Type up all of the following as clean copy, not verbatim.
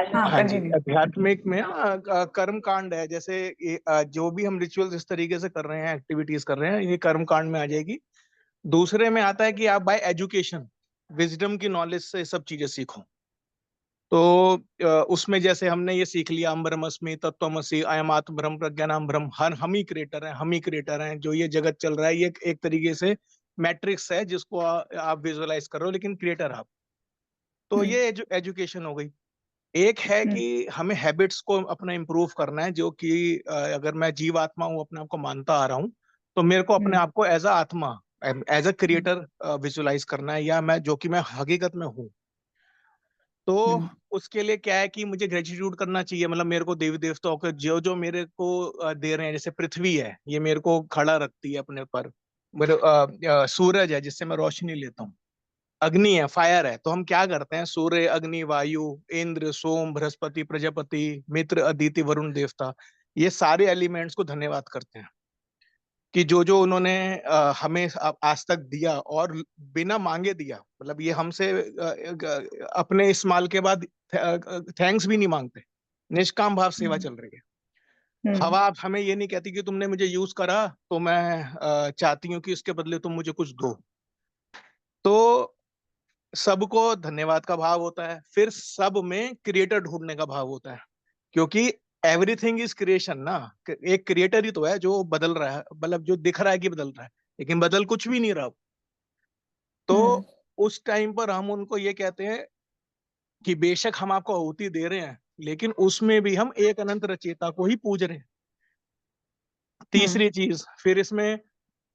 हाँ हाँ जी, कंटिन्यू। आध्यात्मिक में कर्म कांड है। जैसे जो भी हम रिचुअल्स इस तरीके से कर रहे हैं, एक्टिविटीज कर रहे हैं, ये कर्म कांड में आ जाएगी। दूसरे में आता है कि आप बाय एजुकेशन, विजडम की नॉलेज से सब चीजें सीखो। तो उसमें जैसे हमने ये सीख लिया, अहम ब्रह्मस्मि, तत्त्वमसि, अयम आत्म ब्रह्म, प्रज्ञानाम ब्रह्म, हर हम ही क्रिएटर हैं, हम ही क्रिएटर हैं। जो ये जगत चल रहा है, ये एक तरीके से मैट्रिक्स है जिसको आप विजुअलाइज कर रहे हो, लेकिन क्रिएटर आप। तो हम्म ये एजुकेशन हो गई। एक है हम्म कि हमें हैबिट्स को अपना इम्प्रूव करना है, जो कि अगर मैं जीवात्मा हूँ, अपने आप को मानता आ रहा हूँ, तो मेरे को अपने हम्म आप को एज अ आत्मा, as a hmm creator visualise करना है, या मैं जो कि मैं हकीकत में हूँ। तो हम्म उसके लिए क्या है कि मुझे ग्रेटिट्यूड करना चाहिए। मतलब मेरे को देवी देवताओं के जो जो मेरे को दे रहे हैं, जैसे पृथ्वी है, ये मेरे को खड़ा रखती है अपने पर। मेरे सूरज है जिससे मैं रोशनी लेता हूँ। अग्नि है, फायर है। तो हम क्या करते हैं, सूर्य, अग्नि, वायु, इंद्र, सोम, बृहस्पति, प्रजापति, मित्र, अदिति, वरुण देवता, ये सारे एलिमेंट्स को धन्यवाद करते हैं कि जो जो उन्होंने हमें आज तक दिया, और बिना मांगे दिया। मतलब ये हमसे अपने इस्तेमाल के बाद थैंक्स भी नहीं मांगते। निष्काम भाव सेवा हम्म चल रही है। हम्म हवा हमें ये नहीं कहती कि तुमने मुझे यूज करा, तो मैं चाहती हूँ कि इसके बदले तुम मुझे कुछ दो। तो सबको धन्यवाद का भाव होता है। फिर सब में क्रिएटर ढूंढने का भाव होता है, क्योंकि एवरीथिंग इज क्रिएशन ना। एक क्रिएटर ही तो है जो बदल रहा है, मतलब जो दिख रहा है कि बदल रहा है, लेकिन बदल कुछ भी नहीं रहा। तो हम्म उस टाइम पर हम उनको ये कहते हैं कि बेशक हम आपको आहुति दे रहे हैं, लेकिन उसमें भी हम एक अनंत रचयिता को ही पूज रहे हैं। हम्म तीसरी चीज फिर इसमें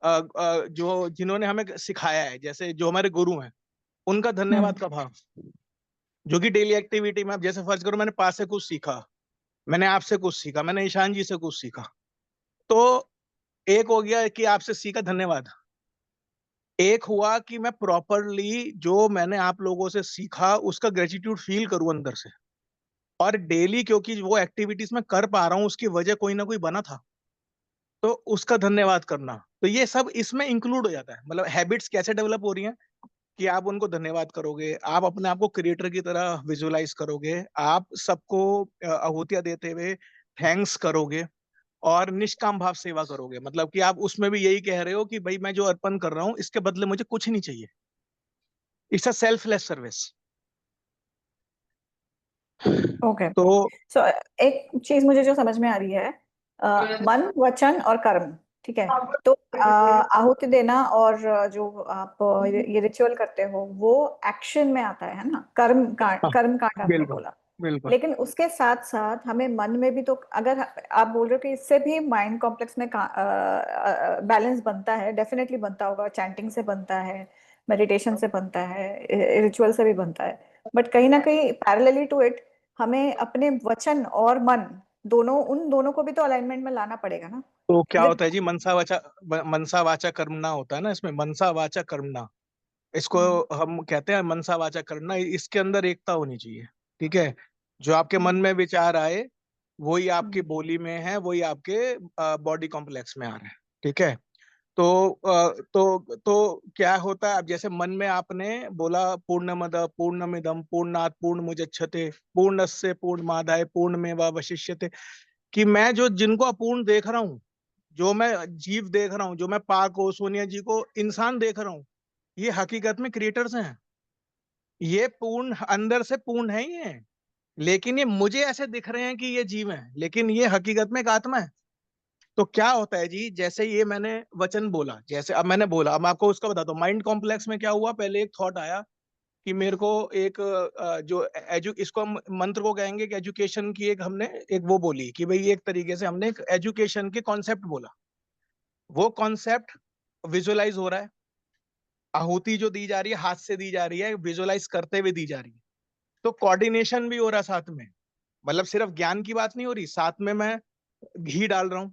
जो जिन्होंने हमें सिखाया है, जैसे जो हमारे गुरु हैं, उनका हम्म धन्यवाद का भाव। जो कि डेली एक्टिविटी में, अब जैसे फर्ज करो मैंने पास से कुछ सीखा, मैंने आपसे कुछ सीखा, मैंने ईशान जी से कुछ सीखा। तो एक हो गया कि आपसे सीखा, धन्यवाद। एक हुआ कि मैं प्रॉपरली जो मैंने आप लोगों से सीखा उसका ग्रेटिट्यूड फील करूं अंदर से। और डेली क्योंकि वो एक्टिविटीज में कर पा रहा हूँ, उसकी वजह कोई ना कोई बना था, तो उसका धन्यवाद करना। तो ये सब इसमें इंक्लूड हो जाता है। मतलब हैबिट्स कैसे डेवलप हो रही हैं कि आप उनको धन्यवाद करोगे, आप अपने आप को क्रिएटर की तरह विजुअलाइज करोगे, आप सबको आहुतियां देते हुए थैंक्स करोगे, और निष्काम भाव सेवा करोगे। मतलब कि आप उसमें भी यही कह रहे हो कि भाई मैं जो अर्पण कर रहा हूँ, इसके बदले मुझे कुछ नहीं चाहिए। It's a selfless service. Okay. तो सो एक चीज मुझे जो समझ में आ रही है, मन, वचन और कर्म, ठीक है। तो आहुति देना और जो आप ये रिचुअल करते हो वो एक्शन में आता है ना, हाँ, कर्म कांड आपने बिल्कुल बोला। बिल्कुल। लेकिन उसके साथ साथ हमें मन में भी तो, अगर आप बोल रहे हो कि इससे भी माइंड कॉम्प्लेक्स में बैलेंस बनता है, डेफिनेटली बनता होगा, चैंटिंग से बनता है, मेडिटेशन से बनता है, रिचुअल से भी बनता है। बट कहीं ना कहीं पैरेलली टू इट हमें अपने वचन और मन, दोनों, उन दोनों को भी तो अलाइनमेंट में लाना पड़ेगा ना। तो क्या विद होता है जी, मनसा वाचा कर्मणा होता है ना, इसमें मनसा वाचा कर्मणा, इसको हम कहते हैं मनसा वाचा करना। इसके अंदर एकता होनी चाहिए। ठीक है, जो आपके मन में विचार आए, वही आपकी बोली में है, वही आपके बॉडी कॉम्प्लेक्स में आ रहा है। ठीक है। तो क्या होता है, अब जैसे मन में आपने बोला पूर्णमद पूर्णमिदम पूर्णात पूर्णमुदच्यते पूर्णस्य पूर्णमादाय पूर्णमेवावशिष्यते, कि मैं जो जिनको अपूर्ण देख रहा हूँ, जो मैं जीव देख रहा हूँ, जो मैं पाक को, सोनिया जी को इंसान देख रहा हूँ, ये हकीकत में क्रिएटर्स हैं। ये पूर्ण अंदर से पूर्ण है ये, लेकिन ये मुझे ऐसे दिख रहे हैं कि ये जीव है, लेकिन ये हकीकत में एक आत्मा है। तो क्या होता है जी, जैसे ये मैंने वचन बोला, जैसे अब मैंने बोला, अब मैं आपको उसका बताता हूँ। माइंड कॉम्प्लेक्स में क्या हुआ, पहले एक थॉट आया कि मेरे को एक जो इसको हम मंत्र को कहेंगे कि एजुकेशन की, एक हमने एक वो बोली कि भाई एक तरीके से हमने एक एजुकेशन के कॉन्सेप्ट बोला। वो कॉन्सेप्ट विजुअलाइज हो रहा है, आहुति जो दी जा रही है हाथ से दी जा रही है, विजुअलाइज करते हुए दी जा रही है। तो कोऑर्डिनेशन भी हो रहा है साथ में। मतलब सिर्फ ज्ञान की बात नहीं हो रही, साथ में मैं घी डाल रहा हूँ,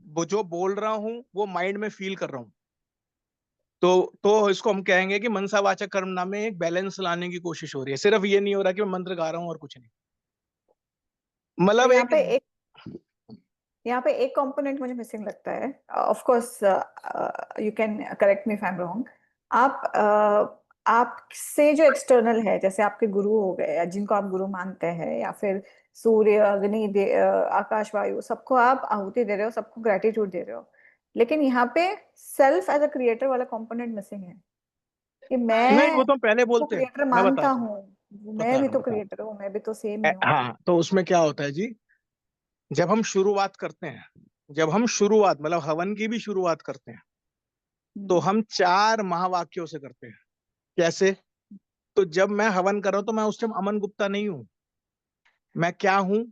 वो जो बोल रहा हूँ वो माइंड में फील कर रहा हूँ। तो इसको हम कहेंगे कि मनसावाचक कर्म नाम में एक बैलेंस लाने की कोशिश हो रही है। सिर्फ ये नहीं हो रहा कि मैं मंत्र गा रहा हूँ और कुछ नहीं। तो मतलब एक यहाँ पे एक कंपोनेंट मुझे मिसिंग लगता है। Of course you can correct me if I am wrong. आप आपसे जो एक्सटर्नल है, जैसे आपके गुरु हो गए या जिनको आप गुरु मानते हैं, या फिर सूर्य, अग्नि, आकाश, वायु, सबको आप आहुति दे रहे हो, सबको ग्रेटिट्यूड दे रहे हो, लेकिन यहाँ पे सेल्फ एज अ क्रिएटर वाला कंपोनेंट मिसिंग है कि नहीं, वो मैं तो पहले को बोलते हैं, क्रिएटर मैं मानता बताता हूँ, हूँ, मैं बता भी रहा हूँ तो बता रहा क्रिएटर हूँ, मैं भी तो सेम हूँ। ही हूँ। हाँ, तो उसमें क्या होता है जी, जब हम शुरुआत करते हैं, जब हम शुरुआत मतलब हवन की भी शुरुआत करते हैं, तो हम्म, हम 4 महावाक्यों से करते हैं। कैसे? तो जब मैं हवन कर रहा हूं तो मैं उस टाइम अमन गुप्ता नहीं हूं। मैं क्या हूं?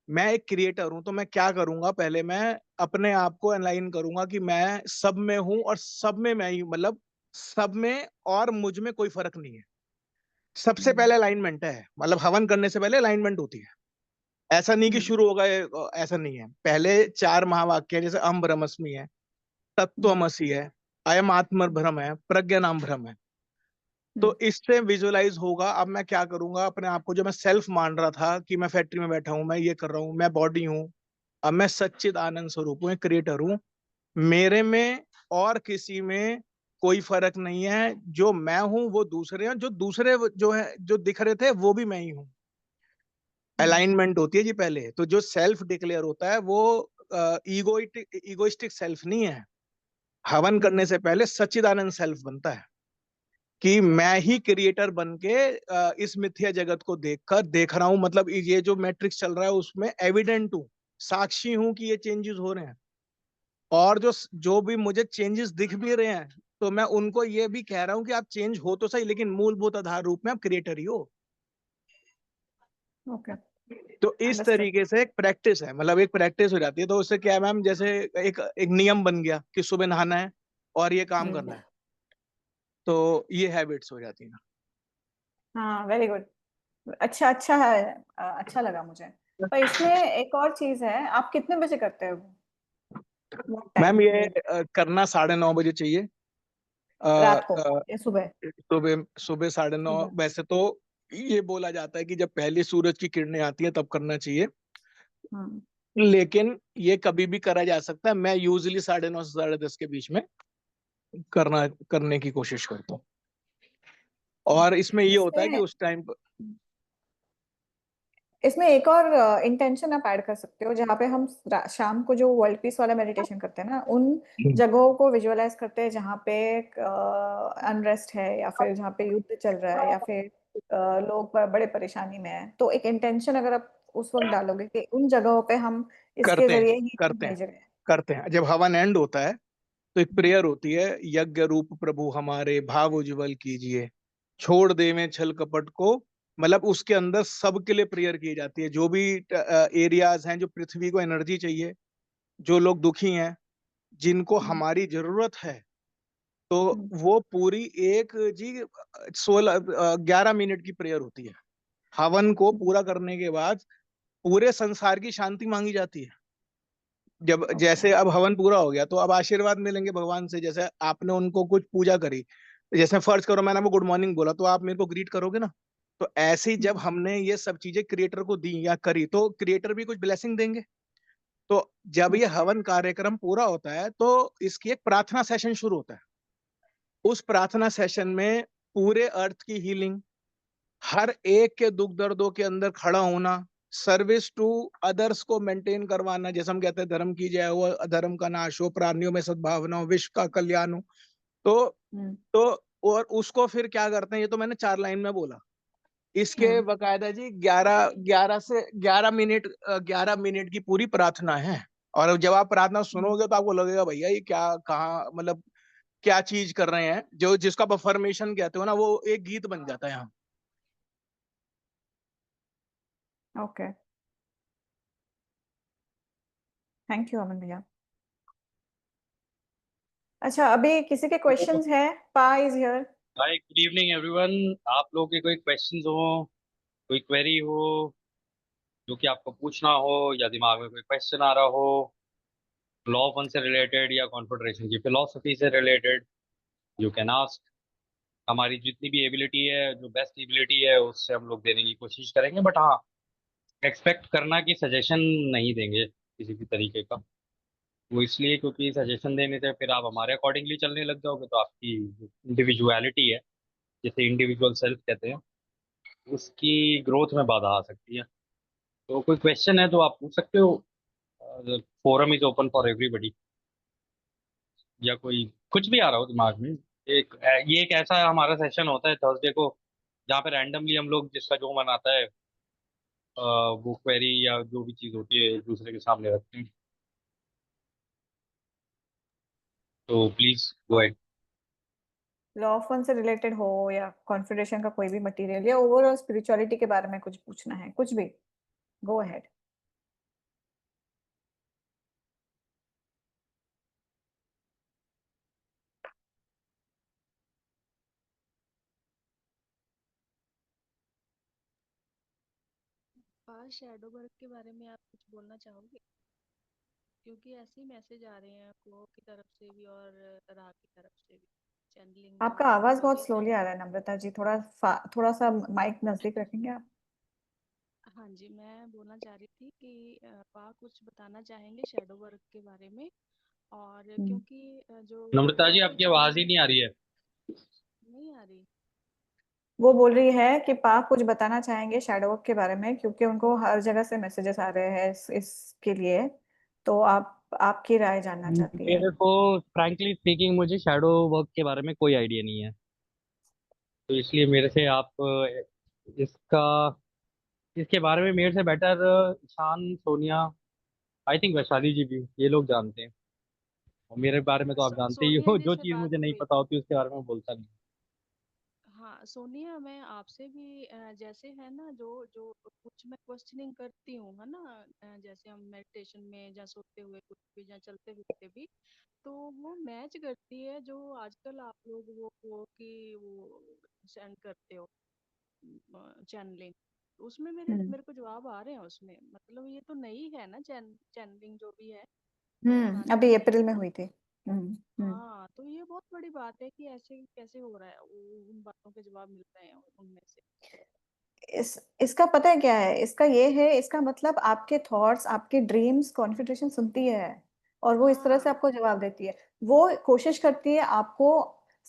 मैं एक क्रिएटर हूं। तो मैं क्या करूंगा, पहले मैं अपने आप को अलाइन करूंगा कि मैं सब में हूं और सब में मैं ही हूं, मतलब सब में और मुझ में कोई फर्क नहीं है। सबसे हम्म, पहले अलाइनमेंट है, मतलब हवन करने से पहले अलाइनमेंट होती है। ऐसा नहीं कि हम्म, शुरू हो गए, ऐसा नहीं है। पहले 4 महावाक्य, जैसे अहम ब्रह्मस्मि है, हम्म, तत्वमसि है, अयम आत्म ब्रह्म है, प्रज्ञा नाम ब्रह्म है। तो हम्म, इससे विजुअलाइज होगा। अब मैं क्या करूंगा, अपने आप को जो मैं सेल्फ मान रहा था कि मैं फैक्ट्री में बैठा हूं, मैं ये कर रहा हूं, मैं बॉडी हूं, अब मैं सच्चिद आनंद स्वरूप हूँ, क्रिएटर हूँ। मेरे में और किसी में कोई फर्क नहीं है। जो मैं हूं वो दूसरे हैं, जो दूसरे जो है जो दिख रहे थे वो भी मैं ही हूँ। हम्म, अलाइनमेंट होती है जी पहले। तो जो सेल्फ डिक्लेयर होता है वो ईगोइस्टिक सेल्फ नहीं है। हवन हम्म, करने से पहले सच्चिदानंद सेल्फ बनता है कि मैं ही क्रिएटर बन के इस मिथ्या जगत को देखकर देख रहा हूं, मतलब ये जो मैट्रिक्स चल रहा है उसमें एविडेंट हूँ, साक्षी हूं कि ये चेंजेस हो रहे हैं। और जो जो भी मुझे चेंजेस दिख भी रहे हैं, तो मैं उनको ये भी कह रहा हूँ कि आप चेंज हो तो सही, लेकिन मूलभूत आधार रूप में आप क्रिएटर ही हो। ओके, तो इस अंडरस्टूड। तरीके से एक प्रैक्टिस है, मतलब एक प्रैक्टिस हो जाती है। तो उससे क्या है मैम, जैसे एक एक नियम बन गया कि सुबह नहाना है और ये काम हम्म, करना है, तो ये हैबिट्स हो जाती है। हाँ, वेरी गुड। अच्छा, अच्छा है। अच्छा लगा मुझे। पर इसमें एक और चीज है, आप कितने बजे करते हो वो मैम टाइम ये वो, करना 9:30 बजे चाहिए। अ, रात को अ, या सुबह? सुबह सुबह 9:30। सुबह। वैसे तो ये बोला जाता है कि जब पहली सूरज की किरणें आती हैं तब करना चाहिए, हम्म, लेकिन ये कभी भी करा जा सकता है। मैं यूजली 9:30 से 10:30 के बीच में करने की कोशिश करता हूँ। और इसमें ये होता है कि इसमें उस टाइम पर इसमें एक और इंटेंशन आप ऐड कर सकते हो, जहाँ पे हम शाम को जो वर्ल्ड पीस वाला मेडिटेशन करते हैं ना, उन जगहों को विजुअलाइज करते हैं जहाँ पे अनरेस्ट है, या फिर जहाँ पे युद्ध चल रहा है, या फिर लोग बड़े परेशानी में हैं, तो एक इंटेंशन अगर आप उस वक्त डालोगे कि उन जगहों पे हम इसके करते हैं जरिए ही करते हैं भेज रहे हैं। करते हैं। जब हवन एंड होता है तो एक हम्म, प्रेयर होती है, यज्ञ रूप प्रभु हमारे भाव उज्जवल कीजिए, छोड़ देवें छल कपट को। मतलब उसके अंदर सबके लिए प्रेयर की जाती है, जो भी एरियाज हैं, जो पृथ्वी को एनर्जी चाहिए, जो लोग दुखी हैं, जिनको हम्म, हमारी जरूरत है। तो हम्म, वो पूरी एक जी 11 मिनट की प्रेयर होती है। हवन को हम्म, पूरा करने के बाद पूरे संसार की शांति मांगी जाती है। जब ओके। जैसे अब हवन पूरा हो गया तो अब आशीर्वाद मिलेंगे भगवान से। जैसे आपने उनको कुछ पूजा करी, जैसे फर्ज करो मैंने आपको गुड मॉर्निंग बोला, तो आप मेरे को ग्रीट करोगे ना। तो ऐसे ही जब हम्म, हमने ये सब चीजें क्रिएटर को दी या करी, तो क्रिएटर भी कुछ ब्लेसिंग देंगे। तो जब हम्म, ये हवन कार्यक्रम पूरा होता है तो इसकी एक प्रार्थना सेशन शुरू होता है। उस प्रार्थना सेशन में पूरे अर्थ की हीलिंग, हर एक के दुख दर्दों के अंदर खड़ा होना, सर्विस टू अदर्स को मेंटेन करवाना, जैसे हम कहते हैं धर्म की जय हो, अधर्म का नाश हो, प्राणियों में सद्भावना हो, विश्व का कल्याण हो। तो हम्म, तो और उसको फिर क्या करते हैं, ये तो मैंने 4 लाइन में बोला। इसके हम्म, बकायदा जी 11 11 मिनट 11 मिनट की पूरी प्रार्थना है। और जब आप प्रार्थना हम्म, सुनोगे तो आपको लगेगा भैया ये क्या, कहाँ, मतलब क्या चीज कर रहे हैं, जो जिसको आप अफर्मेशन कहते हो ना, वो एक गीत बन जाता है यहाँ। ओके, थैंक यू अमन भैया। अच्छा, अभी किसी के तो क्वेश्चंस है? पा is here. Hi, good evening everyone. आप लोगों के कोई क्वेश्चंस हो, कोई क्वेरी हो, जो कि आपको पूछना हो, या दिमाग में कोई क्वेश्चन आ रहा हो, लॉ ऑफ वन से रिलेटेड या कॉन्फेडरेशन की फिलोसफी से रिलेटेड, यू कैन आस्क। हमारी जितनी भी एबिलिटी है, जो बेस्ट एबिलिटी है, उससे हम लोग देने की कोशिश करेंगे। बट हाँ, एक्सपेक्ट करना कि सजेशन नहीं देंगे किसी भी तरीके का। वो इसलिए क्योंकि सजेशन देने से फिर आप हमारे अकॉर्डिंगली चलने लग जाओगे, तो आपकी इंडिविजुअलिटी है जिसे इंडिविजुअल सेल्फ कहते हैं, उसकी ग्रोथ में बाधा आ सकती है। तो कोई क्वेश्चन है तो आप पूछ सकते हो। Forum is open for everybody. या कोई कुछ भी आ रहा हो दिमाग में। ये एक ऐसा हमारा सेशन होता है थर्सडे को, जहाँ पे रैंडमली हम लोग जिसका जो मन आता है वो क्वेरी या जो भी चीज़ होती है एक दूसरे के सामने रखते हैं। तो please go ahead. Law of one से रिलेटेड हो या कॉन्फिगरेशन का कोई भी मटेरियल या ओवरऑल स्पिरिचुअलिटी के बारे में कुछ पूछना है, कुछ भी, गो अहेड। पास शैडो वर्क के बारे में आप कुछ बोलना चाहोगे? क्योंकि ऐसे ही मैसेज आ रहे हैं को की तरफ से भी और राह की तरफ से भी, चैनलिंग जो आपका है आवाज वो बहुत इस स्लोली टाइम। आ रहा है नम्रता जी, थोड़ा सा माइक नजदीक रखेंगे आप? हाँ जी, मैं बोलना चाह रही थी कि पा कुछ बताना चाहेंगे शैडो वर्क के बारे में। और हम्म। क्योंकि जो नम्रता जी वर्क आपकी चल आवाज रहा ही है। नहीं आ रही है। नहीं आ रही? वो बोल रही है कि पाक कुछ बताना चाहेंगे शैडो वर्क के बारे में, क्योंकि उनको हर जगह से मैसेजेस आ रहे हैं इसके लिए। तो आप आपकी राय जानना चाहती है। मेरे को फ्रैंकली स्पीकिंग मुझे शैडो वर्क के बारे में कोई आइडिया नहीं है। तो इसलिए मेरे से आप इसका इसके बारे में मेरे से better Ishaan, Sonia, I think Vaishali ji भी, ये लोग जानते हैं। और मेरे बारे में तो आप जानते ही सोनिया हो, जी जो से चीज़ बात मुझे नहीं हुई पता थी। होती उसके बारे में बोलता नहीं। हाँ सोनिया, मैं आपसे भी जैसे है ना, जो जो कुछ मैं क्वेश्चनिंग करती हूँ है ना, जैसे हम मेडिटेशन में या सोते हुए कुछ भी या चलते फिरते भी, तो वो मैच करती है जो आजकल आप लोग वो सेंड करते हो चैनलिंग। उसमें मेरे हम्म। मेरे को जवाब आ रहे हैं उसमें, मतलब ये तो नई है ना चैनलिंग जो भी है, अभी ट्रांसमिशन अप्रैल है में ना। हुई थी। हम्म। हाँ तो ये बहुत बड़ी बात है कि ऐसे कैसे हो रहा है, उन बातों के जवाब मिल रहे हैं उनमें से। इसका पता है क्या है, इसका ये है, इसका मतलब आपके थॉट्स, आपके ड्रीम्स कॉन्फ़िगरेशन सुनती है और वो इस तरह से हाँ आपको जवाब देती है। वो कोशिश करती है आपको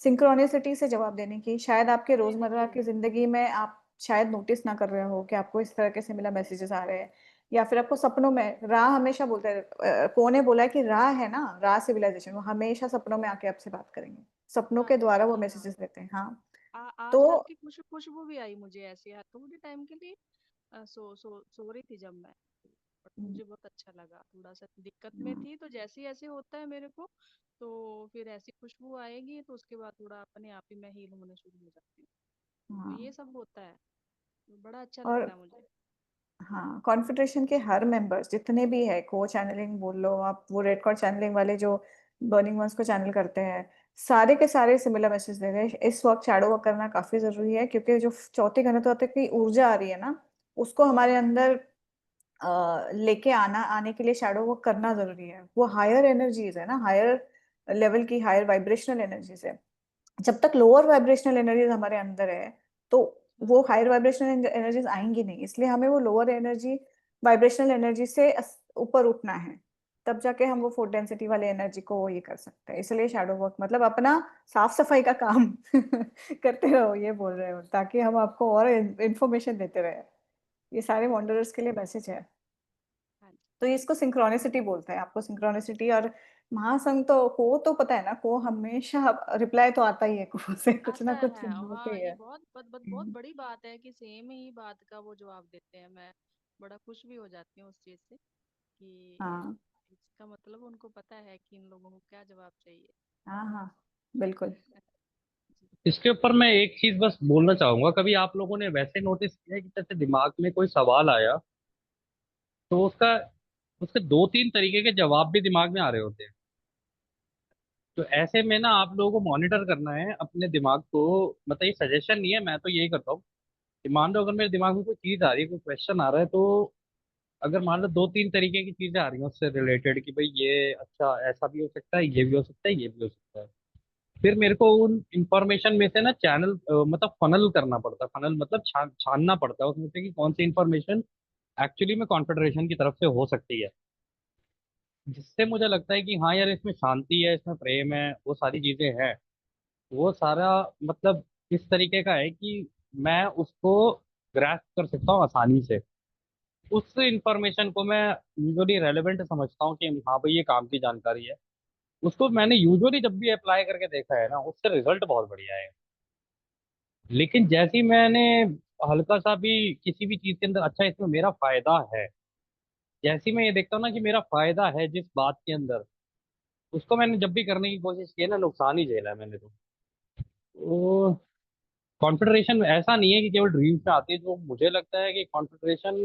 सिंक्रोनिसिटी से जवाब देने की। शायद आपके देने रोजमर्रा की। की जिंदगी में आप शायद नोटिस ना कर रहे हो कि आपको इस तरह के सिमिलर मैसेजेस आ रहे हैं, या फिर आपको सपनों में रा हमेशा बोलते हैं। कौन ने बोला है कि रा है ना, रा सिविलाइजेशन, वो हमेशा सपनों में आके आपसे बात करेंगे। सपनों के बात द्वारा वो करेंगे, हाँ। मैसेजेस देते हैं, हाँ। आज तो आपकी खुशबू भी आई मुझे ऐसे थोड़े टाइम के लिए। सो रही थी जब मैं, बट हम्म, मुझे बहुत अच्छा लगा। थोड़ा सा दिक्कत में थी, तो जैसे ऐसे होता है मेरे को, तो फिर ऐसी खुशबू आएगी तो उसके बाद थोड़ा अपने आप ही मैं हील होने शुरू हो जाती हूँ। तो हाँ। ये सब होता है, तो बड़ा अच्छा और लगता है मुझे। हाँ, कॉन्फेडरेशन के हर मेंबर्स जितने भी है, को चैनलिंग बोल लो आप, वो रेड कॉर्ड चैनलिंग वाले जो बर्निंग वंस को चैनल करते हैं, सारे के सारे सिमिलर मैसेज दे रहे हैं। इस वक्त शैडो वर्क करना काफी जरूरी है, क्योंकि जो चौथी घनत्व की ऊर्जा आ रही है ना, उसको हमारे हम्म। अंदर लेके आने के लिए शैडो वर्क करना जरूरी है। वो हायर एनर्जीज है ना, हायर लेवल की, हायर वाइब्रेशनल एनर्जीज है। जब तक लोअर वाइब्रेशनल एनर्जीज हमारे अंदर है, तो वो हाँ हायर वाइब्रेशनल एनर्जीज आएंगी नहीं। इसलिए हमें वो लोअर एनर्जी, वाइब्रेशनल एनर्जी से ऊपर उठना है। तब जाके हम वो फोर्थ डेंसिटी वाले एनर्जी को ये कर सकते हैं। इसलिए शैडो वर्क मतलब अपना साफ सफाई का काम करते रहो, ये बोल रहे हो, ताकि हम आपको और इंफॉर्मेशन देते रहे। ये सारे वॉन्डरर्स के लिए मैसेज है। हाँ जी। तो ये इसको सिंक्रोनिसिटी बोलते हैं, आपको सिंक्रोनिसिटी। और महासंघ तो को पता है ना, को हमेशा रिप्लाई तो आता ही है, को से कुछ आता ना कुछ है, बोलते हाँ। ही ये है। बहुत हम्म, बड़ी बात है कि सेम ही बात का वो जवाब देते हैं। मैं बड़ा खुश भी हो जाती हूँ उस चीज से कि हाँ इसका मतलब उनको पता है कि इन लोगों को क्या जवाब चाहिए। हाँ हाँ, बिल्कुल। जी। इसके ऊपर मैं एक चीज बस बोलना चाहूंगा, कभी आप लोगों ने वैसे नोटिस किया है कि जैसे दिमाग में कोई सवाल आया तो उसका उसके दो तीन तरीके के जवाब भी दिमाग में आ रहे होते हैं। तो ऐसे में ना आप लोगों को मॉनिटर करना है अपने दिमाग को। मतलब ये सजेशन नहीं है, मैं तो यही करता हूँ कि मान लो अगर मेरे दिमाग में कोई चीज आ रही है, कोई क्वेश्चन आ रहा है, तो अगर मान लो दो तीन तरीके की चीजें आ रही हैं उससे रिलेटेड कि भाई ये अच्छा ऐसा भी हो सकता है, ये भी हो सकता है, ये भी हो सकता है, फिर मेरे को उन इंफॉर्मेशन में से ना चैनल मतलब फनल करना पड़ता है। फनल मतलब छानना पड़ता है उसमें से कि कौन सी इंफॉर्मेशन एक्चुअली में कॉन्फेडरेशन की तरफ से हो सकती है, जिससे मुझे लगता है कि हाँ यार इसमें शांति है, इसमें प्रेम है, वो सारी चीजें हैं। वो सारा मतलब इस तरीके का है कि मैं उसको ग्रैस्प कर सकता हूँ आसानी से। उस इंफॉर्मेशन को मैं यूजुअली रेलेवेंट समझता हूँ कि हाँ भाई ये काम की जानकारी है। उसको मैंने यूजुअली जब भी अप्लाई करके देखा है ना, उससे रिजल्ट बहुत बढ़िया है। लेकिन जैसे ही मैंने हल्का सा भी किसी भी चीज के अंदर अच्छा इसमें मेरा फायदा है, जैसे ही मैं ये देखता हूँ ना कि मेरा फायदा है जिस बात के अंदर, उसको मैंने जब भी करने की कोशिश की है ना, नुकसान ही झेला है मैंने तो कॉन्फिडरेशन ऐसा नहीं है कि केवल ड्रीम्स में आती है। जो मुझे लगता है कि कॉन्फिडरेशन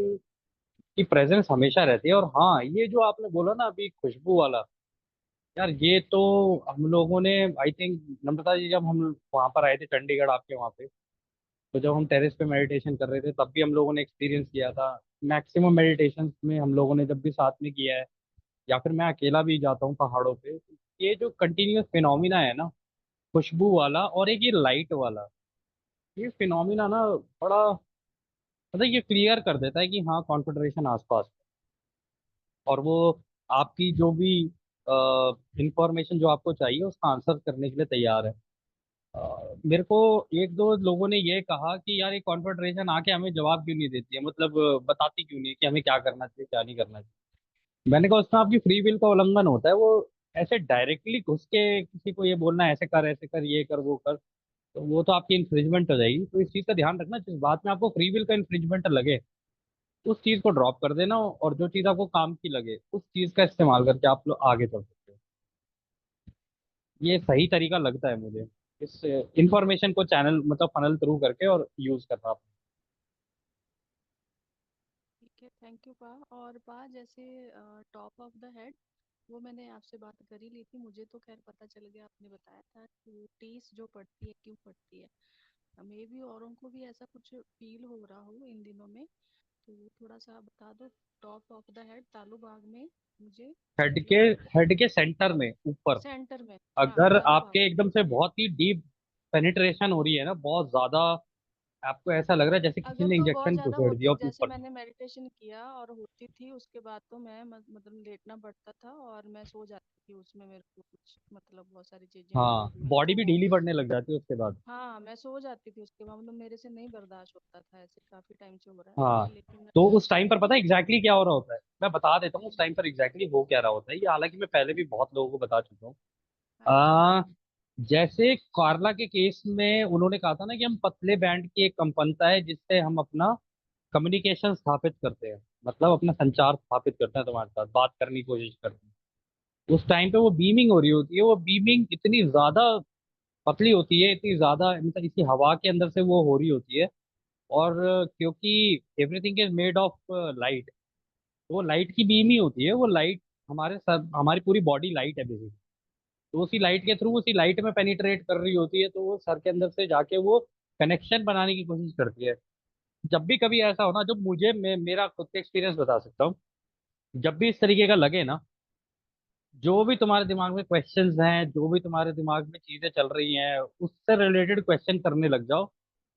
की प्रेजेंस हमेशा रहती है। और हाँ, ये जो आपने बोला ना अभी खुशबू वाला, यार ये तो हम लोगों ने, आई थिंक नम्रता जी, जब हम वहाँ पर आए थे चंडीगढ़ आपके वहाँ पे, तो जब हम टेरेस पे मेडिटेशन कर रहे थे तब भी हम लोगों ने एक्सपीरियंस किया था। मैक्सिमम मेडिटेशन में हम लोगों ने जब भी साथ में किया है, या फिर मैं अकेला भी जाता हूँ पहाड़ों पे, तो ये जो कंटिन्यूअस फिनोमिना है ना, खुशबू वाला और एक ये लाइट वाला, ये फिनोमिना ना बड़ा मतलब ये क्लियर कर देता है कि हाँ कॉन्फिडरेशन आसपास है। और वो आपकी जो भी इंफॉर्मेशन जो आपको चाहिए उसका आंसर करने के लिए तैयार है। मेरे को एक दो लोगों ने ये कहा कि यार ये कॉन्फिडरेशन आके हमें जवाब क्यों नहीं देती है, मतलब बताती क्यों नहीं है कि हमें क्या करना चाहिए क्या नहीं करना चाहिए। मैंने कहा उसमें आपकी फ्री विल का उल्लंघन होता है। वो ऐसे डायरेक्टली घुस के किसी को ये बोलना ऐसे कर ये कर वो कर, तो वो तो आपकी इन्फ्रिंजमेंट हो जाएगी। तो इस चीज़ का ध्यान रखना, जिस बात में आपको फ्री विल का इन्फ्रिंजमेंट लगे उस चीज़ को ड्रॉप कर देना, और जो चीज़ आपको काम की लगे उस चीज़ का इस्तेमाल करके आप लोग आगे चल सकते हो। ये सही तरीका लगता है मुझे, इस इंफॉर्मेशन को चैनल मतलब फनल थ्रू करके और यूज करना। ठीक है, थैंक यू पा। और पा जैसे टॉप ऑफ द हेड, वो मैंने आपसे बात कर ही ली थी। मुझे तो खैर पता चल गया, आपने बताया था कि टीस जो पड़ती है क्यों पड़ती है। मे भी औरों को भी ऐसा कुछ फील हो रहा हो इन दिनों में, तो थोड़ा सा बता दो। टॉप ऑफ द हेड तालू बाग में मुझे हेड के ये हेड के सेंटर में ऊपर, सेंटर में, हाँ अगर तालू बाग आपके में। एकदम से बहुत ही डीप पेनिट्रेशन हो रही है ना, बहुत ज्यादा, आपको ऐसा लग रहा है जैसे किसी अगर ने तो बहुत इंजेक्शन ज्यादा घुसेड़ होती, दिया जैसे ऊपर से। मैंने मेडिटेशन किया और होती थी, उसके बाद तो मैं मतलब लेटना पड़ता था और मैं सो जाती थी उसमें। मेरे को कुछ मतलब बहुत सारी चीजें हाँ, इंक्लूड हुई बॉडी तो भी वो, ढीली पड़ने लग जाती है उसके बाद। हाँ मैं सो जाती थी उसके बाद। मतलब मेरे से नहीं बर्दाश्त होता था, ऐसे काफी टाइम से हो रहा हाँ, है लेकिन। तो उस टाइम पर पता है एग्जैक्टली क्या हो रहा होता है, मैं बता देता हूँ उस टाइम पर एग्जैक्टली हो क्या रहा होता है। ये हालांकि मैं पहले भी बहुत लोगों को बता चुका हूँ। हाँ जी। आ, जैसे कार्ला के केस में उन्होंने कहा था ना कि हम पतले बैंड की एक कंपनता है जिससे हम अपना कम्युनिकेशन स्थापित करते हैं, मतलब अपना संचार स्थापित करते हैं, तुम्हारे साथ बात करने की कोशिश करते हैं। उस टाइम पे वो बीमिंग हो रही होती है, वो बीमिंग इतनी ज्यादा पतली होती है, इतनी ज्यादा मतलब इसी हवा के अंदर से वो हो रही होती है। और क्योंकि everything is made of light, वो लाइट की बीम ही होती है। वो लाइट हमारे सर, हमारी पूरी बॉडी लाइट है बेसिकली। तो उसी लाइट के थ्रू उसी लाइट में पेनिट्रेट कर रही होती है, तो वो सर के अंदर से जाके वो कनेक्शन बनाने की कोशिश करती है। जब भी कभी ऐसा हो ना, जो मुझे मेरा खुद का एक्सपीरियंस बता सकता हूँ, जब भी इस तरीके का लगे ना, जो भी तुम्हारे दिमाग में क्वेश्चंस हैं, जो भी तुम्हारे दिमाग में चीजें चल रही हैं, उससे रिलेटेड क्वेश्चन करने लग जाओ,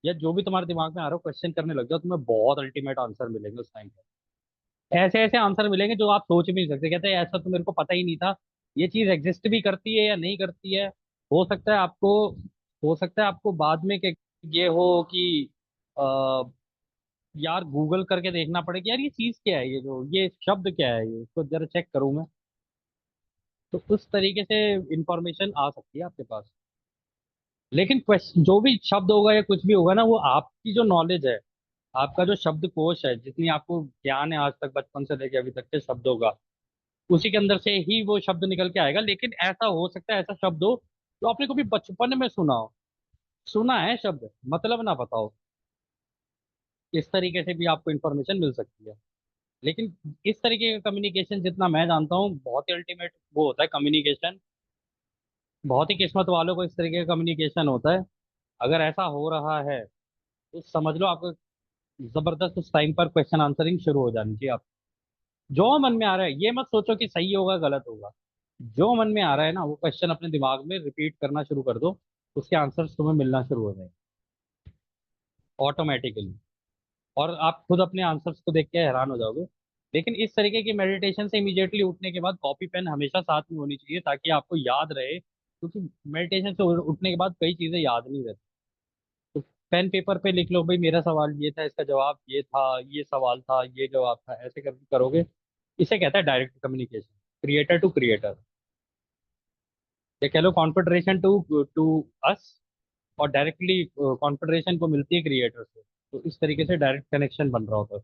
या जो भी तुम्हारे दिमाग में आ रहा हो क्वेश्चन करने लग जाओ, तुम्हें बहुत अल्टीमेट आंसर मिलेंगे उस टाइम पे। ऐसे ऐसे आंसर मिलेंगे जो आप सोच भी नहीं सकते। कहते हैं ऐसा तो मेरे को पता ही नहीं था, ये चीज एग्जिस्ट भी करती है या नहीं करती है। हो सकता है आपको हो सकता है आपको बाद में ये हो कि यार गूगल करके देखना पड़े कि यार ये चीज क्या है, ये शब्द क्या है, ये इसको जरा चेक करूं मैं। तो उस तरीके से इंफॉर्मेशन आ सकती है आपके पास। लेकिन क्वेश्चन जो भी शब्द होगा या कुछ भी होगा ना, वो आपकी जो नॉलेज है, आपका जो शब्दकोश है, जितनी आपको ज्ञान है आज तक बचपन से लेके अभी तक के शब्दों का, उसी के अंदर से ही वो शब्द निकल के आएगा। लेकिन ऐसा हो सकता है ऐसा शब्द हो जो आपने कभी बचपन में सुना हो, सुना है शब्द मतलब ना पता हो। इस तरीके से भी आपको इन्फॉर्मेशन मिल सकती है। लेकिन इस तरीके का कम्युनिकेशन जितना मैं जानता हूँ बहुत ही अल्टीमेट वो होता है कम्युनिकेशन। बहुत ही किस्मत वालों को इस तरीके का कम्युनिकेशन होता है। अगर ऐसा हो रहा है तो समझ लो आपको जबरदस्त उस टाइम पर क्वेश्चन आंसरिंग शुरू हो जानी चाहिए। आप जो मन में आ रहा है ये मत सोचो कि सही होगा गलत होगा। जो मन में आ रहा है ना वो क्वेश्चन अपने दिमाग में रिपीट करना शुरू कर दो, उसके आंसर्स तुम्हें मिलना शुरू हो जाएंगे ऑटोमेटिकली। और आप खुद अपने आंसर्स को देख के हैरान हो जाओगे। लेकिन इस तरीके की मेडिटेशन से इमीडिएटली उठने के बाद कॉपी पेन हमेशा साथ में होनी चाहिए ताकि आपको याद रहे, क्योंकि मेडिटेशन से उठने के बाद कई चीजें याद नहीं रहती। पेन पेपर पे लिख लो भाई, मेरा सवाल ये था, इसका जवाब ये था, ये सवाल था, ये जवाब था, ऐसे करके करोगे। इसे कहता है direct communication, creator to creator. ये कह लो कॉन्फेडरेशन टू टू अस, और डायरेक्टली कॉन्फेडरेशन को मिलती है क्रिएटर से। तो इस तरीके से डायरेक्ट कनेक्शन बन रहा होता है।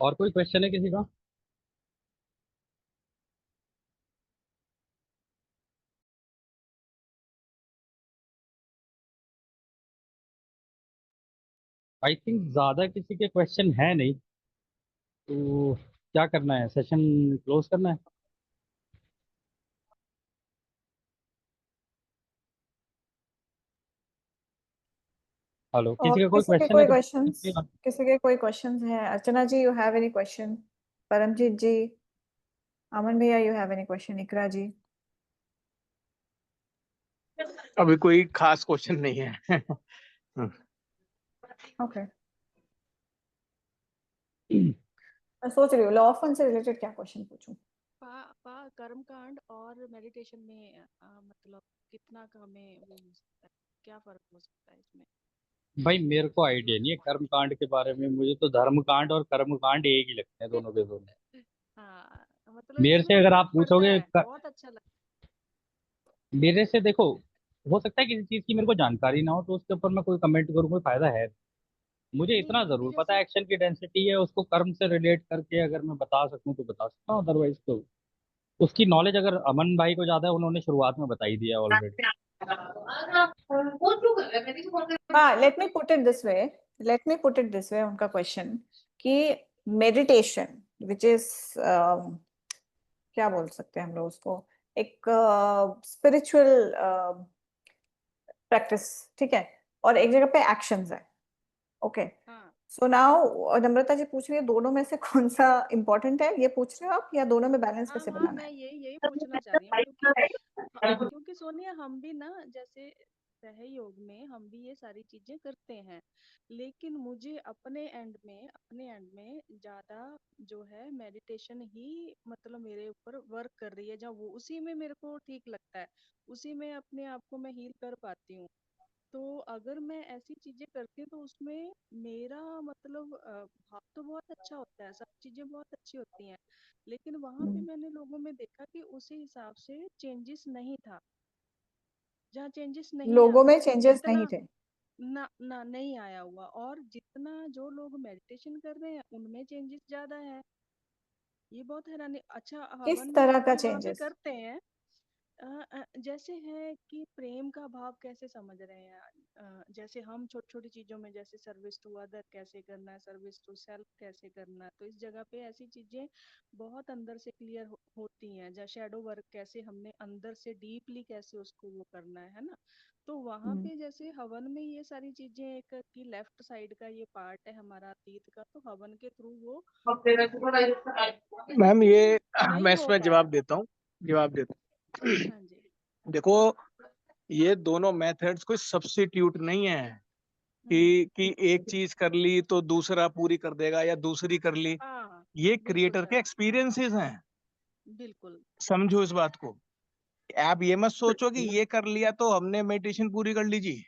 और कोई क्वेश्चन है किसी का? आई थिंक ज्यादा किसी के क्वेश्चन है नहीं, तो क्या करना है, सेशन क्लोज करना है? हेलो, और किसी का कोई किसी के क्वेश्चन है कोई तो क्वेश्चंस? किसी के कोई क्वेश्चंस हैं? Archana ji, you have any question? Paramjit ji, Aman भैया, you have any question? Iqra ji? अभी कोई खास क्वेश्चन नहीं है। ओके, मैं सोच रही हूँ लॉ ऑफ वन से रिलेटेड क्या क्वेश्चन पूछूं। कर्म कांड और मेडिटेशन में मतलब कितना का हमें वो हो सकता है, क्या फर्क हो सकता है इसमें? भाई मेरे को आइडिया नहीं है कर्म कांड के बारे में, मुझे तो धर्म कांड और कर्म कांड एक ही लगते हैं दोनों के दोनों। हाँ, मतलब मेरे इसमें से तो अगर फर्क आप पड़ता पूछोगे है, बहुत अच्छा लगता मेरे से देखो, हो सकता है किसी चीज की मेरे को जानकारी ना हो, तो उसके ऊपर मैं कोई कमेंट करूँ, कोई फायदा है नहीं। मुझे है। इतना नहीं, अभी जरूर पता है जैसे एक्शन की डेंसिटी है, उसको कर्म से रिलेट करके अगर मैं बता सकूं तो बता सकता हूँ, अदरवाइज तो उसकी नॉलेज अगर अमन भाई को ज्यादा है, उन्होंने शुरुआत में बता ही दिया ऑलरेडी। हाँ, let me put it this way उनका क्वेश्चन कि मेडिटेशन विच इज क्या बोल सकते हैं हम लोग उसको, एक स्पिरिचुअल प्रैक्टिस, ठीक है, और एक जगह पे एक्शंस है। ओके, हाँ सो नाउ नम्रता जी पूछ रही है दोनों में से कौन सा इम्पोर्टेंट है, ये पूछ रहे हो आप, या दोनों में बैलेंस हाँ कैसे हाँ, बनाना मैं है? यही यही पूछना चाह रही हूँ, क्योंकि क्योंकि सोनिया, हम भी ना जैसे सहयोग में हम भी ये सारी चीजें करते हैं, लेकिन मुझे अपने एंड में ज्यादा जो है मेडिटेशन ही मतलब मेरे ऊपर वर्क कर रही है, जहाँ वो उसी में मेरे को ठीक लगता है, उसी में अपने आप को मैं हील कर पाती हूँ। तो अगर मैं ऐसी चीजें करती हूँ तो उसमें मेरा मतलब भाव तो बहुत अच्छा होता है, सब चीजें बहुत अच्छी होती हैं, लेकिन वहां पे मैंने लोगों में देखा कि उसी हिसाब से चेंजेस नहीं था, जहाँ चेंजेस नहीं आ लोगों रहा में चेंजेस नहीं जितना थे? ना ना नहीं आया हुआ, और जितना जो लोग मेडिटेशन कर रहे हैं उनमें चेंजेस ज्यादा है। ये बहुत हैरानी। अच्छा, किस हवन तरह का भी वहां पे चेंजेस? करते हैं। जैसे है कि प्रेम का भाव कैसे समझ रहे हैं, जैसे हम छोटी छोटी चीजों में, जैसे सर्विस टू अदर कैसे करना है, सर्विस टू सेल्फ कैसे करना है, तो इस जगह पे ऐसी चीजें बहुत अंदर से क्लियर होती हैं, जैसे शैडो वर्क कैसे हमने अंदर से डीपली कैसे उसको वो करना है ना। तो वहां पे जैसे हवन में ये सारी चीजें, एक कि लेफ्ट साइड का ये पार्ट है हमारा अतीत का, तो हवन के थ्रू वो मैम ये नहीं मैं हो इसमें पाया। जवाब देता हूँ। हाँ जी। देखो, ये दोनों मेथड्स कोई सब्स्टिट्यूट नहीं है हम्म। कि एक चीज कर ली तो दूसरा पूरी कर देगा या दूसरी कर ली। हाँ, ये बिल्कुल क्रिएटर के सर, एक्सपीरियंसेस हैं। बिल्कुल। समझो इस बात को। आप ये मत सोचो कि ये कर लिया तो हमने मेडिटेशन पूरी कर लीजिए,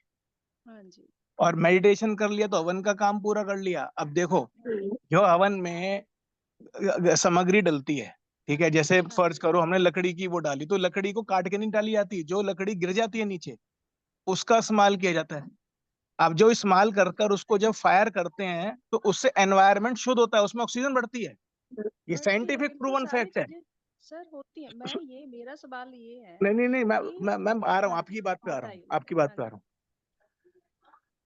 हाँ जी। और मेडिटेशन कर लिया तो हवन का काम पूरा कर लिया। अब देखो, जो हवन में सामग्री डलती है, ठीक है, जैसे हाँ फर्ज जी। करो हमने लकड़ी की वो डाली, तो लकड़ी को काट के नहीं डाली जाती, जो लकड़ी गिर जाती है नीचे उसका इस्तेमाल किया जाता है। अब जो इस्तेमाल कर कर उसको जब फायर करते हैं तो उससे एनवायरनमेंट शुद्ध होता है, उसमें ऑक्सीजन बढ़ती है। ये बढ़ती है, साइंटिफिक बिल्कुल प्रूवन सारी फैक्ट है। चीजें सर होती है। मैं ये मेरा सवाल ये है नहीं नहीं नहीं, कि मैं आ रहा हूँ, हाँ आपकी जी, बात पे आ रहा हूँ, बताइए आपकी बताइए। बात हाँ पे आ जी। रहा हूँ।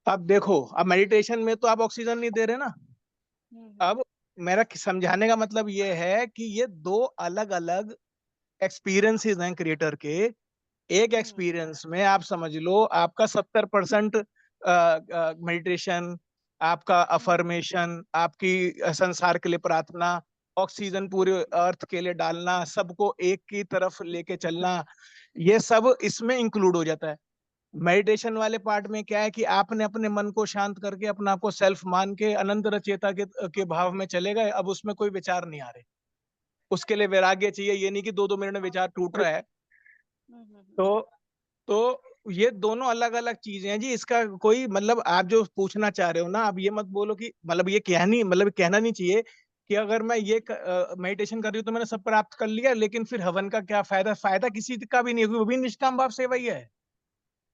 अब देखो, अब मेडिटेशन में तो आप ऑक्सीजन नहीं दे रहे ना। हम्म। अब मेरा समझाने का मतलब ये है कि ये दो अलग अलग एक्सपीरियंसेस हैं क्रिएटर के। एक हम्म। एक्सपीरियंस में आप समझ लो आपका 70% मेडिटेशन, आपका हम्म। अफर्मेशन, आपकी संसार के लिए प्रार्थना, ऑक्सीजन पूरे अर्थ के लिए डालना, सबको एक की तरफ लेके चलना, ये सब इसमें इंक्लूड हो जाता है। मेडिटेशन वाले पार्ट में क्या है कि आपने अपने मन को शांत करके अपने आप को सेल्फ मान के अनंत रचेता के भाव में चले गए। अब उसमें कोई विचार नहीं आ रहे। उसके लिए वैराग्य चाहिए, ये नहीं कि 2-2 मिनट में विचार टूट रहा है। तो ये दोनों अलग अलग चीजें हैं जी। इसका कोई मतलब आप जो पूछना चाह रहे हो ना, आप ये मत बोलो कि मतलब ये कहना नहीं चाहिए कि अगर मैं ये मेडिटेशन कर रही हूँ तो मैंने सब प्राप्त कर लिया, लेकिन फिर हवन का क्या फायदा? फायदा किसी का भी नहीं है, वो भी निष्काम भाव सेवा ही है,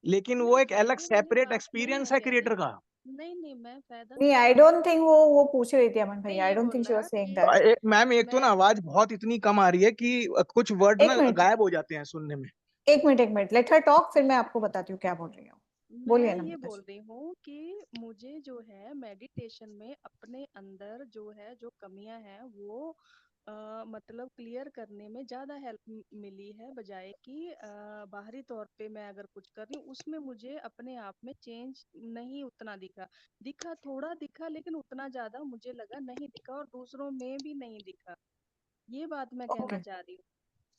लेकिन वो नहीं, एक अलग फायदे वाली सेपरेट बात नहीं एक्सपीरियंस है कह रही। क्रिएटर का। नहीं, मैं फायदा नहीं, नहीं आई बोल डोंट रही। थिंक वो पूछ रही थी अमन मैं भैया, आई ये डोंट थिंक शी वाज बोला सेइंग कि दैट। मैम एक तो ना मैं आवाज बहुत इतनी कम आ रही है कि कुछ वर्ड एक ना मिनट, गायब हो जाते हैं सुनने में। एक मिनट, लेट हर टॉक, फिर मैं आपको बताती हूँ क्या बोल रही हूँ। बोलिए मैं ना ये माता बोल जी। रही हूँ कि मुझे जो है मेडिटेशन में अपने अंदर जो है जो कमियां हैं वो मतलब क्लियर करने में ज़्यादा हेल्प मिली है, बजाय कि बाहरी तौर पे मैं अगर कुछ कर रही हूँ उसमें मुझे अपने आप में चेंज नहीं उतना दिखा। दिखा, थोड़ा दिखा, लेकिन उतना ज़्यादा मुझे लगा नहीं दिखा, और दूसरों में भी नहीं दिखा। ये बात मैं कहना ओके, चाह रही हूँ।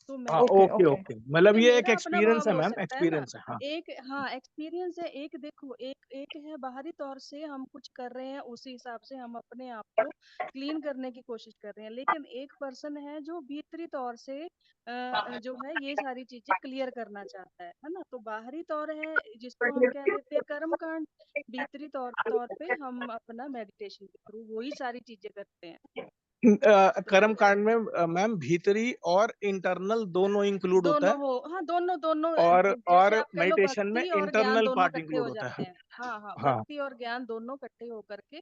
तो हाँ okay, meditation okay okay. Okay, मतलब ये ये एक मेरा अपना एक्सपीरियंस भाव है हो मैम, सकता है ना। एक्सपीरियंस है, हाँ। एक, हाँ, एक्सपीरियंस है। एक देखो, एक एक है बाहरी तौर से हम कुछ कर रहे हैं, उसी हिसाब से हम अपने आप को क्लीन करने की कोशिश कर रहे हैं, लेकिन एक पर्सन है जो भीतरी तौर से जो है ये सारी चीजें क्लियर करना चाहता है ना। तो बाहरी तौर है जिसको हम कह देते हैं कर्म कांड, भीतरी तौर तौर पे हम अपना मेडिटेशन के थ्रू वही सारी चीजें करते हैं। कर्म तो कांड में मैम भीतरी और इंटरनल दोनों इंक्लूड होता दोनों है, हो, हाँ, दोनों दोनों और जैसे आप कह लो मेडिटेशन में भक्ति और ज्ञान इंटरनल दोनों पार्ट इकट्ठे इंक्लूड हो होता जाते है। हैं। हाँ, हाँ, हाँ भक्ति और ज्ञान दोनों इकट्ठे होकर के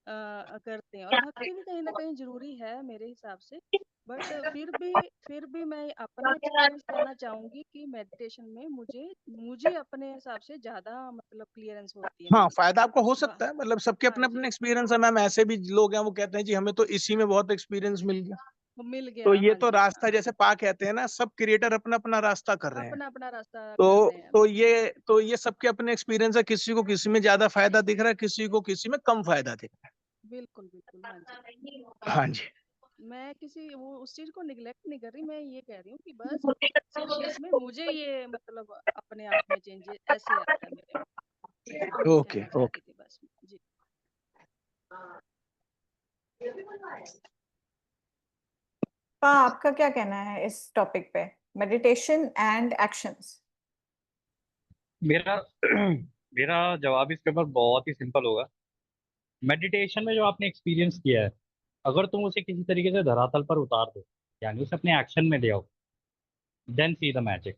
करते हैं, और भक्ति भी कहीं ना कहीं जरूरी है मेरे हिसाब से। बट फिर भी मैं अपना एक्सपीरियंस कहना चाहूंगी कि मेडिटेशन में मुझे मुझे अपने हिसाब से ज्यादा मतलब क्लियरेंस होती है हाँ, मेरी। फायदा आपको हो बा- सकता है, मतलब सबके हाँ अपने जी, अपने एक्सपीरियंस है मैम। ऐसे भी लोग हैं वो कहते हैं जी हमें तो इसी में बहुत एक्सपीरियंस मिल गया। वो मिल तो गया, ये हाँ तो जी, हाँ। रास्ता, जैसे पा कहते हैं ना, सब क्रिएटर अपना अपना रास्ता कर रहे हैं। अपना अपना रास्ता कर तो रहे हैं, तो बिल्कुल। ये सबके अपने एक्सपीरियंस है, किसी को किसी में ज्यादा फायदा दिख रहा है, किसी को किसी में कम फायदा दिख रहा बिल्कुल, बिल्कुल, हाँ जी। है। हाँ जी। मैं किसी वो उस चीज को निग्लेक्ट नहीं कर रही, मैं ये कह रही हूँ कि बस सिर्फ इसमें मुझे ये मतलब अपने आप में चेंज ऐसे आता है मेरे में। ये ओके कहना चाह ओके। रही थी बस मैं। जी। आपका क्या कहना है इस टॉपिक पे, मेडिटेशन एंड एक्शंस? मेरा मेरा जवाब इसके ऊपर बहुत ही सिंपल होगा। मेडिटेशन में जो आपने एक्सपीरियंस किया है, अगर तुम उसे किसी तरीके से धरातल पर उतार दो, यानी उसे अपने एक्शन में ले आओ, then see the magic.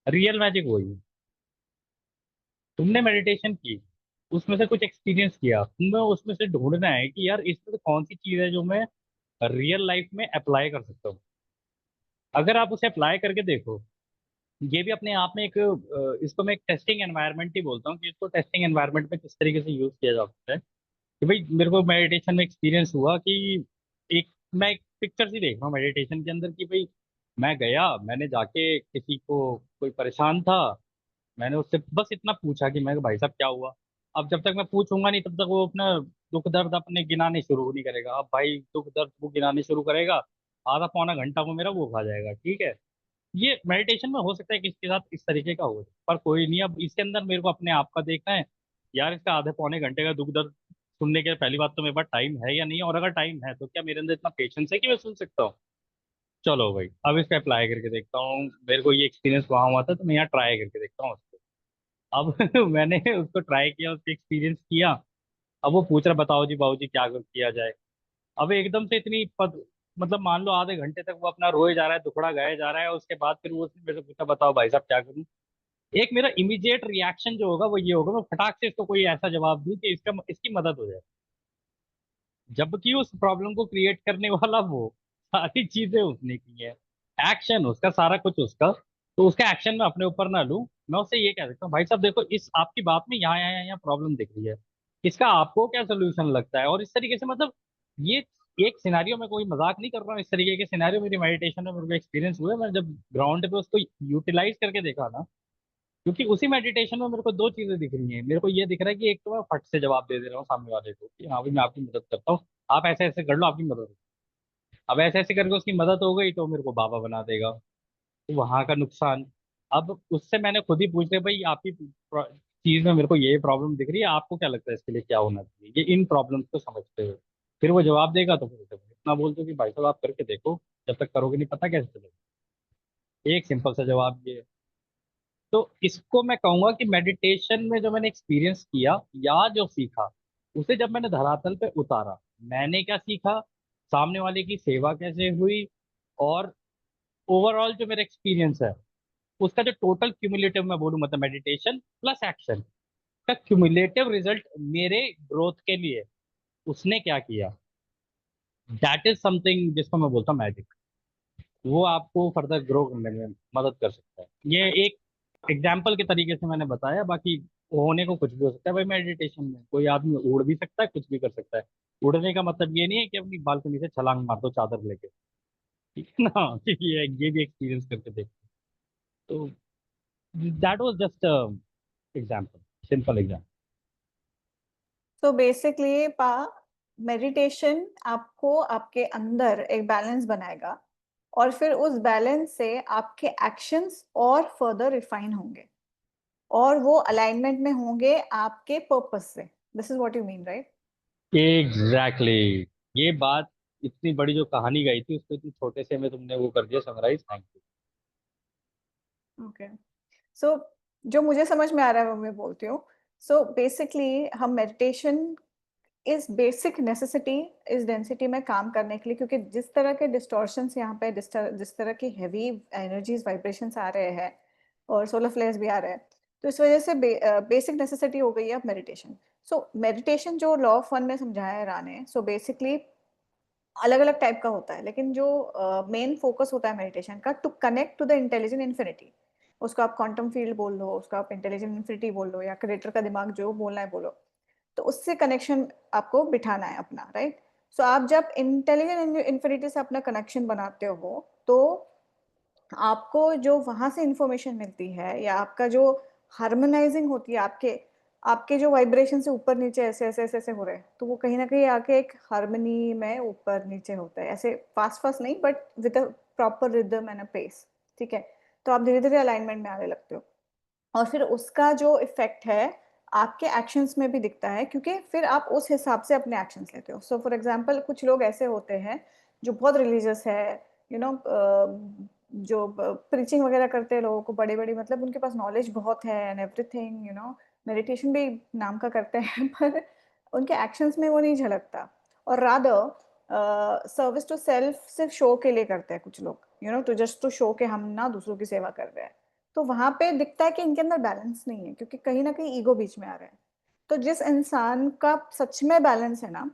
Real magic वही है। तुमने मेडिटेशन की, उसमें से कुछ एक्सपीरियंस किया, तुम्हें उसमें से ढूंढना है कि यार इसमें से कौन सी चीज है जो मैं रियल लाइफ में अप्लाई कर सकता हूँ। अगर आप उसे अप्लाई करके देखो, ये भी अपने आप में एक इसको मैं एक टेस्टिंग एनवायरनमेंट ही बोलता हूँ कि इसको टेस्टिंग एनवायरनमेंट में किस तरीके से यूज किया जा सकता है। कि भाई मेरे को मेडिटेशन में एक्सपीरियंस हुआ कि एक मैं एक पिक्चर सी देख रहा हूँ मेडिटेशन के अंदर कि भाई मैं गया, मैंने जाके किसी को, कोई परेशान था, मैंने उससे बस इतना पूछा कि मैं भाई साहब क्या हुआ। अब जब तक मैं पूछूंगा नहीं तब तक वो अपना दुख दर्द अपने गिनाने शुरू नहीं करेगा। अब भाई दुख दर्द वो गिनाने शुरू करेगा, आधा पौना घंटा वो मेरा वो खा जाएगा, ठीक है। ये मेडिटेशन में हो सकता है कि इसके साथ इस तरीके का हो, पर कोई नहीं। अब इसके अंदर मेरे को अपने आप का देखना है, यार इसका आधे पौने घंटे का दुख दर्द सुनने के पहली बात तो मेरे पास टाइम है या नहीं है, और अगर टाइम है तो क्या मेरे अंदर इतना पेशेंस है कि मैं सुन सकता हूँ। चलो भाई अब इसका अप्लाई करके देखता हूँ, मेरे को ये एक्सपीरियंस वहां हुआ था तो मैं यहाँ ट्राई करके देखता हूँ उसको। अब मैंने उसको ट्राई किया, उसको एक्सपीरियंस किया। अब वो पूछ रहा बताओ जी बाबू जी क्या किया जाए। अब एकदम से इतनी मतलब मान लो आधे घंटे तक वो अपना रोए जा रहा है, दुखड़ा गाए जा रहा है, उसके बाद फिर वो उसने मेरे से पूछा बताओ भाई साहब क्या करूं। एक मेरा इमीडिएट रिएक्शन जो होगा वो ये होगा, मैं फटाक से इसको कोई ऐसा जवाब दूं कि इसका इसकी मदद हो जाए, जबकि उस प्रॉब्लम को क्रिएट करने वाला वो, सारी चीजें उसने की है, एक्शन उसका सारा कुछ उसका। तो उसका एक्शन मैं अपने ऊपर ना लूं, मैं उससे ये कह सकता हूँ भाई साहब देखो इस आपकी बात में यहाँ यहाँ यहाँ प्रॉब्लम दिख रही है, इसका आपको क्या सोल्यूशन लगता है। और इस तरीके से मतलब ये एक सिनेरियो में, कोई मजाक नहीं कर रहा हूँ, इस तरीके के सिनेरियो मेरी मेडिटेशन में मेरे को एक्सपीरियंस हुए। मैं जब ग्राउंड पे उसको यूटिलाइज करके देखा ना, क्योंकि उसी मेडिटेशन में मेरे को दो चीजें दिख रही हैं। मेरे को ये दिख रहा है कि एक तो मैं फट से जवाब दे रहा हूँ सामने वाले को कि हाँ भाई मैं आपकी मदद करता हूँ, आप ऐसे ऐसे कर लो आपकी मदद होगी। अब ऐसे ऐसे करके उसकी मदद हो गई तो मेरे को बाबा बना देगा, तो वहां का नुकसान। अब उससे मैंने खुद ही पूछ लिया भाई आपकी चीज में मेरे को ये प्रॉब्लम दिख रही है, आपको क्या लगता है इसके लिए क्या होना चाहिए, ये इन प्रॉब्लम्स को समझते हुए फिर वो जवाब देगा। तो फिर उसे इतना बोलते हो कि भाई साहब आप करके देखो, जब तक करोगे नहीं पता कैसे चलेगा। एक सिंपल सा जवाब ये है। तो इसको मैं कहूंगा कि मेडिटेशन में जो मैंने एक्सपीरियंस किया या जो सीखा, उसे जब मैंने धरातल पे उतारा, मैंने क्या सीखा, सामने वाले की सेवा कैसे हुई, और ओवरऑल जो मेरा एक्सपीरियंस है उसका जो टोटल क्यूमुलेटिव मैं बोलूँ, मतलब मेडिटेशन प्लस एक्शन का क्यूमुलेटिव रिजल्ट मेरे ग्रोथ के लिए उसने क्या किया, दैट इज समथिंग जिसको मैं बोलता हूँ मैजिक। वो आपको फर्दर ग्रो करने में मदद कर सकता है। ये एक एग्जाम्पल के तरीके से मैंने बताया, बाकी होने को कुछ भी हो सकता है भाई। मेडिटेशन में कोई आदमी उड़ भी सकता है, कुछ भी कर सकता है। उड़ने का मतलब ये नहीं है कि अपनी बालकनी से छलांग मार दो चादर लेके, ठीक है ना। ये भी एक्सपीरियंस करके देखो। तो that was just example, simple example. तो बेसिकली पा मेडिटेशन आपको आपके अंदर एक बैलेंस बनाएगा और फिर उस बैलेंस से आपके एक्शंस और फर्दर रिफाइन होंगे और वो अलाइनमेंट में होंगे आपके पर्पस से। This is what you mean, right? Exactly ये बात, इतनी बड़ी जो कहानी गई थी उसको इतने छोटे से में तुमने वो कर दिया समराइज, थैंक यू। ओके। सो जो मुझे समझ में आ रहा है वो मैं बोलती हूँ। सो बेसिकली हम मेडिटेशन इस बेसिक नेसेसिटी इस डेंसिटी में काम करने के लिए, क्योंकि जिस तरह के डिस्टॉर्शंस यहाँ पे जिस तरह की हैवी एनर्जीज वाइब्रेशंस आ रहे हैं और सोलर फ्लेयर्स भी आ रहे हैं, तो इस वजह से बेसिक नेसेसिटी हो गई है अब मेडिटेशन। सो मेडिटेशन जो लॉ ऑफ वन में समझाया है रा ने, सो बेसिकली अलग अलग टाइप का होता है, लेकिन जो मेन फोकस होता है मेडिटेशन का, to connect to the intelligent infinity. उसको आप क्वांटम फील्ड बोल लो, उसको आप इंटेलिजेंट इन्फिनिटी बोल लो, या क्रिएटर का दिमाग, जो बोलना है बोलो। तो उससे कनेक्शन आपको बिठाना है अपना, राइट? सो आप जब इंटेलिजेंट इन्फिनिटी से अपना कनेक्शन बनाते हो, तो आपको जो वहां से इंफॉर्मेशन मिलती है या आपका जो हार्मोनाइजिंग होती है, आपके आपके जो वाइब्रेशन से ऊपर नीचे ऐसे ऐसे ऐसे ऐसे हो रहे हैं, तो वो कहीं ना कहीं आके एक हार्मनी में ऊपर नीचे होता है, ऐसे फास्ट फास्ट नहीं, but with a proper rhythm and a pace. ठीक है? तो आप धीरे धीरे अलाइनमेंट में आने लगते हो और फिर उसका जो इफेक्ट है आपके एक्शंस में भी दिखता है, क्योंकि फिर आप उस हिसाब से अपने एक्शंस लेते हो। सो फॉर एग्जांपल, कुछ लोग ऐसे होते हैं जो बहुत रिलीजियस है, यू नो, जो प्रीचिंग वगैरह करते हैं लोगों को, बड़े बड़े, मतलब उनके पास नॉलेज बहुत है and everything, you know, meditation भी नाम का करते हैं पर उनके एक्शंस में वो नहीं झलकता। और रादर सर्विस टू सेल्फ सिर्फ शो के लिए करते हैं कुछ लोग, you know, to just to show के हम ना दूसरों की सेवा कर रहे हैं। तो वहां पे दिखता है कि इनके अंदर बैलेंस नहीं है, क्योंकि कहीं ना कहीं ईगो बीच में आ रहा है। तो जिस इंसान का सच में बैलेंस है ना,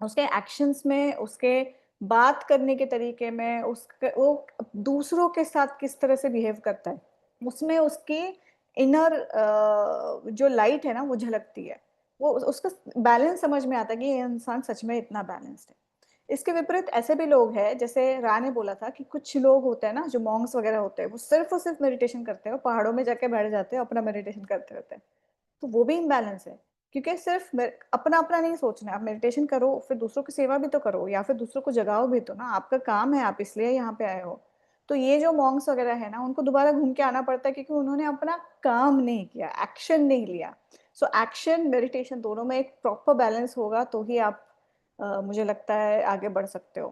उसके एक्शंस में, उसके बात करने के तरीके में, उसके वो दूसरों के साथ किस तरह से बिहेव करता है, उसमें उसकी इनर जो लाइट है ना वो झलकती है। वो उसका बैलेंस समझ में आता है कि ये इंसान सच में इतना बैलेंस्ड है। इसके विपरीत ऐसे भी लोग हैं, जैसे रा ने बोला था कि कुछ लोग होते हैं ना जो मॉन्क्स वगैरह होते हैं, वो सिर्फ और सिर्फ मेडिटेशन करते हैं, पहाड़ों में जाके बैठ जाते हैं, अपना मेडिटेशन करते रहते हैं। तो वो भी इम्बैलेंस है, क्योंकि सिर्फ अपना अपना नहीं सोचना है। आप मेडिटेशन करो, फिर दूसरों की सेवा भी तो करो, या फिर दूसरों को जगाओ भी तो ना, आपका काम है, आप इसलिए यहाँ पे आए हो। तो ये जो मॉन्क्स वगैरह है ना, उनको दोबारा घूम के आना पड़ता है, क्योंकि उन्होंने अपना काम नहीं किया, एक्शन नहीं लिया। सो एक्शन मेडिटेशन दोनों में एक प्रॉपर बैलेंस होगा तो ही आप मुझे लगता है आगे बढ़ सकते हो।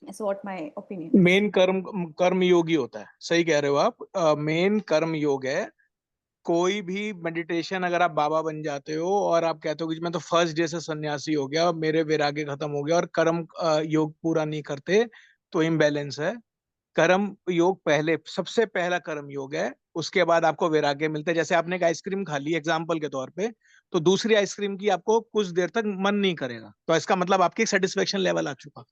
It's what my opinion is. Main कर्म कर्म योगी होता है, सही कह रहे हो आप। मेन कर्म योग है। कोई भी मेडिटेशन, अगर आप बाबा बन जाते हो और आप कहते हो कि मैं तो फर्स्ट डे से सन्यासी हो गया, मेरे वैराग्य खत्म हो गया, और कर्म योग पूरा नहीं करते, तो इम्बैलेंस है। कर्म योग पहले, सबसे पहला कर्म योग है, उसके बाद आपको वैराग्य मिलता है। जैसे आपने एक आइसक्रीम खा ली एग्जाम्पल के तौर पे, तो दूसरी आइसक्रीम की आपको कुछ देर तक मन नहीं करेगा, तो इसका मतलब आपकी सेटिस्फेक्शन लेवल आ चुका।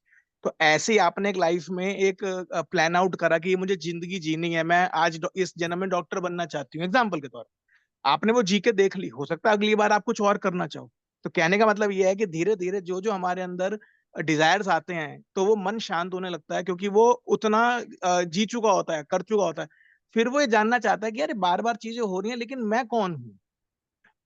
तो ऐसे ही आपने एक लाइफ में एक प्लान आउट करा कि ये मुझे जिंदगी जीनी है, मैं आज इस जन्म में डॉक्टर बनना चाहती हूँ एग्जाम्पल के तौर पे। आपने वो जी के देख ली, हो सकता है अगली बार आप कुछ और करना चाहो। तो कहने का मतलब ये है कि धीरे धीरे जो जो हमारे अंदर डिजायर्स आते हैं, तो वो मन शांत होने लगता है, क्योंकि वो उतना जी चुका होता है, कर चुका होता है। फिर वो ये जानना चाहता है कि अरे बार बार चीजें हो रही हैं, लेकिन मैं कौन हूँ।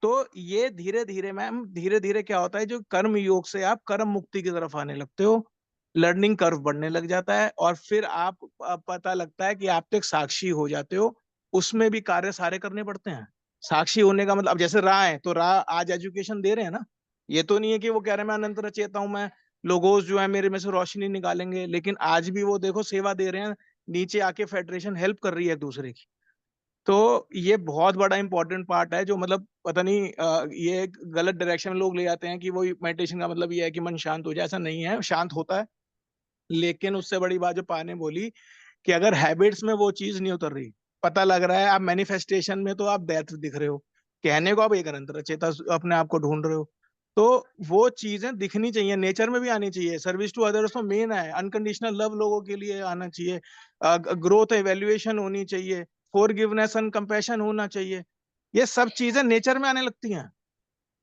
तो ये धीरे धीरे मैम, धीरे धीरे क्या होता है, जो कर्म योग से आप कर्म मुक्ति की तरफ आने लगते हो, लर्निंग कर्व बढ़ने लग जाता है, और फिर आप पता लगता है कि आप तो एक साक्षी हो जाते हो। उसमें भी कार्य सारे करने पड़ते हैं। साक्षी होने का मतलब, अब जैसे राह है, तो राह आज एजुकेशन दे रहे हैं ना। ये तो नहीं है कि वो कह रहे हैं मैं अनंत रचेता हूं, मैं लोगोस जो है मेरे में से रोशनी निकालेंगे, लेकिन आज भी वो देखो सेवा दे रहे हैं। नीचे आके फेडरेशन हेल्प कर रही है एक दूसरे की। तो ये बहुत बड़ा इंपॉर्टेंट पार्ट है, जो मतलब पता नहीं ये एक गलत डायरेक्शन में लोग ले जाते हैं कि वो मेडिटेशन का मतलब ये है कि मन शांत हो जाए। ऐसा नहीं है, शांत होता है, लेकिन उससे बड़ी बात जो पा ने बोली कि अगर हैबिट्स में वो चीज नहीं उतर रही, पता लग रहा है आप मैनिफेस्टेशन में तो आप डेथ दिख रहे हो, कहने को आप एक अनंतर चेता अपने आप को ढूंढ रहे हो, तो वो चीजें दिखनी चाहिए, नेचर में भी आनी चाहिए। सर्विस टू अदर्स तो मेन है, अनकंडीशनल लव लोगों के लिए आना चाहिए, ग्रोथ एवेल्युएशन होनी चाहिए, फॉरगिवनेस एंड कंपैशन होना चाहिए। ये सब चीजें नेचर में आने लगती हैं।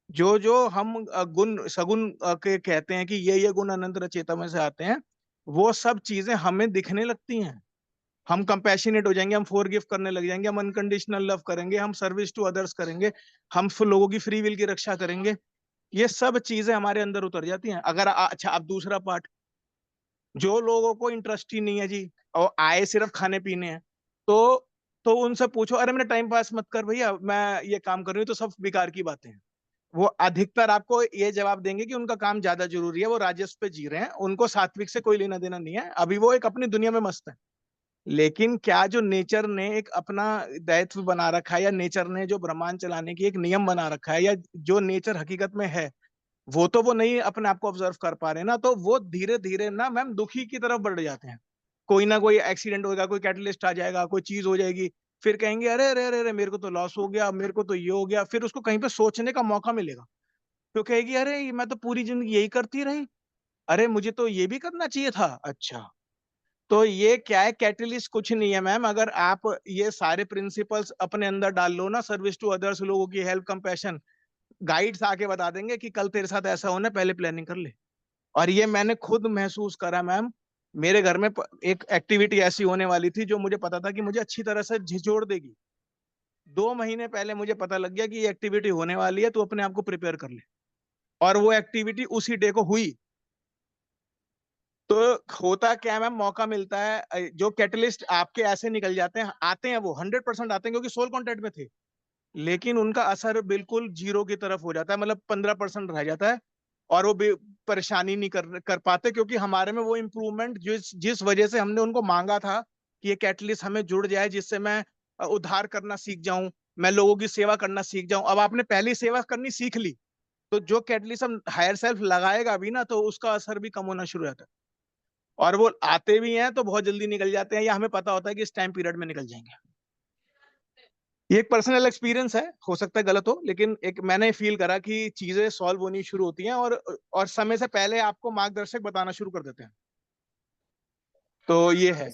जो जो हम गुण सगुण के कहते हैं कि ये गुण अनंत चेता में से आते हैं, वो सब चीजें हमें दिखने लगती हैं। हम कंपैशनेट हो जाएंगे, हम फॉरगिव करने लग जाएंगे, हम अनकंडीशनल लव करेंगे, हम सर्विस टू अदर्स करेंगे, हम लोगों की फ्री विल की रक्षा करेंगे। ये सब चीजें हमारे अंदर उतर जाती हैं। अगर अच्छा, अब दूसरा पार्ट, जो लोगों को इंटरेस्ट ही नहीं है जी और आए सिर्फ खाने पीने हैं, तो उनसे पूछो, अरे मेरा टाइम पास मत कर भैया, मैं ये काम कर रही हूँ, तो सब बेकार की बातें हैं। वो अधिकतर आपको ये जवाब देंगे कि उनका काम ज्यादा जरूरी है, वो राजस्व पे जी रहे हैं, उनको सात्विक से कोई लेना देना नहीं है, अभी वो एक अपनी दुनिया में मस्त है। लेकिन क्या जो नेचर ने एक अपना दायित्व बना रखा है, या नेचर ने जो ब्रह्मांड चलाने की एक नियम बना रखा है, या जो नेचर हकीकत में है, वो नहीं अपने आप को ऑब्जर्व कर पा रहे ना, तो वो धीरे धीरे ना मैम दुखी की तरफ बढ़ जाते हैं। कोई ना कोई एक्सीडेंट होगा, कोई कैटलिस्ट आ जाएगा, कोई चीज हो जाएगी, फिर कहेंगे अरे अरे अरे अरे मेरे को तो लॉस हो गया, मेरे को तो ये हो गया, फिर उसको कहीं पे सोचने का मौका मिलेगा, तो कहेगी अरे मैं तो पूरी जिंदगी यही करती रही, अरे मुझे तो ये भी करना चाहिए था। अच्छा, तो ये क्या है, कैटलिस्ट कुछ नहीं है मैम। अगर आप ये सारे प्रिंसिपल्स अपने अंदर डाल लो ना, सर्विस टू अदर्स, लोगों की हेल्प, कंपैशन, गाइड्स आके बता देंगे कि कल तेरे साथ ऐसा होना, पहले प्लानिंग कर ले। और ये मैंने खुद महसूस करा मैम। मेरे घर में एक एक्टिविटी ऐसी होने वाली थी जो मुझे पता था कि मुझे अच्छी तरह से झिझोड़ देगी। 2 महीने पहले मुझे पता लग गया कि ये एक्टिविटी होने वाली है, तो अपने आप को प्रिपेयर कर ले। और वो एक्टिविटी उसी डे को हुई। तो होता क्या है मैम, मौका मिलता है, जो कैटलिस्ट आपके ऐसे निकल जाते हैं, आते हैं वो 100% आते हैं क्योंकि सोल कांटेक्ट में थे, लेकिन उनका असर बिल्कुल जीरो की तरफ हो जाता है, मतलब 15% रह जाता है। और वो परेशानी नहीं कर पाते, क्योंकि हमारे में वो इम्प्रूवमेंट जिस जिस वजह से हमने उनको मांगा था कि ये कैटलिस्ट हमें जुड़ जाए, जिससे मैं उद्धार करना सीख जाऊं, मैं लोगों की सेवा करना सीख जाऊं। अब आपने पहली सेवा करनी सीख ली, तो जो कैटलिस्ट हम हायर सेल्फ लगाएगा भी ना, तो उसका असर भी कम होना शुरू हो जाता है। और वो आते भी हैं तो बहुत जल्दी निकल जाते हैं, या हमें पता होता है कि इस टाइम पीरियड में निकल जाएंगे। ये एक पर्सनल एक्सपीरियंस है, हो सकता है गलत हो, लेकिन एक मैंने फील करा कि चीजें सॉल्व होनी शुरू होती हैं, और समय से पहले आपको मार्गदर्शक बताना शुरू कर देते हैं। तो ये है।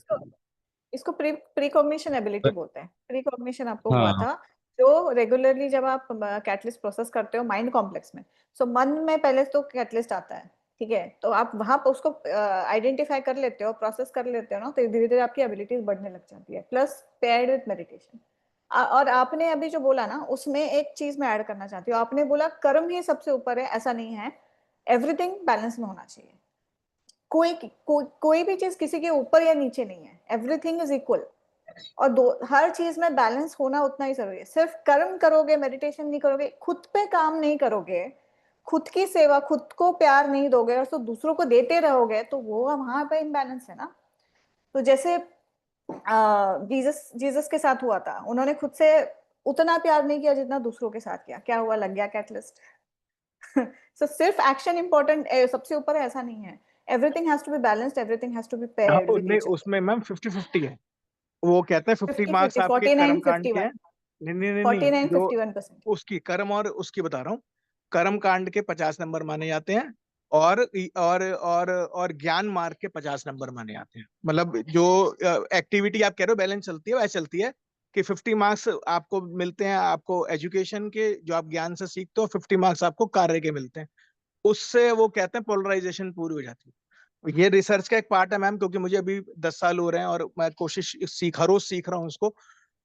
इसको प्रीकॉग्निशन एबिलिटी बोलते हैं। प्रीकॉग्निशन आपको हुआ हाँ था, जो रेगुलरली जब आप कैटलिस्ट प्रोसेस करते हो माइंड कॉम्प्लेक्स में, सो मन में पहले तो कैटलिस्ट आता है, ठीक है, तो आप वहां पर उसको आइडेंटिफाई कर लेते हो, प्रोसेस कर लेते हो ना, तो धीरे धीरे आपकी एबिलिटीज बढ़ने लग जाती है, प्लस पेयर्ड विद मेडिटेशन। और आपने अभी जो बोला ना, उसमें एक चीज मैं ऐड करना चाहती हूँ। आपने बोला कर्म ही सबसे ऊपर है, ऐसा नहीं है, एवरीथिंग बैलेंस में होना चाहिए। कोई भी चीज किसी के ऊपर या नीचे नहीं है, एवरीथिंग इज इक्वल। और हर चीज में बैलेंस होना उतना ही जरूरी है। सिर्फ कर्म करोगे, मेडिटेशन नहीं करोगे, खुद पे काम नहीं करोगे, खुद की सेवा, खुद को प्यार नहीं दोगे और तो दूसरों को देते रहोगे, तो वो वहां पे इम्बैलेंस है ना। तो जैसे जीसस जीसस के साथ हुआ था, उन्होंने खुद से उतना प्यार नहीं किया जितना दूसरों के साथ किया, क्या हुआ, लग गया कैटलिस्ट। सो सिर्फ एक्शन इंपॉर्टेंट सबसे ऊपर है, ऐसा नहीं है। Everything has to be balanced, everything has to be paired with नहीं, ईच अदर। उसमें मैम 50-50 है। वो कहते हैं 50 50 मार्क्स 50, आपके 49 कर्म कांड के 51, हैं। नहीं नहीं नहीं नहीं, 49 जो 51%। उसकी कर्म और उसकी बता रहा हूँ, कर्म कांड के 50 नंबर माने जाते हैं, और और ज्ञान मार्ग के 50 नंबर माने जाते हैं। मतलब जो एक्टिविटी आप कह रहे हो बैलेंस चलती है, वैसे चलती है कि 50 मार्क्स आपको मिलते हैं, आपको एजुकेशन के, जो आप ज्ञान से सीखते हो, 50 मार्क्स आपको कार्य के मिलते हैं। उससे वो कहते हैं पोलराइजेशन पूरी हो जाती है। ये रिसर्च का एक पार्ट है मैम, क्योंकि मुझे अभी 10 साल हो रहे हैं और मैं कोशिश रोज सीख रहा हूँ उसको।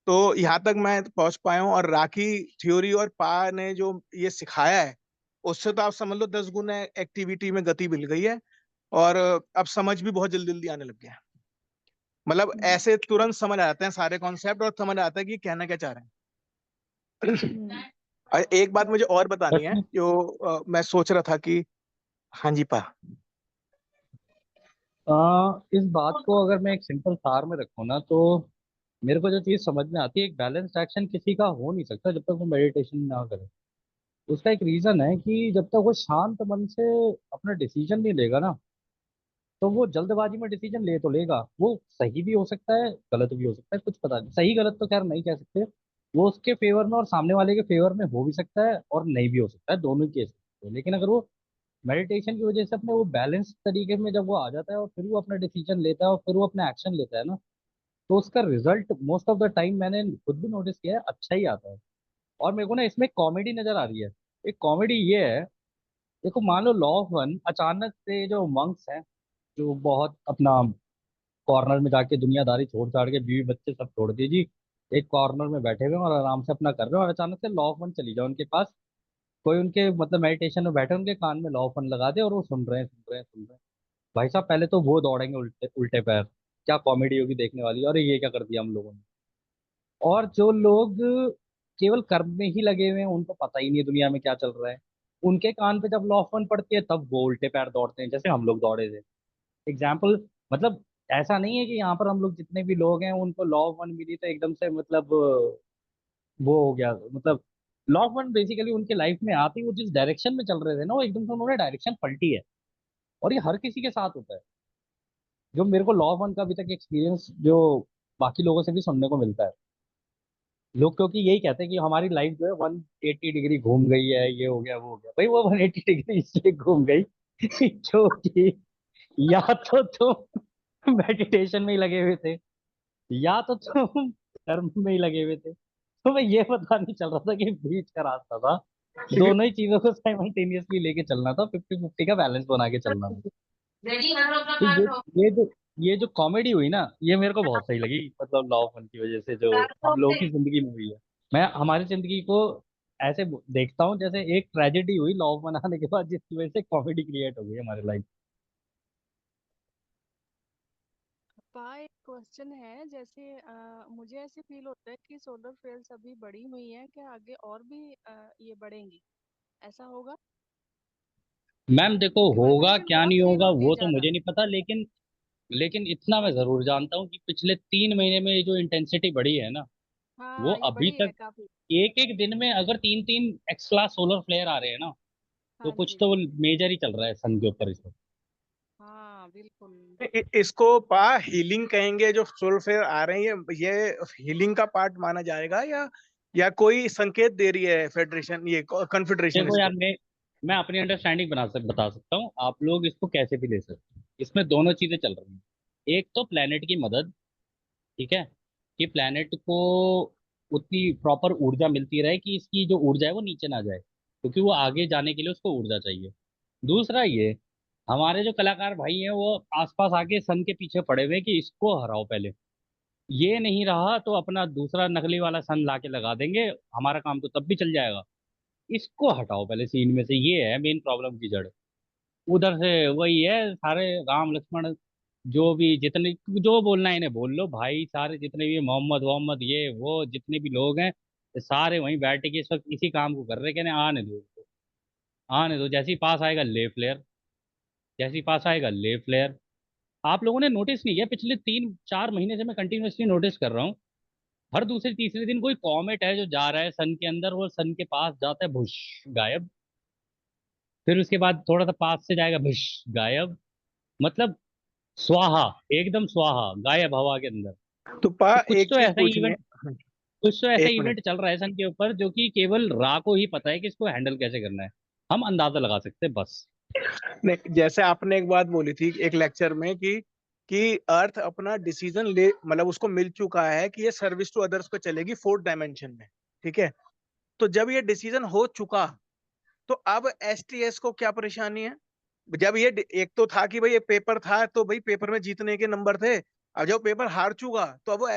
तो यहाँ तक मैं पहुंच पाया हूँ, और राखी थ्योरी और पा ने जो ये सिखाया है, उससे तो आप समझ लो 10 गुना एक्टिविटी में गति मिल गई है। और अब समझ भी बहुत जल्दी जल्दी आने लग गया है। मतलब ऐसे तुरंत समझ आ जाते हैं सारे कॉन्सेप्ट, और समझ आता है कि कहना क्या चाह रहे हैं। और एक बात मुझे और बतानी है, जो मैं सोच रहा था कि, हाँ जी पा, इस बात को अगर मैं एक सिंपल सार में रखूँ ना, तो मेरे को जो चीज समझ में आती है, एक बैलेंस्ड एक्शन किसी का हो नहीं सकता जब तक वो मेडिटेशन ना करे। उसका एक रीजन है कि जब तक वो शांत मन से अपना डिसीजन नहीं लेगा ना, तो वो जल्दबाजी में डिसीजन ले तो लेगा, वो सही भी हो सकता है, गलत भी हो सकता है, कुछ पता नहीं, सही गलत तो खैर नहीं कह सकते। वो उसके फेवर में और सामने वाले के फेवर में हो भी सकता है और नहीं भी हो सकता है, दोनों केस में। लेकिन अगर वो मेडिटेशन की वजह से अपने वो बैलेंस तरीके में जब वो आ जाता है और फिर वो अपना डिसीजन लेता है और फिर वो अपना एक्शन लेता है ना, तो उसका result most of the time मैंने खुद भी नोटिस किया है, अच्छा ही आता है। और मेरे को ना इसमें कॉमेडी नजर आ रही है। एक कॉमेडी ये है, देखो मान लो लॉ ऑफ वन अचानक से जो मंक्स हैं, जो बहुत अपना कॉर्नर में जाके दुनियादारी छोड़ छाड़ के बीवी बच्चे सब छोड़ दिए जी, एक कॉर्नर में बैठे हुए हैं और आराम से अपना कर रहे हैं, और अचानक से लॉ ऑफ वन चली जाए उनके पास, कोई उनके मतलब मेडिटेशन में बैठे उनके कान में लॉ ऑफ वन लगा दे और वो सुन रहे हैं सुन रहे हैं सुन रहे हैं। भाई साहब पहले तो वो दौड़ेंगे उल्टे उल्टे पैर, क्या कॉमेडी होगी देखने वाली, अरे ये क्या कर दिया हम लोगों ने। और जो लोग केवल कर्म में ही लगे हुए हैं, उनको पता ही नहीं है दुनिया में क्या चल रहा है, उनके कान पे जब लॉ ऑफ वन पड़ती है तब वो उल्टे पैर दौड़ते हैं जैसे हम लोग दौड़े थे। एग्जाम्पल, मतलब ऐसा नहीं है कि यहाँ पर हम लोग जितने भी लोग हैं उनको लॉ ऑफ वन मिली तो एकदम से मतलब वो हो गया, मतलब लॉ ऑफ वन बेसिकली उनके लाइफ में आती, वो जिस डायरेक्शन में चल रहे थे ना, वो एकदम से उन्होंने डायरेक्शन पलटी है। और ये हर किसी के साथ होता है। जो मेरे को लॉ ऑफ वन का अभी तक एक्सपीरियंस जो बाकी लोगों से भी सुनने को मिलता है, लोग क्योंकि यही कहते हैं कि हमारी लाइफ जो है 180 डिग्री घूम गई है, ये हो गया वो हो गया, भाई वो 180 डिग्री इसलिए घूम गई जो कि या तो तुम मेडिटेशन में ही लगे हुए थे, या तो तुम कर्म में ही लगे हुए थे, तुम्हें ये पता नहीं चल रहा था कि बीच का रास्ता था। लेकिन दोनों ही चीजों को साइमल्टेनियसली लेके चलना था, 50-50 का बैलेंस बना के चलना था। तो ये जो कॉमेडी हुई ना, ये मेरे को बहुत सही लगी, मतलब लॉ ऑफ वन की वजह से जो हम लोगों की जिंदगी में हुई है। मैं हमारी जिंदगी को ऐसे देखता हूँ जैसे एक ट्रेजेडी हुई लॉ ऑफ वन आने के बाद, जिसकी वजह से कॉमेडी क्रिएट हो गई हमारे लाइफ। पा एक क्वेश्चन है, जैसे मुझे ऐसे फील होता है कि सोलर फ्लेयर्स अभी बढ़ी हुई हैं, क्या आगे और भी ये बढ़ेंगी, ऐसा होगा? मैम देखो, क्योंकि मुझे होगा ऐसे क्या बहुत नहीं फील होगा होती है वो तो ज्यादा। मुझे नहीं पता, लेकिन लेकिन इतना मैं जरूर जानता हूँ कि पिछले 3 महीने में ये जो इंटेंसिटी बढ़ी है ना, वो हाँ, ये अभी बढ़ी है तक काफी। एक एक दिन में अगर 3-3 एक्स्ट्रा सोलर फ्लेयर आ रहे हैं ना, तो हाँ कुछ जी। तो मेजर ही चल रहा है सन के ऊपर इस वक्त। हाँ बिल्कुल। इसको पा हीलिंग कहेंगे जो सोल फेयर आ रही है, ये हीलिंग का पार्ट माना जाएगा, या कोई संकेत दे रही है फेडरेशन, ये कॉन्फेडरेशन देखो यार, इसको? मैं अपनी अंडरस्टैंडिंग बता सकता हूँ, आप लोग इसको कैसे भी ले सकते हैं। इसमें दोनों चीजें चल रही हैं। एक तो प्लेनेट की मदद, ठीक है, कि प्लेनेट को उतनी प्रॉपर ऊर्जा मिलती रहे कि इसकी जो ऊर्जा है वो नीचे ना जाए, क्योंकि वो आगे जाने के लिए उसको ऊर्जा चाहिए। दूसरा ये, हमारे जो कलाकार भाई हैं वो आसपास आके सन के पीछे पड़े हुए हैं कि इसको हराओ पहले, ये नहीं रहा तो अपना दूसरा नकली वाला सन लाके लगा देंगे, हमारा काम तो तब भी चल जाएगा, इसको हटाओ पहले सीन में से। ये है मेन प्रॉब्लम की जड़। उधर से वही है, सारे राम लक्ष्मण जो भी जितने, जो बोलना है इन्हें बोल लो भाई, सारे जितने भी मोहम्मद वोहम्मद ये वो जितने भी लोग हैं, ये सारे वहीं बैठ के इस वक्त इसी काम को कर रहे हैं, कहने आने दो इसको, आने दो, जैसे ही पास आएगा ले फ्लेयर, जैसे ही पास आएगा ले फ्लेयर। आप लोगों ने नोटिस नहीं किया, पिछले 3-4 महीने से मैं कंटिन्यूअसली नोटिस कर रहा हूँ, हर दूसरे तीसरे दिन कोई कॉमेट है जो जा रहा है सन के अंदर, वो सन के पास जाता है भुश, गायब, फिर उसके बाद थोड़ा सा पास से जाएगा भुश, गायब, मतलब स्वाहा, एकदम स्वाहा, गायब हवा के अंदर। तो पा तो कुछ एक तो चीज ऐसा पूछनी है। इवेंट कुछ तो ऐसा एक मिनट। इवेंट चल रहा है सन के ऊपर जो कि केवल रा को ही पता है कि इसको हैंडल कैसे करना है, हम अंदाजा लगा सकते हैं बस। नहीं, जैसे आपने एक बात बोली थी एक लेक्चर में कि अर्थ अपना डिसीजन ले, मतलब उसको मिल चुका है कि ये सर्विस टू अदर्स पे चलेगी फोर्थ डायमेंशन में, ठीक है? तो जब ये डिसीजन हो चुका, तो अब एसटीएस को क्या परेशानी है? जब ये एक तो था कि भाई ये पेपर था, तो भाई पेपर में जीतने के नंबर थे। अब जब पेपर हार चुका, तो अब वो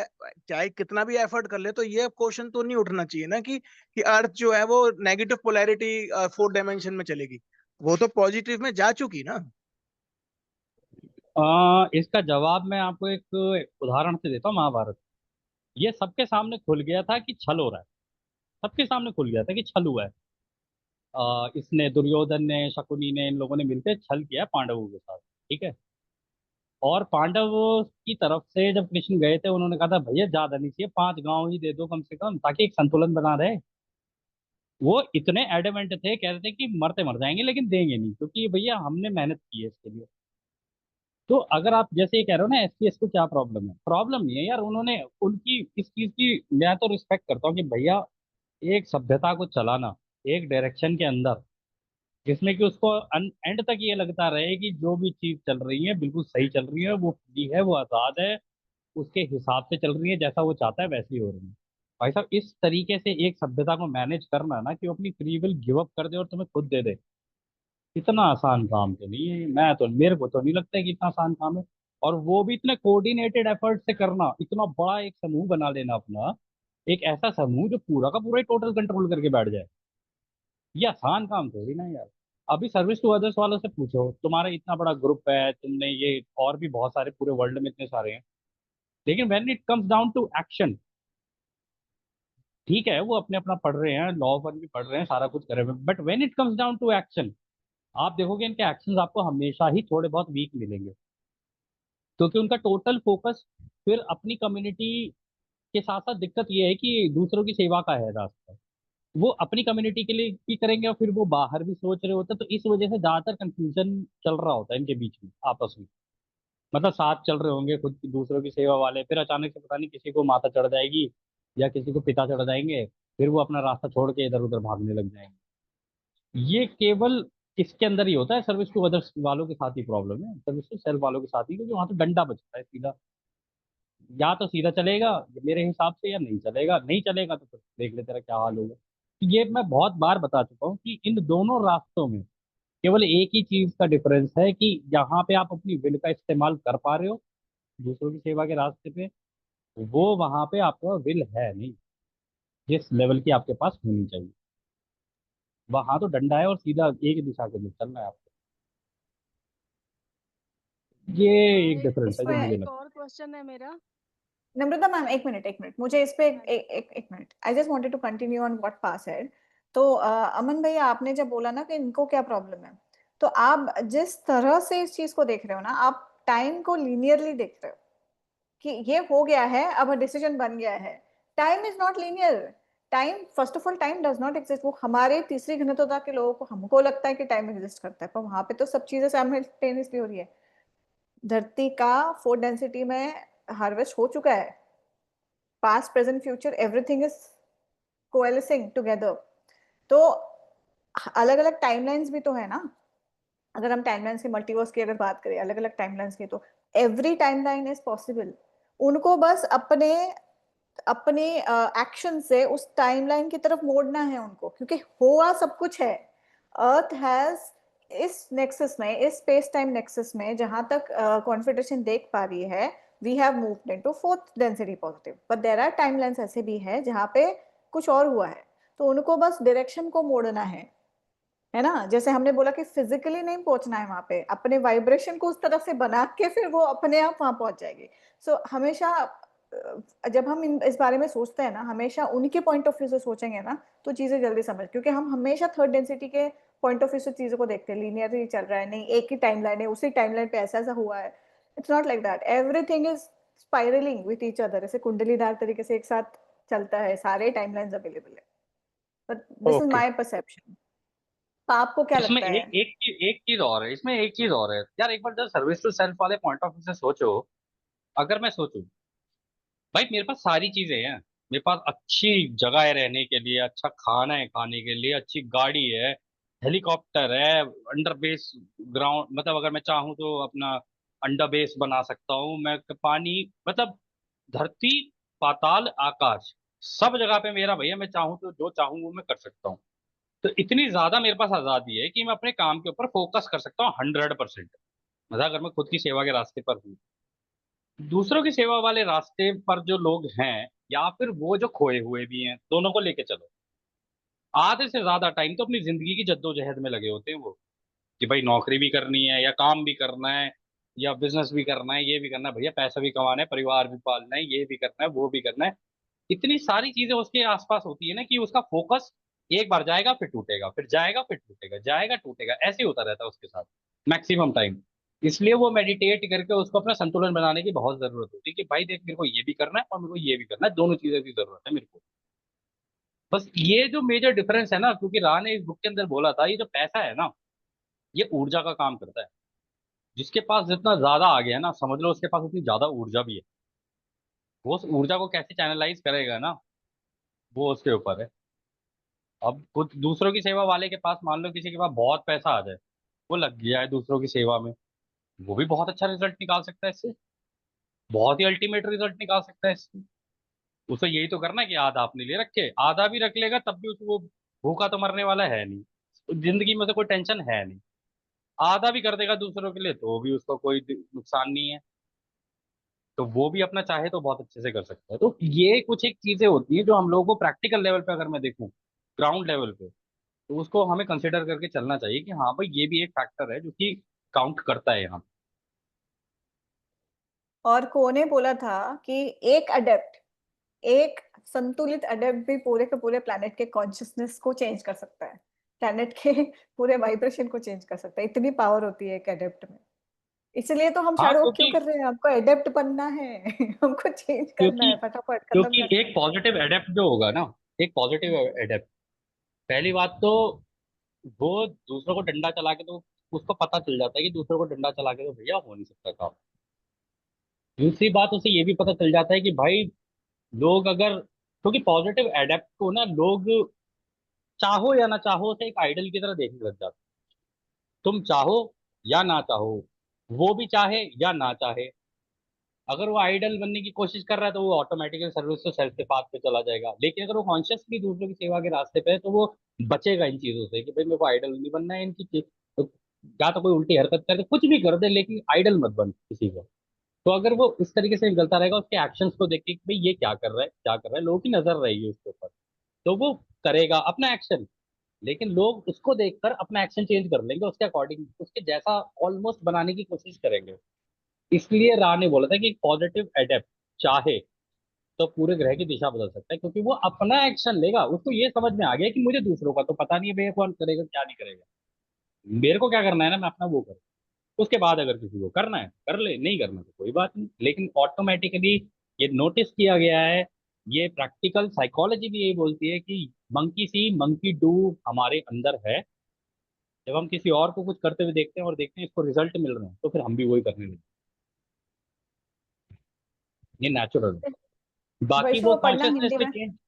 चाहे कितना भी एफर्ट कर ले, तो ये क्वेश्चन तो नहीं उठना चाहिए ना कि अर्थ जो है वो नेगेटिव पोलैरिटी फोर्थ डायमेंशन में चलेगी। वो तो पॉजिटिव में जा चुकी ना। इसका जवाब मैं आपको एक उदाहरण से देता हूँ, महाभारत। ये सबके सामने खुल गया था कि छल हो रहा है, सबके सामने खुल गया था कि छल हुआ है। इसने, दुर्योधन ने, शकुनी ने, इन लोगों ने मिलकर छल किया है पांडवों के साथ, ठीक है। और पांडव की तरफ से जब कृष्ण गए थे उन्होंने कहा था भैया ज्यादा नहीं चाहिए, 5 गांव ही दे दो कम से कम, ताकि एक संतुलन बना रहे। वो इतने एडमेंट थे, कह रहे थे कि मरते मर जाएंगे लेकिन देंगे नहीं, क्योंकि भैया हमने मेहनत की है इसके लिए। तो अगर आप जैसे ये कह रहे हो ना एसपीएस को क्या प्रॉब्लम है, प्रॉब्लम नहीं है यार, उन्होंने उनकी इस चीज की मैं तो रिस्पेक्ट करता हूँ कि भैया एक सभ्यता को चलाना एक डायरेक्शन के अंदर, जिसमें कि उसको एंड तक ये लगता रहे कि जो भी चीज चल रही है बिल्कुल सही चल रही है, वो फ्री है, वो आजाद है, उसके हिसाब से चल रही है, जैसा वो चाहता है वैसी हो रही है। भाई साहब इस तरीके से एक सभ्यता को मैनेज करना ना, कि वो अपनी फ्री विल गिव अप कर दे और तुम्हें खुद दे दे, इतना आसान काम तो नहीं है। मेरे को तो नहीं लगता है कि इतना आसान काम है। और वो भी इतने कोऑर्डिनेटेड एफर्ट से करना, इतना बड़ा एक समूह बना लेना अपना, एक ऐसा समूह जो पूरा का पूरा ही टोटल कंट्रोल करके बैठ जाए, ये आसान काम थोड़ी ना यार। अभी सर्विस टू अदर्स वालों से पूछो, तुम्हारा इतना बड़ा ग्रुप है, तुमने ये और भी बहुत सारे पूरे वर्ल्ड में इतने सारे हैं, लेकिन when it comes down to action, ठीक है वो अपने अपना पढ़ रहे हैं, लॉ वन भी पढ़ रहे हैं, सारा कुछ कर रहे हैं, but when it comes down to action, आप देखोगे इनके एक्शंस आपको हमेशा ही थोड़े बहुत वीक मिलेंगे, क्योंकि उनका टोटल फोकस फिर अपनी कम्युनिटी के साथ साथ, दिक्कत ये है कि दूसरों की सेवा का है रास्ता, वो अपनी कम्युनिटी के लिए भी करेंगे और फिर वो बाहर भी सोच रहे होते हैं, तो इस वजह से ज्यादातर कंफ्यूजन चल रहा होता है इनके बीच में आपस में। मतलब साथ चल रहे होंगे खुद की दूसरों की सेवा वाले, फिर अचानक से पता नहीं किसी को माता चढ़ जाएगी या किसी को पिता चढ़ जाएंगे, फिर वो अपना रास्ता छोड़ के इधर उधर भागने लग जाएंगे। ये केवल इसके अंदर ही होता है, सर्विस टू अदर्स वालों के साथ ही प्रॉब्लम है, सर्विस टू सेल्फ वालों के साथ ही, क्योंकि वहां तो डंडा बचता है सीधा, या तो सीधा चलेगा मेरे हिसाब से, या नहीं चलेगा, नहीं चलेगा तो फिर देख ले तेरा क्या हाल होगा। ये मैं बहुत बार बता चुका हूँ कि इन दोनों रास्तों में केवल एक ही चीज का डिफरेंस है, कि यहाँ पे आप अपनी विल का इस्तेमाल कर पा रहे हो दूसरों की सेवा के रास्ते पे, वो वहां पे आपका विल है नहीं जिस लेवल की आपके पास होनी चाहिए। वहां तो डंडा है और सीधा एक दिशा के लिए चलना है आपको। ये हाँ एक डिफरेंस है जो इसमें मुझे एक लगता और क्वेश्चन है मेरा। नम्रता मैम, एक मिनट मुझे इस पे हाँ जी। एक minute, I just wanted to continue on what पास है। तो अमन भैया, आपने जब बोला ना कि इनको क्या प्रॉब्लम है, तो आप जिस तरह से इस चीज को देख रहे हो ना, आप टाइम को लीनियरली देख रहे हो कि ये हो गया है, अब डिसीजन बन गया है। Time is not linear. Time, first of all, time does not exist. वो हमारे तीसरी घनत्वता के लोगों को, हमको लगता है कि टाइम एग्जिस्ट करता है, पर वहां पे तो सब चीजें साइमल्टेनियसली हो रही है। धरती का फोर्थ डेंसिटी में हार्वेस्ट हो चुका है। Past present future everything is coalescing together. तो अलग अलग टाइमलाइंस भी तो है ना। अगर हम टाइमलाइंस के मल्टीवर्स की अगर बात करें, अलग अलग टाइमलाइंस की, तो एवरी टाइमलाइन इज पॉसिबल। उनको बस अपने अपने एक्शन से उस टाइमलाइन की तरफ मोड़ना है उनको, क्योंकि हुआ सब कुछ है। अर्थ हैज, इस नेक्सस में, इस स्पेस टाइम नेक्सस में, जहां तक कॉन्फिगरेशन देख पा रही है, we have moved into fourth density positive, but there are timelines ऐसे भी है जहां पे कुछ और हुआ है। तो उनको बस डायरेक्शन को मोड़ना है ना। जैसे हमने बोला कि फिजिकली नहीं पहुंचना है वहां पे, अपने वाइब्रेशन को उस तरफ से बना के फिर वो अपने आप वहां पहुंच जाएगी। हमेशा जब हम इस बारे में सोचते हैं ना, हमेशा उनके पॉइंट ऑफ व्यू से सोचेंगे ना, तो चीजें जल्दी समझ, क्योंकि हम हमेशा थर्ड डेंसिटी के पॉइंट ऑफ व्यू से चीजों को देखते हैं, लीनियरली चल रहा है, नहीं एक ही टाइमलाइन है, उसी टाइमलाइन पे ऐसा ऐसा हुआ है। It's not like that, everything is spiralling with each other, ऐसे कुंडलीदार तरीके से एक साथ चलता है, सारे टाइमलाइंस अवेलेबल है। बट है। This is okay. My perception. आपको क्या इसमें लगता है? एक चीज और है, इसमें एक चीज और है यार, एक बार जब सर्विस टू सेल्फ वाले पॉइंट ऑफ व्यू से सोचो, अगर मैं सोचूं भाई मेरे पास सारी चीजें हैं, मेरे पास अच्छी जगह है रहने के लिए, अच्छा खाना है खाने के लिए, अच्छी गाड़ी है, हेलीकॉप्टर है, अंडर बेस ग्राउंड, मतलब अगर मैं चाहूँ तो अपना अंडर बेस बना सकता हूँ मैं, पानी, मतलब धरती पाताल आकाश, सब जगह पे मेरा भैया, मैं चाहूँ तो जो चाहूँ वो मैं कर सकता हूँ। तो इतनी ज्यादा मेरे पास आजादी है कि मैं अपने काम के ऊपर फोकस कर सकता हूँ 100%। मतलब अगर मैं खुद की सेवा के रास्ते पर हूँ, दूसरों की सेवा वाले रास्ते पर जो लोग हैं, या फिर वो जो खोए हुए भी हैं, दोनों को लेके चलो, आधे से ज्यादा टाइम तो अपनी जिंदगी की जद्दोजहद में लगे होते हैं वो, कि भाई नौकरी भी करनी है या काम भी करना है या बिजनेस भी करना है, ये भी करना है भैया, पैसा भी कमाना है, परिवार भी पालना है, ये भी करना है, वो भी करना है। इतनी सारी चीजें उसके आसपास होती है ना, कि उसका फोकस एक बार जाएगा फिर टूटेगा, फिर जाएगा फिर टूटेगा, जाएगा टूटेगा, ऐसे ही होता रहता है उसके साथ मैक्सिमम टाइम। इसलिए वो मेडिटेट करके उसको अपना संतुलन बनाने की बहुत जरूरत होती है कि भाई देख, मेरे को ये भी करना है और मेरे को ये भी करना है, दोनों चीजें की जरूरत है मेरे को। बस ये जो मेजर डिफरेंस है ना, क्योंकि राह ने इस बुक के अंदर बोला था, ये जो पैसा है ना, ये ऊर्जा का काम करता है। जिसके पास जितना ज्यादा आ गया है ना, समझ लो उसके पास उतनी ज्यादा ऊर्जा भी है। वो उस ऊर्जा को कैसे चैनलाइज करेगा ना, वो उसके ऊपर है। अब कुछ दूसरों की सेवा वाले के पास, मान लो किसी के पास बहुत पैसा आ जाए, वो लग गया है दूसरों की सेवा में, वो भी बहुत अच्छा रिजल्ट निकाल सकता है इससे, बहुत ही अल्टीमेट रिजल्ट निकाल सकता है इससे। उसे यही तो करना है कि आधा अपने लिए रखे, आधा भी रख लेगा तब भी उसको वो भूखा तो मरने वाला है नहीं, जिंदगी में तो कोई टेंशन है नहीं। आधा भी कर देगा दूसरों के लिए तो भी उसको कोई नुकसान नहीं है। तो वो भी अपना चाहे तो बहुत अच्छे से कर सकता है। तो ये कुछ एक चीजें होती हैं जो हम लोगों को प्रैक्टिकल लेवल पे अगर मैं देखूं, ग्राउंड लेवल पे, तो उसको हमें कंसिडर करके चलना चाहिए कि हाँ भाई, ये भी एक फैक्टर है जो कि काउंट करता है यहाँ। और कोने बोला था कि एक अडेप्ट, एक संतुलित अडेप्ट भी पूरे के पूरे प्लैनेट के कॉन्शियसनेस को चेंज कर सकता है, प्लैनेट के पूरे वाइब्रेशन को चेंज कर सकता है। इतनी पावर होती है एक अडेप्ट में। इसलिए तो हम हाँ, शैडो क्यों क्योंकि कर रहे हैं? हमको एडेप्ट बनना है। हमको चेंज करना क्योंकि है, फटाफट खत्म क्योंकि करना एक है। पॉजिटिव एडेप्ट जो होगा ना, एक पॉजिटिव एडेप्ट, पहली बात तो वो दूसरों को डंडा चला के, तो उसको पता चल जाता है कि दूसरों को डंडा चला के तो भैया हो नहीं सकता काम। दूसरी बात, उसे ये भी पता चल जाता है कि भाई लोग अगर, क्योंकि पॉजिटिव एडेप्ट को ना लोग, चाहो या ना चाहो, उसे एक आइडल की तरह देखने लग जाते हैं। तुम चाहो या ना चाहो, वो भी चाहे या ना चाहे, अगर वो आइडल बनने की कोशिश कर रहा है तो वो ऑटोमेटिकली सर्विस तो सेल्फ के पाथ पे चला जाएगा। लेकिन अगर वो कॉन्शियसली दूसरों की सेवा के रास्ते पे है तो वो बचेगा इन चीजों से कि भाई मेरे को आइडल नहीं बनना है इनकी तो या तो कोई उल्टी हरकत कर दे, कुछ भी कर दे, लेकिन आइडल मत बन किसी का। तो अगर वो इस तरीके से निकलता रहेगा, उसके एक्शंस को देख के कि भाई ये क्या कर रहा है, क्या कर रहा है, लोगों की नजर रहेगी उसके ऊपर, तो वो करेगा अपना एक्शन। लेकिन लोग उसको देखकर अपना एक्शन चेंज कर लेंगे, उसके अकॉर्डिंग उसके जैसा ऑलमोस्ट बनाने की कोशिश करेंगे। इसलिए रा ने बोला था कि पॉजिटिव एडेप्ट चाहे तो पूरे ग्रह की दिशा बदल सकता है, क्योंकि वो अपना एक्शन लेगा। उसको ये समझ में आ गया कि मुझे दूसरों का तो पता नहीं है भैया कौन करेगा क्या नहीं करेगा, मेरे को क्या करना है ना, मैं अपना वो करूँ। उसके बाद अगर किसी को करना है कर ले, नहीं करना तो कोई बात नहीं। लेकिन ऑटोमेटिकली ये नोटिस किया गया है, ये प्रैक्टिकल साइकोलॉजी भी यही बोलती है कि मंकी सी मंकी डू हमारे अंदर है। जब हम किसी और को कुछ करते हुए देखते हैं और देखते हैं इसको रिजल्ट मिल रहे हैं, तो फिर हम भी वही करने लगते हैं। ये नेचुरल है। बाकी वैसे वो वो पढ़ना कॉन्शियसनेस हिंदी में में। चेंज, हाँ,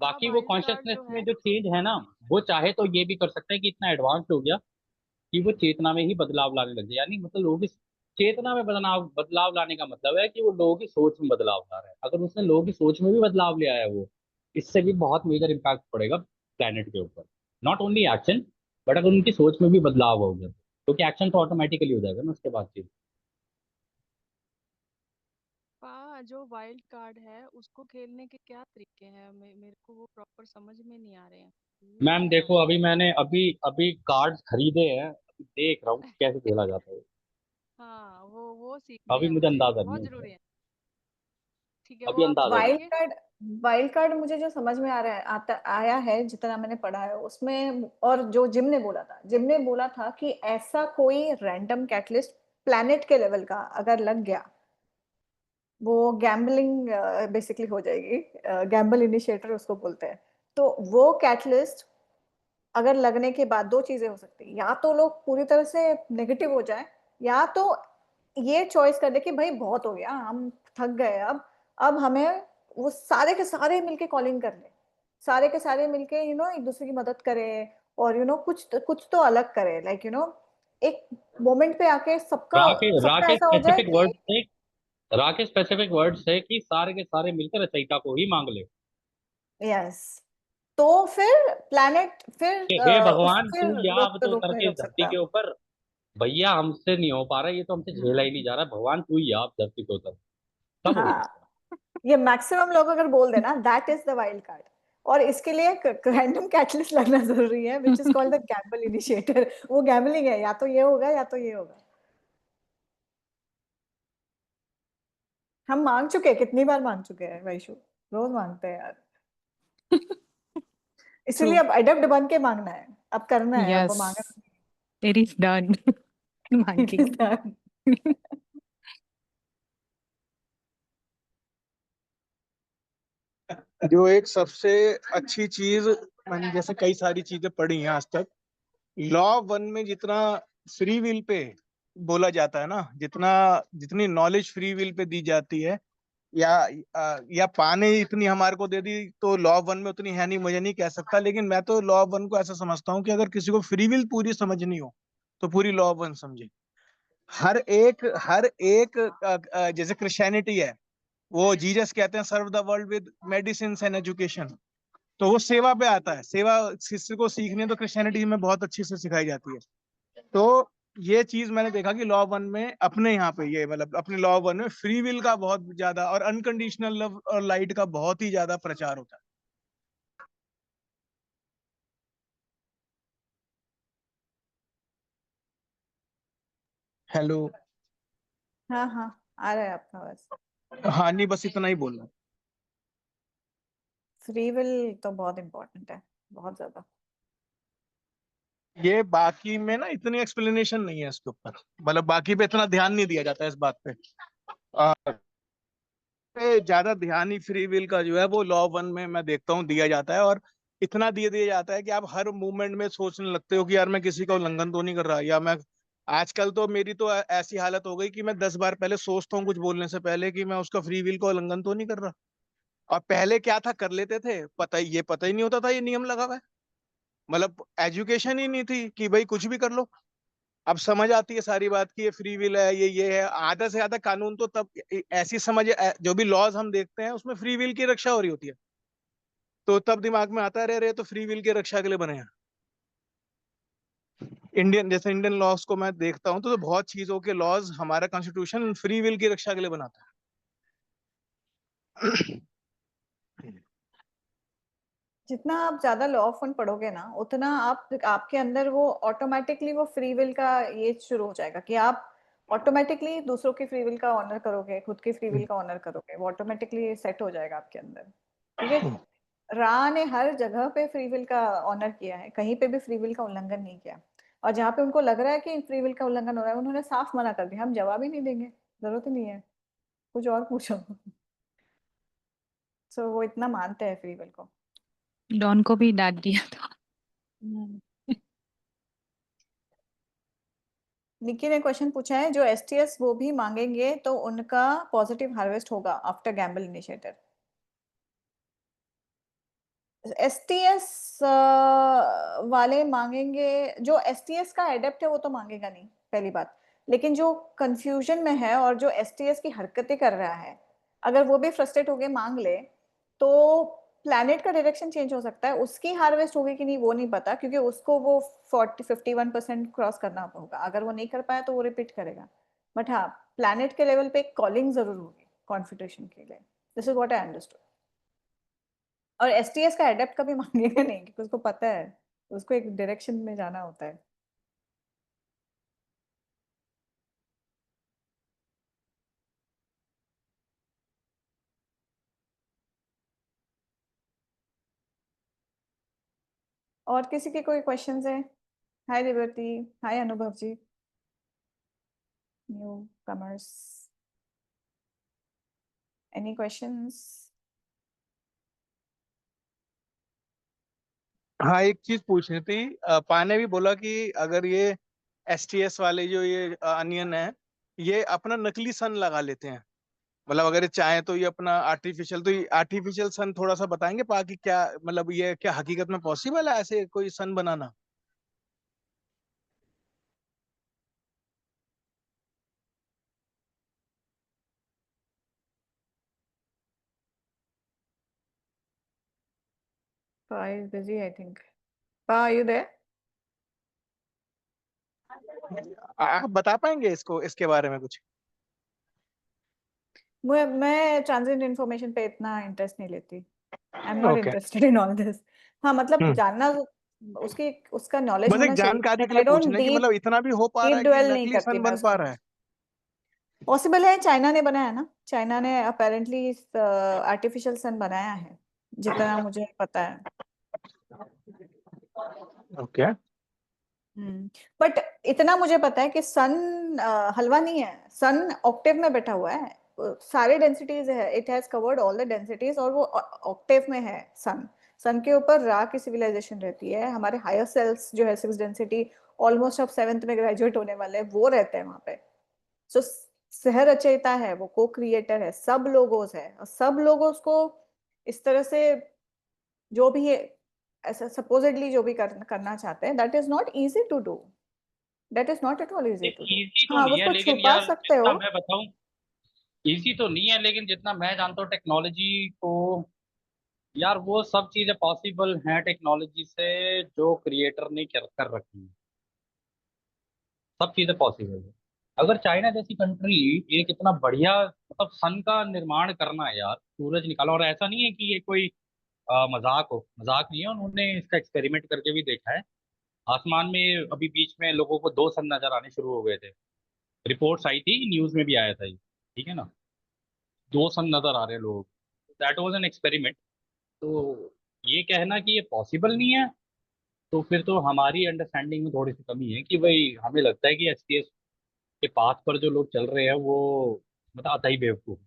बाकी वो वाइल्ड कार्ड कॉन्शियसनेस जो में है। जो चेंज है ना, वो चाहे तो ये भी कर सकते हैं कि इतना एडवांस हो गया कि वो चेतना में ही बदलाव लाने लग जाए। यानी मतलब लोगों की चेतना में बदलाव बदलाव लाने का मतलब है कि वो लोगों की सोच में बदलाव ला रहा है। अगर उसने लोगों की सोच में भी बदलाव ले आया वो, इससे भी बहुत मेजर इम्पैक्ट पड़ेगा प्लेनेट के ऊपर। नॉट ओनली एक्शन, बट अगर उनकी सोच में भी बदलाव हो गया, क्योंकि एक्शन तो ऑटोमेटिकली हो जाएगा ना उसके बाद चीज। जो वाइल्ड कार्ड है उसको खेलने के क्या तरीके हैं? मेरे को वो प्रॉपर समझ में नहीं आ रहे हैं, ये मैम थोड़ा देखो, अभी बताइए। मैंने अभी अभी कार्ड्स खरीदे हैं, अभी देख रहा हूँ कैसे खेला जाता है। हाँ, वो सीखने अभी हैं मुझे मुझे, अंदाजा नहीं बहुत है उसका। जरूरी है। ठीक है, वो अभी आप अंदाजा नहीं। वाइल्ड बताएंगे। कार्ड, वाइल्ड कार्ड मुझे जो समझ में आ रहा है, आता आया है जितना मैंने पढ़ा है उसमें, और जो जिम ने बोला था, जिम ने बोला था कि ऐसा कोई रैंडम कैटलिस्ट प्लैनेट के लेवल का अगर लग गया, वो गैम्बलिंग बेसिकली हो जाएगी। गैम्बल इनिशिएटर उसको बोलते हैं। तो वो कैटलिस्ट अगर लगने के बाद दो चीजें हो सकती है, या तो लोग पूरी तरह से नेगेटिव हो जाए, या तो ये चॉइस कर ले कि भाई बहुत हो गया, हम थक गए, अब हमें वो सारे के सारे मिलके कॉलिंग कर ले, सारे के सारे मिलके एक दूसरे की मदद करें, और कुछ तो अलग करे, लाइक एक मोमेंट पे आके सबका रा के रा सबका के ऐसा हो जाए स्पेसिफिक कि वर्ड से, रा के स्पेसिफिक वर्ड है कि सारे के सारे मिलकर रचयिता को ही मांग ले यस, तो फिर प्लैनेट फिर कि हे उस भगवान तू फिर या अब रोक तो रोक उतर नहीं के इस रोक धरती सकता। के ऊपर। भैया हमसे नहीं हो पा रहा, ये तो हमसे झेला ही नहीं जा रहा, भगवान तू ही आ अब धरती पे उतर, तब हो हाँ, सकता ये मैक्सिमम लोग अगर बोल देना, that is the wild card. और इसके लिए रैंडम कैटलिस्ट लगना जरूरी है, which is called the Gamble initiator. वो गैम्बलिंग है, या तो ये होगा या तो ये होगा। हम मांग चुके हैं, कितनी बार मांग चुके हैं वैशु, रोज मांगते हैं यार। इसीलिए So, अब अडेप्ट बन के मांगना है, अब करना है, अब वो yes, मांगना। it is done. मांगेंगे। जो एक सबसे अच्छी चीज, मैंने जैसे कई सारी चीजें पढ़ी हैं आज तक, लॉ वन में जितना फ्री विल पे बोला जाता है ना, जितना जितनी नॉलेज फ्री विल पे दी जाती है, या पाने इतनी हमारे को दे दी, तो लॉ वन में उतनी है नहीं, मुझे नहीं कह सकता। लेकिन मैं तो लॉ वन को ऐसा समझता हूँ कि अगर किसी को फ्री विल पूरी समझनी हो तो पूरी लॉ वन समझे। हर एक जैसे क्रिश्चियनिटी है, वो जीसस कहते हैं serve the world with medicine and education, तो वो सेवा पे आता है। सेवा शिष्य को सीखनी है तो क्रिश्चियनिटी में बहुत अच्छी से सिखाई जाती है। तो ये चीज मैंने देखा कि लॉ वन में अपने यहाँ पे, ये मतलब अपने लॉ वन में फ्री विल का बहुत ज्यादा और अनकंडीशनल लव और लाइट का बहुत ही ज्यादा प्रचार होता है। हेलो। हाँ हाँ, आ रहा है आपका आवाज। हाँ नहीं, बस इतना ही बोलना। फ्री विल तो बहुत इम्पोर्टेंट है, बहुत ज्यादा। ये बाकी में ना इतनी एक्सप्लेनेशन नहीं है इसके ऊपर, मतलब बाकी पे इतना ध्यान नहीं दिया जाता है इस बात पे। ज्यादा ध्यान ही फ्री विल का जो है वो लॉ वन में मैं देखता हूँ दिया जाता है। और इतना दिया जाता है कि आप हर मूवमेंट में सोचने लगते हो कि यार मैं किसी का उल्लंघन तो नहीं कर रहा, या मैं आजकल तो मेरी तो ऐसी हालत हो गई कि मैं 10 बार पहले सोचता हूँ कुछ बोलने से पहले कि मैं उसका फ्री विल का उल्लंघन तो नहीं कर रहा। और पहले क्या था, कर लेते थे, पता ही नहीं होता था ये नियम लगा हुआ है। मतलब एजुकेशन ही नहीं थी कि भाई कुछ भी कर लो। अब समझ आती है सारी बात की ये फ्री विल है, ये है। आधा से ज्यादा कानून तो तब ऐसी समझ, जो भी लॉज हम देखते हैं उसमें फ्री विल की रक्षा हो रही होती है, तो तब दिमाग में आता है रहे तो फ्री विल की रक्षा के लिए बने हैं। इंडियन लॉज को मैं देखता हूँ तो बहुत चीजों के लॉज हमारा कॉन्स्टिट्यूशन फ्री विल की रक्षा के लिए बनाता है। जितना आप ज्यादा लॉ ऑफ फंड पढ़ोगे ना, उतना आपके अंदर वो ऑटोमेटिकली वो फ्री विल का ये शुरू हो जाएगा कि आप ऑटोमेटिकली दूसरों की फ्री विल का ऑनर करोगे, खुद की फ्री विल का ऑनर करोगे। वो ऑटोमेटिकली सेट हो जाएगा आपके अंदर, क्योंकि रा ने हर जगह पे फ्री विल का ऑनर किया है, कहीं पे भी फ्री विल का उल्लंघन नहीं किया। और जहाँ पे उनको लग रहा है कि फ्री विल का उल्लंघन हो रहा है, उन्होंने साफ मना कर दिया, हम जवाब ही नहीं देंगे, जरूरत ही नहीं है, कुछ और पूछो। सो वो इतना मानते हैं फ्री विल को। डॉन को भी डांट दिया था। हम्म। निकी ने क्वेश्चन पूछा है, जो एसटीएस वो भी मांगेंगे तो उनका पॉजिटिव हार्वेस्ट होगा आफ्टर गैम्बल इनिशिएटिव। एसटीएस वाले मांगेंगे, जो एसटीएस का एडेप्ट है वो तो मांगेगा नहीं, पहली बात। लेकिन जो कंफ्यूजन में है और जो एसटीएस की हरकतें कर रहा है, अगर वो भी फ्रस्ट्रेट होके मांग ले तो प्लैनेट का डायरेक्शन चेंज हो सकता है। उसकी हार्वेस्ट होगी कि नहीं वो नहीं पता, क्योंकि उसको वो 51% क्रॉस करना होगा। अगर वो नहीं कर पाया तो वो रिपीट करेगा। बट हाँ, प्लैनेट के लेवल पे एक कॉलिंग जरूर होगी कॉन्फिगरेशन के लिए। This is what I understood. और एसटीएस का एडेप्ट कभी मांगेगा नहीं, क्योंकि उसको पता है उसको एक डायरेक्शन में जाना होता है। और किसी के कोई क्वेश्चंस है? हाय रिवर्ती, हाय अनुभव जी, न्यू कमर्स, एनी क्वेश्चंस? हाँ, एक चीज पूछनी थी। पाने भी बोला कि अगर ये एसटीएस वाले जो ये अनियन है, ये अपना नकली सन लगा लेते हैं। मतलब अगर ये चाहे तो ये अपना आर्टिफिशियल, तो ये आर्टिफिशियल सन थोड़ा सा बताएंगे बाकी क्या, मतलब ये क्या हकीकत में पॉसिबल है ऐसे कोई सन बनाना? Pa is busy, I think. Pa, are you there? आप बता पाएंगे इसको, इसके बारे में कुछ? मैं ट्रांजिट इन्फॉर्मेशन पे इतना इंटरेस्ट नहीं लेती। I am not okay. Interested in all this. हाँ मतलब जानना, उसकी उसका नॉलेज बस एक होना चाहिए, जानकारी बट के लिए आई डोंट पूछना है कि डीप मतलब इतना भी हो पा रहा डीप है कि ड्वेल नहीं नकली करती सन मैं बन पा उसमें। रहा है? पॉसिबल है, चाइना ने बनाया ना, चाइना ने अपेरेंटली आर्टिफिशियल सन बनाया है, जितना मुझे पता है। ओके। बट इतना मुझे पता है कि सन हलवा नहीं है, सन ऑक्टेव में बैठा हुआ है, सारे डेंसिटीज है, it has covered all the densities, और वो ऑक्टेव में है सन। सन के ऊपर रा की सिविलाइजेशन रहती है, हमारे हायर सेल्स जो है 6 डेंसिटी, ऑलमोस्ट अब 7th में ग्रेजुएट होने वाले हैं, वो रहते हैं वहां पे। सो सह रचयिता है, वो को क्रिएटर है, सब लोगोस है, और सब लोगोस को इस तरह से जो भी है, ऐसा सपोजिटली जो भी करना चाहते हैं, that is not easy to do, that is not at all easy to do. Easy तो हाँ, नहीं है, उसको लेकिन छुपा यार सकते जितना हो। मैं बताऊं, इजी तो नहीं है, लेकिन जितना मैं जानता हूँ टेक्नोलॉजी को, यार वो सब चीजें पॉसिबल हैं टेक्नोलॉजी से जो क्रिएटर ने कर रखी है। सब चीजें पॉसिबल है। अगर चाइना जैसी कंट्री एक इतना बढ़िया मतलब सन का निर्माण करना है यार, सूरज निकाला, और ऐसा नहीं है कि ये कोई मजाक हो, मजाक नहीं है, उन्होंने इसका एक्सपेरिमेंट करके भी देखा है। आसमान में अभी बीच में लोगों को 2 सन नजर आने शुरू हो गए थे, रिपोर्ट्स आई थी, न्यूज में भी आया था ये, ठीक है ना, 2 सन नजर आ रहे हैं लोगों को, दैट वाज एन एक्सपेरिमेंट। तो ये कहना कि ये पॉसिबल नहीं है, तो फिर तो हमारी अंडरस्टैंडिंग में थोड़ी सी कमी है कि भाई हमें लगता है कि एसटीएस के पाथ पर जो लोग चल रहे हैं वो मतलब आता ही बेवकूफ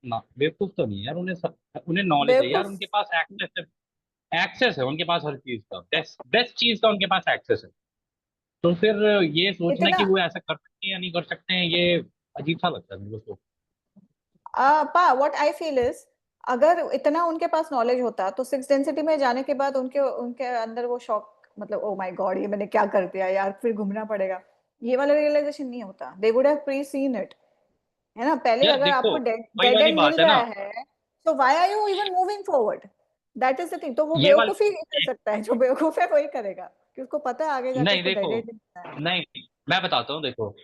ना, बेवकूफ तो नहीं है यार, उन्हें नॉलेज है यार, बेवकूफ। उनके पास एक्सेस है उनके पास हर चीज का, बेस्ट बेस्ट चीज का उनके पास एक्सेस है। तो फिर ये सोचना इतना कि वो ऐसा कर सकते हैं या नहीं कर सकते हैं, ये अजीब सा लगता है मेरे को। पा व्हाट आई फील इज, अगर इतना उनके पास नॉलेज होता तो 6 डेंसिटी में जाने के बाद उनके उनके अंदर वो शॉक, मतलब ओ माय गॉड ये मैंने क्या कर दिया यार, फिर घूमना पड़ेगा, ये वाला रियलाइजेशन नहीं होता। They would have pre seen it, है ना, पहले यार अगर देखो, आपको डेड वही डेड वाली एंड मिल बात है रहा ना, है, तो why are you even moving forward, that is the thing. तो वो ये वाली बेवकूफी कर सकता है, जो बेवकूफ है वही करेगा, कि उसको पता है आगे जाके नहीं उसको डेड देखो, एंड मिलना है। नहीं मैं बताता हूँ, देखो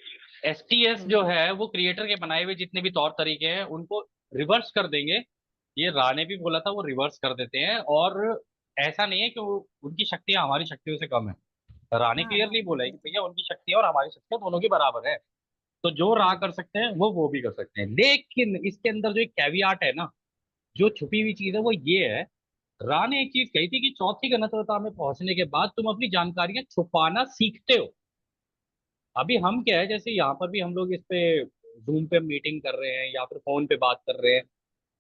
एसटीएस जो हम्म। है वो क्रिएटर के बनाए हुए जितने भी तौर तरीके हैं उनको रिवर्स कर देंगे। ये रा ने भी बोला था, वो रिवर्स कर देते हैं, और ऐसा नहीं है कि उनकी शक्तियां हमारी शक्तियों से कम है। रा ने हाँ हाँ क्लियरली बोला है कि भैया उनकी शक्तियां और हमारी शक्तियां दोनों की बराबर है। तो जो रा कर सकते हैं वो भी कर सकते हैं, लेकिन इसके अंदर जो एक कैवियाट है ना, जो छुपी हुई चीज है वो ये है, रा ने एक चीज कही थी कि चौथी गणतंत्रता में पहुंचने के बाद तुम अपनी जानकारियां छुपाना सीखते हो। अभी हम क्या है, जैसे यहाँ पर भी हम लोग इस पे जूम पे मीटिंग कर रहे हैं या फिर फोन पे बात कर रहे हैं,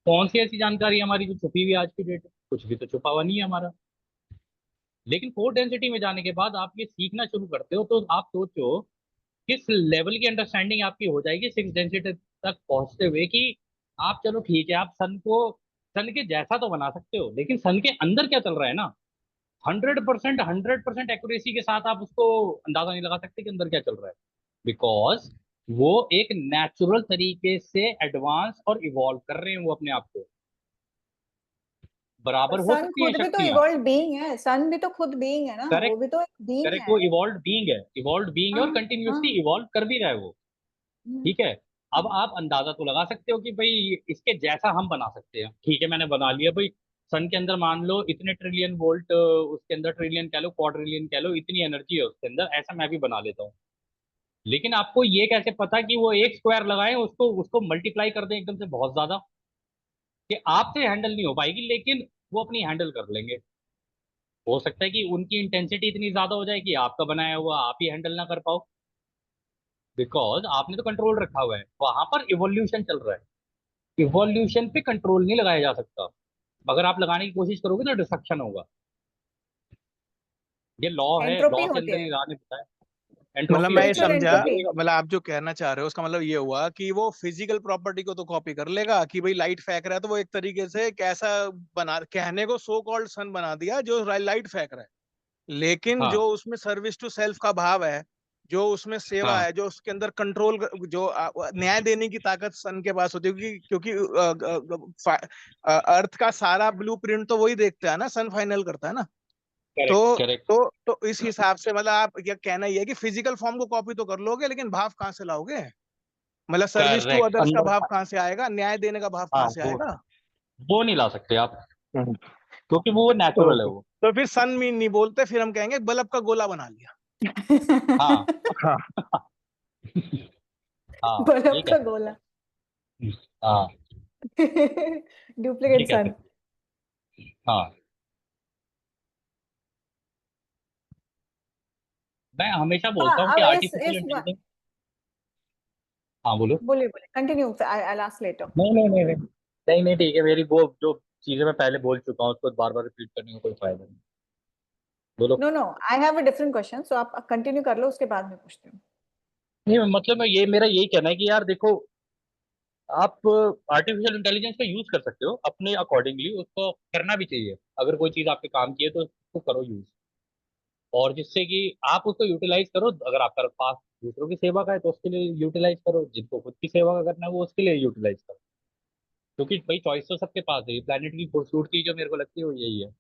कौन सी ऐसी जानकारी हमारी जो छुपी हुई है आज की डेट में? कुछ भी तो छुपा हुआ नहीं है हमारा। लेकिन 4 डेंसिटी में जाने के बाद आप ये सीखना शुरू करते हो, तो आप सोचो किस लेवल की अंडरस्टैंडिंग आपकी हो जाएगी 6 डेंसिटी तक पहुंचते हुए, कि आप चलो ठीक है, आप सन के जैसा तो बना सकते हो, लेकिन सन के अंदर क्या चल रहा है ना, 100% एक्यूरेसी के साथ आप उसको अंदाजा नहीं लगा सकते कि अंदर क्या चल रहा है, बिकॉज वो एक नेचुरल तरीके से एडवांस और इवॉल्व कर रहे हैं वो अपने आप को। पर बराबर हो सन सकती हैं खुद भी तो शक्तियां, इवॉल्व बीइंग है, सन भी तो खुद बीइंग है ना, वो करेक्ट, भी तो एक बीइंग करेक्ट, है। वो इवॉल्व बीइंग है और हाँ कंटिन्यूसली हाँ। इवॉल्व कर भी रहा है वो। हम्म, ठीक है, अब आप अंदाजा तो लगा सकते हो कि भाई इसके जैसा हम बना सकते हैं, ठीक है, मैंने बना लिया भाई, सन के अंदर मान लो इतने ट्रिलियन वोल्ट, उसके अंदर ट्रिलियन कह लो, क्वाड्रिलियन कह लो, इतनी एनर्जी है उसके अंदर, ऐसा मैं भी बना लेता हूँ। लेकिन आपको ये कैसे पता कि वो एक स्क्वायर लगाए उसको उसको मल्टीप्लाई कर दें एकदम से बहुत ज्यादा, कि आपसे हैंडल नहीं हो पाएगी, लेकिन वो अपनी हैंडल कर लेंगे। हो सकता है कि उनकी इंटेंसिटी इतनी ज्यादा हो जाए कि आपका बनाया हुआ आप ही हैंडल ना कर पाओ, बिकॉज आपने तो कंट्रोल रखा हुआ है, वहां पर इवोल्यूशन चल रहा है। इवोल्यूशन पे कंट्रोल नहीं लगाया जा सकता, अगर आप लगाने की कोशिश करोगे तो डिस्ट्रक्शन होगा। ये लॉ है, एंट्रोपी लॉ के होती अंदर है, ही राह ने बताया, मतलब एंट्रोपी मैं ये होती है, स्पिरिचुअल समझा, एंट्रोपी। लगेगा। मतलब आप जो कहना चाह रहे हो उसका मतलब ये हुआ कि वो फिजिकल प्रॉपर्टी को तो कॉपी कर लेगा, कि भाई लाइट फेंक रहा है तो वो एक तरीके से कैसा बना, कहने को सो कॉल्ड सन बना दिया जो लाइट फेंक रहा है, लेकिन हाँ जो उसमें सर्विस टू सेल्फ का भाव है, जो उसमें सेवा हाँ है, जो उसके अंदर कंट्रोल, जो न्याय देने की ताकत सन के पास होती है, क्योंकि अर्थ का सारा ब्लूप्रिंट तो वही देखता है ना, सन फाइनल करता है ना। करेक्ट तो करेक्ट। तो इस हिसाब से मतलब आप क्या कहना ये है कि फिजिकल फॉर्म को कॉपी तो कर लोगे, लेकिन भाव कहाँ से लाओगे? मतलब सर्विस टू करेक्ट अदर्स का अंदर भाव का, कहाँ से आएगा, न्याय देने का भाव हाँ कहाँ से आएगा? वो नहीं ला सकते आप, हम्म। क्योंकि वो नेचुरल है ओके, वो। तो फिर सन मीन नहीं बोलते, फिर हम कहेंगे बल्ब का गोला बना लिया। हाँ हाँ। हाँ ये बर्फ कह का सकते गोला। हैं। हाँ ये डुप्लीकेट कह सन। सकते हैं। हाँ मैं हमेशा बोलता हूँ कि अब आर्टिफिशियल इस इंटेलिजेंस। हाँ बोलो। बोलिए बोलिए, कंटिन्यू, आई लास्ट लेटर। नहीं नहीं नहीं नहीं नहीं नहीं, ठीक है, मेरी वो जो चीजें मैं पहले बोल चुका हूँ उसको बार बार रिपीट करने का कोई फायदा नहीं। बोलो। No no, I have a different question, so आप कंटिन्यू कर लो, उसके बाद मैं पूछती हूँ। नहीं मतलब मैं ये मेरा यही कहना है कि यार देखो, आप आर्टिफिशियल इंटेलिजेंस का यूज कर सकते हो अपने अकॉर्डिंगली, उसको करना भी चाहिए। अगर कोई चीज आपके काम की है तो उसको करो यूज, और जिससे कि आप उसको यूटिलाइज करो। अगर आपका पास दूसरों की सेवा का है तो उसके लिए यूटिलाइज करो, जिनको खुद की सेवा का करना है वो उसके लिए यूटिलाइज करो। क्योंकि भाई चॉइस तो सबके पास है, प्लेनेट की खूबसूरती जो मेरे को लगती है वो यही है।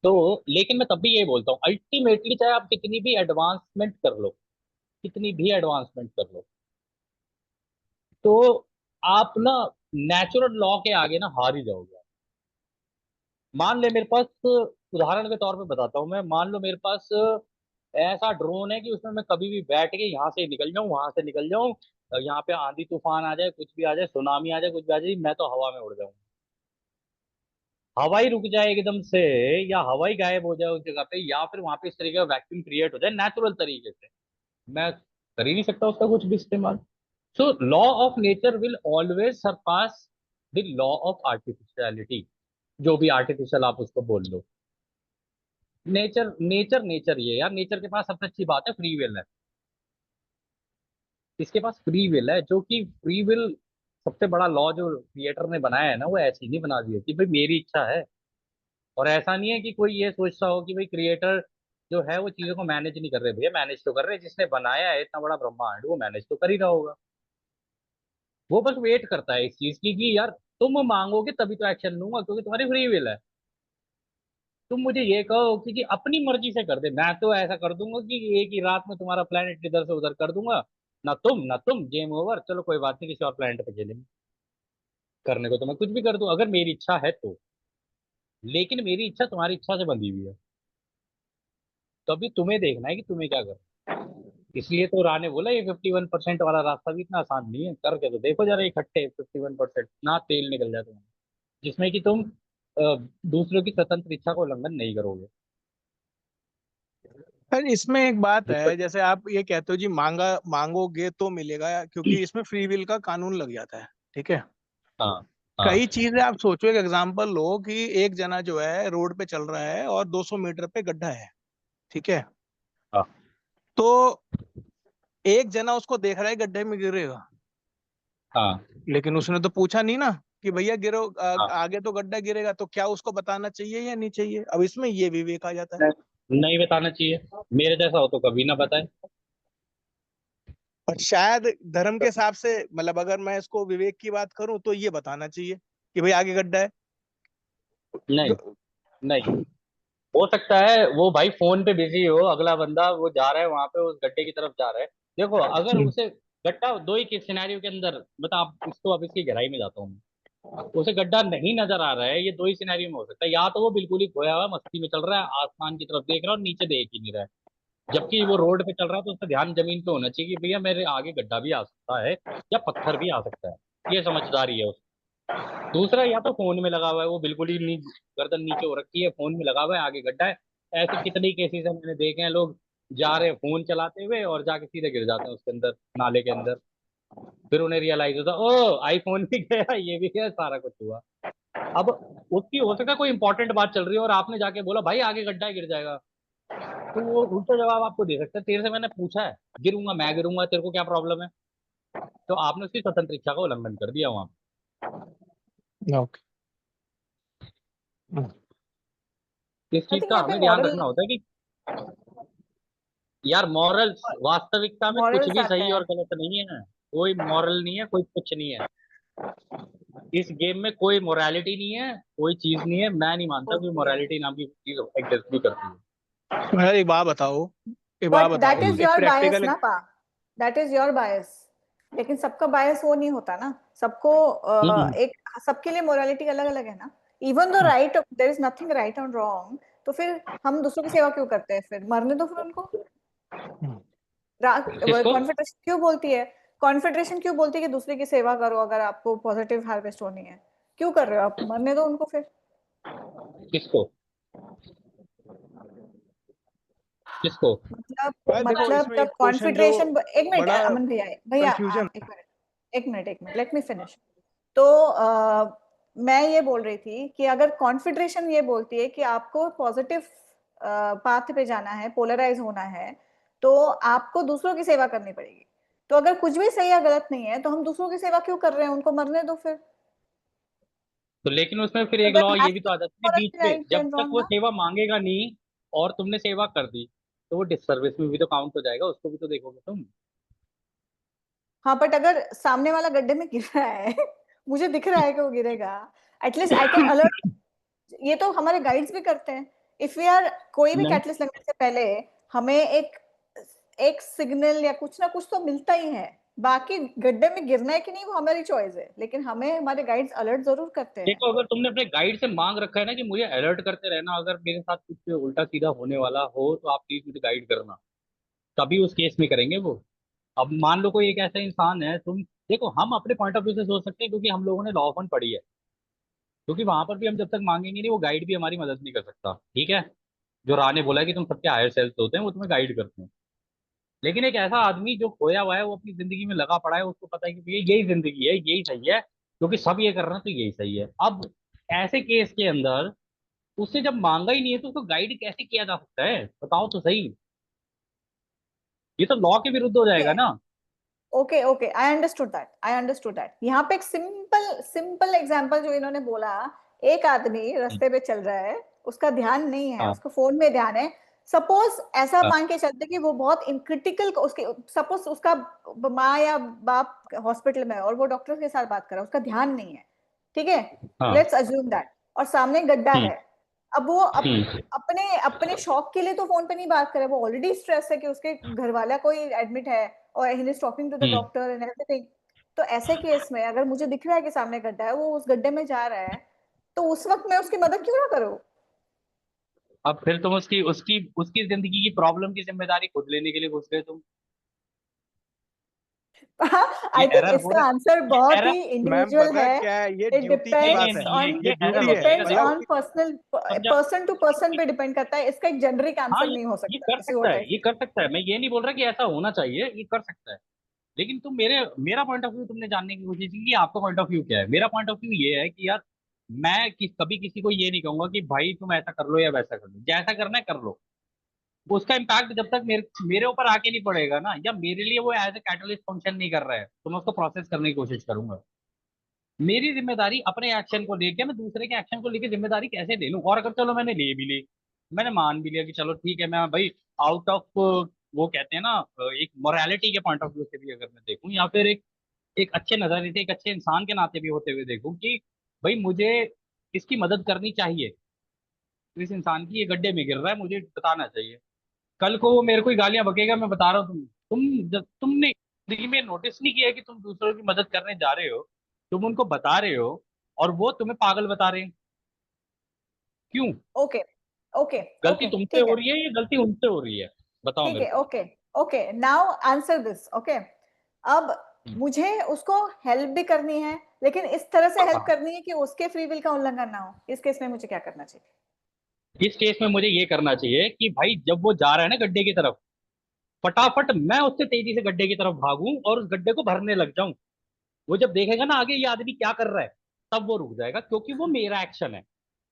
तो लेकिन मैं तब भी यही बोलता हूँ, अल्टीमेटली चाहे आप कितनी भी एडवांसमेंट कर लो, कितनी भी एडवांसमेंट कर लो, तो आप ना नेचुरल लॉ के आगे ना हार ही जाओगे। मान ले मेरे पास, उदाहरण के तौर पे बताता हूँ मैं, मान लो मेरे पास ऐसा ड्रोन है कि उसमें मैं कभी भी बैठ के यहाँ से निकल जाऊं, वहां से निकल जाऊं, यहाँ पे आंधी तूफान आ जाए, कुछ भी आ जाए, सुनामी आ जाए, कुछ भी आ जाए, मैं तो हवा में उड़ जाऊं। हवा ही रुक जाए एकदम से, या हवा ही गायब हो जाए उस जगह पे, या फिर वहां पे इस तरीके का वैक्यूम क्रिएट हो जाए नेचुरल तरीके से, मैं कर ही नहीं सकता उसका कुछ भी इस्तेमाल। So law of nature will always surpass the law of artificiality, जो भी आर्टिफिशियल आप उसको बोल लो। नेचर नेचर नेचर ये यार, नेचर के पास सबसे अच्छी बात है फ्री विल है। इसके पास फ्री विल है, जो कि फ्री विल सबसे बड़ा लॉ जो क्रिएटर ने बनाया है ना, वो ऐसे ही नहीं बना दिया कि भाई मेरी इच्छा है। और ऐसा नहीं है कि कोई ये सोचता हो कि भाई क्रिएटर जो है वो चीजों को मैनेज नहीं कर रहे। भैया मैनेज तो कर रहे हैं, जिसने बनाया है इतना बड़ा ब्रह्मांड वो मैनेज तो कर ही रहा होगा। वो बस वेट करता है इस चीज की कि यार तुम मांगोगे तभी तो एक्शन लूंगा, क्योंकि तुम्हारी फ्री विल है। तुम मुझे ये कहो कि अपनी मर्जी से कर दे, मैं तो ऐसा कर दूंगा कि एक ही रात में तुम्हारा प्लेनेट इधर से उधर कर दूंगा। ना तुम गेम ओवर, चलो कोई बात नहीं, किसी और प्लेनेट पे खेलेंगे। करने को तो मैं कुछ भी कर दूं अगर मेरी इच्छा है तो। लेकिन मेरी इच्छा तुम्हारी इच्छा से बंधी हुई है, तो अभी तुम्हें देखना है कि तुम्हें क्या करना है। इसलिए तो राने बोला ये 51% वाला रास्ता भी इतना आसान नहीं है, करके तो देखो जरा इकट्ठे 51% ना तेल निकल जाए तुम्हारा, जिसमें कि तुम दूसरों की स्वतंत्र इच्छा को उल्लंघन नहीं करोगे। पर इसमें एक बात है, दिक्कत। जैसे आप ये कहते हो जी मांगोगे तो मिलेगा, क्योंकि इसमें फ्री विल का कानून लग जाता है। ठीक है। हाँ हाँ कई चीजें आप सोचो, एक एग्जांपल लो कि एक जना जो है रोड पे चल रहा है और 200 मीटर पे गड्ढा है। ठीक है। हाँ तो एक जना उसको देख रहा है गड्ढे में गिरेगा, हाँ लेकिन उसने तो पूछा नहीं ना कि भैया गिरो, हाँ। आगे तो गड्ढा गिरेगा, तो क्या उसको बताना चाहिए या नहीं चाहिए? अब इसमें ये विवेक आ जाता है। नहीं बताना चाहिए, मेरे जैसा हो तो कभी ना बताए। और शायद धर्म के हिसाब से, मतलब अगर मैं इसको विवेक की बात करूं तो ये बताना चाहिए कि भाई आगे गड्ढा है। नहीं ग- नहीं, हो सकता है वो भाई फोन पे बिजी हो, अगला बंदा वो जा रहा है वहां पे उस गड्ढे की तरफ जा रहा है। देखो अगर उसे गड्ढा दो ही सिनेरियो के अंदर बता, आप इसको अब इसकी गहराई में जाता हूँ मैं। उसे गड्ढा नहीं नजर आ रहा है, ये दो ही सिनेरियो में हो सकता है। या तो वो बिल्कुल ही खोया हुआ मस्ती में चल रहा है, आसमान की तरफ देख रहा है और नीचे देख ही नहीं रहा है, जबकि वो रोड पे चल रहा है, तो उसका ध्यान जमीन पे होना चाहिए कि भैया मेरे आगे गड्ढा भी आ सकता है या पत्थर भी आ सकता है। ये समझदारी है। दूसरा, या तो फोन में लगा हुआ है, वो बिल्कुल ही गर्दन नीचे हो रखी है, फोन में लगा हुआ है, आगे गड्ढा है। ऐसे कितने केसेस है मैंने देखे हैं, लोग जा रहे हैं फोन चलाते हुए और जाके सीधे गिर जाते हैं उसके अंदर, नाले के अंदर। फिर उन्हें रियलाइज होता ओ आईफोन भी गया, ये भी गया, सारा कुछ हुआ। अब उसकी हो सकता है कोई इंपॉर्टेंट बात चल रही है और आपने जाके बोला भाई आगे गड्ढा है गिर जाएगा, तो वो उल्टा जवाब आपको दे सकता है, तेरे से मैंने पूछा है, गिरूंगा मैं गिरूंगा, तेरे को क्या प्रॉब्लम है। तो आपने उसकी स्वतंत्र इच्छा का उल्लंघन कर दिया वहां। ओके। इस आई चीज थिंक का यहाँ पे हमें ध्यान मॉरल रखना होता है कि यार मॉरल्स, वास्तविकता में कुछ मॉरल्स भी आता सही है। और गलत नहीं है। कोई मॉरल नहीं है, कोई कुछ नहीं है। इस गेम में कोई मोरालिटी नहीं है, कोई चीज नहीं है। मैं नहीं मानता कि होती है, मोरालिटी नाम की चीज एग्जिस्ट भी करती है। यार एक बात बताओ, एक बात बट दैट बताओ, इज एक योर बायस प्रैक्टिकल। ना पा, दैट इज योर बायस। लेकिन सबका बायस वो नहीं होता ना, सबको हम्म, एक, सबके लिए मोरालिटी अलग अलग है ना। Even though right, there is nothing right and wrong, तो फिर हम दूसरों की सेवा क्यों करते हैं? फिर मरने दो फिर उनको। किसको? कॉन्फेडरेशन क्यों बोलती है, कॉन्फेडरेशन क्यों बोलती है कि दूसरे की सेवा करो अगर आपको पॉजिटिव हार्वेस्ट होनी है? क्यों कर रहे हो आप? मरने दो उनको फिर। किसको? किसको? देखो मतलब इसमें द एक क्वेश्चन जो कॉन्फिड्रेशन, एक मिनट बड़ा अमन भैया, भैया कंफ्यूजन, एक मिनट लेट मी फिनिश। तो मैं ये बोल रही थी कि अगर कॉन्फिड्रेशन ये बोलती है कि आपको पॉजिटिव पाथ पे जाना है, पोलराइज होना है, तो आपको दूसरों की सेवा करनी पड़ेगी। तो अगर कुछ भी सही या गलत नहीं है तो हम दूसरों की सेवा क्यों कर रहे हैं? उनको मरने दो फिर। तो लेकिन उसमें फिर एक लॉ देयर ये हैज भी टू तो आ जाती है बीच बी में, राइट जब एंड तक रॉन्ग वो ना। सेवा मांगेगा नहीं और तुमने सेवा कर दी, तो वो डिससर्विस में भी तो काउंट हो जाएगा, उसको भी तो देखोगे तुम। हाँ, बट अगर सामने वाला गड्ढे में गिर रहा है मुझे दिख रहा है कि वो गिरेगा, एटलीस्ट आई कैन अलर्ट। ये तो हमारे गाइड्स भी करते हैं। इफ वी आर, कोई भी नहीं, कैटलिस्ट लगने से पहले हमें एक एक सिग्नल या कुछ ना कुछ तो मिलता ही है। बाकी गड्ढे में गिरना है कि नहीं वो हमारी चॉइस है, लेकिन हमें हमारे गाइड्स अलर्ट जरूर करते हैं। देखो, अगर तुमने अपने गाइड से मांग रखा है ना कि मुझे अलर्ट करते रहना, अगर मेरे साथ कुछ उल्टा सीधा होने वाला हो तो आप प्लीज मुझे गाइड करना, तभी उस केस में करेंगे वो। अब मान लो कोई एक ऐसा इंसान है, तुम देखो, हम अपने पॉइंट ऑफ व्यू से सोच सकते हैं क्योंकि हम लोगों ने लॉ ऑफ वन पढ़ी है, क्योंकि वहां पर भी हम जब तक मांगेंगे नहीं वो गाइड भी हमारी मदद नहीं कर सकता, ठीक है। जो राह ने बोला है कि तुम सबके हायर सेल्स होते हैं, वो तुम्हें गाइड करते हैं। लेकिन एक ऐसा आदमी जो खोया हुआ है, वो अपनी जिंदगी में लगा पड़ा है, उसको पता है कि ये यही जिंदगी है, यही सही है, क्योंकि सब ये कर रहे हैं तो यही सही है। अब ऐसे केस के अंदर उससे जब मांगा ही नहीं है तो उसको गाइड कैसे किया जा सकता है, बताओ तो सही। ये तो लॉ के विरुद्ध हो जाएगा ना। Okay okay, I understood that, I understood that. यहाँ पे एक सिंपल सिंपल एग्जांपल जो इन्होंने बोला, एक आदमी रास्ते पे चल रहा है, उसका ध्यान नहीं है, हाँ उसको फोन में ध्यान है। सपोज ऐसा हाँ मान के चलते कि वो बहुत क्रिटिकल, उसके सपोज उसका माँ या बाप हॉस्पिटल में है और वो डॉक्टर के साथ बात कर रहा है, उसका ध्यान नहीं है, ठीक है, हाँ। लेट्स अज्यूम दैट, और सामने गड्ढा हम्म है। अब वो हम्म अपने अपने शौक के लिए तो फोन पे नहीं बात करे, वो ऑलरेडी स्ट्रेस है कि उसके घर वाला कोई एडमिट है और he is talking to the hmm. Doctor and everything. तो ऐसे केस में अगर मुझे दिख रहा है कि सामने गड्ढा है, वो उस गड्ढे में जा रहा है, तो उस वक्त मैं उसकी मदद क्यों ना करूं? अब फिर तुम उसकी उसकी उसकी जिंदगी की प्रॉब्लम की जिम्मेदारी खुद लेने के लिए घुस गए तुम। ये आई थिंक एरर हो इसका रहा आंसर है, ये बहुत एरर। ही मैम इंडिविजुअल पता है है। क्या है, ये इट ड्यूटी की नहीं नहीं बात डिपेंड्स है, नहीं, ऑन, ये ये इट एरर ड्यूटी हो है, जाएगा डिपेंड्स देखो। मतलब ऑन पर्सनल, समझा? पर्सन टू पर्सन पे डिपेंड करता है। इसका एक जेनरिक हाँ, आंसर नहीं हो ये सकता, कर दिस इज सकता व्हाट है, आई ये फील। कर सकता है, मैं ये नहीं बोल रहा कि ऐसा होना चाहिए, ये कर सकता है। लेकिन तुम मेरा पॉइंट ऑफ व्यू तुमने जानने की कोशिश की कि आपका पॉइंट ऑफ व्यू क्या है। मेरा पॉइंट ऑफ व्यू ये है कि यार, कभी किसी को ये नहीं कहूंगा कि भाई तुम ऐसा कर लो या वैसा कर लो, जैसा करना है कर लो। उसका इम्पैक्ट जब तक मेरे ऊपर आके नहीं पड़ेगा ना, या मेरे लिए वो एज ए कैटलिस्ट फंक्शन नहीं कर रहा है, तो मैं उसको प्रोसेस करने की कोशिश करूंगा। मेरी जिम्मेदारी अपने एक्शन को लेके, मैं दूसरे के एक्शन को लेके जिम्मेदारी कैसे ले लूं। और अगर चलो मैंने ले भी ली, मैंने मान भी लिया कि चलो ठीक है, मैं भाई आउट ऑफ, वो कहते हैं ना, एक मोरालिटी के पॉइंट ऑफ व्यू से भी अगर मैं देखूं, या फिर एक अच्छे नजरिए से, एक अच्छे इंसान के नाते भी होते हुए देखूं कि भाई मुझे इसकी मदद करनी चाहिए, तो इस इंसान की ये गड्ढे में गिर रहा है, मुझे बताना चाहिए। कल को वो मेरे को ही गालियां बकेगा, मैं बता रहा हूँ जब तुमने जिंदगी में नोटिस नहीं किया कि तुम दूसरों की मदद करने जा रहे हो, तुम उनको बता रहे हो और वो तुम्हें पागल बता रहे हैं, क्यों? ओके ओके गलती ओके, तुमसे ठीक हो है, रही है या गलती उनसे हो रही है? बताओ ठीक मेरे है, को। Okay okay, now answer this, okay. अब हम्म, मुझे उसको हेल्प भी करनी है, लेकिन इस तरह से हेल्प हाँ। करनी है कि उसके फ्री विल का उल्लंघन ना हो। इस केस में मुझे क्या करना चाहिए? इस केस में मुझे ये करना चाहिए कि भाई जब वो जा रहा है ना गड्ढे की तरफ, फटाफट मैं उससे तेजी से गड्ढे की तरफ भागूं और उस गड्ढे को भरने लग जाऊं। वो जब देखेगा ना आगे ये आदमी क्या कर रहा है, तब वो रुक जाएगा, क्योंकि वो मेरा एक्शन है।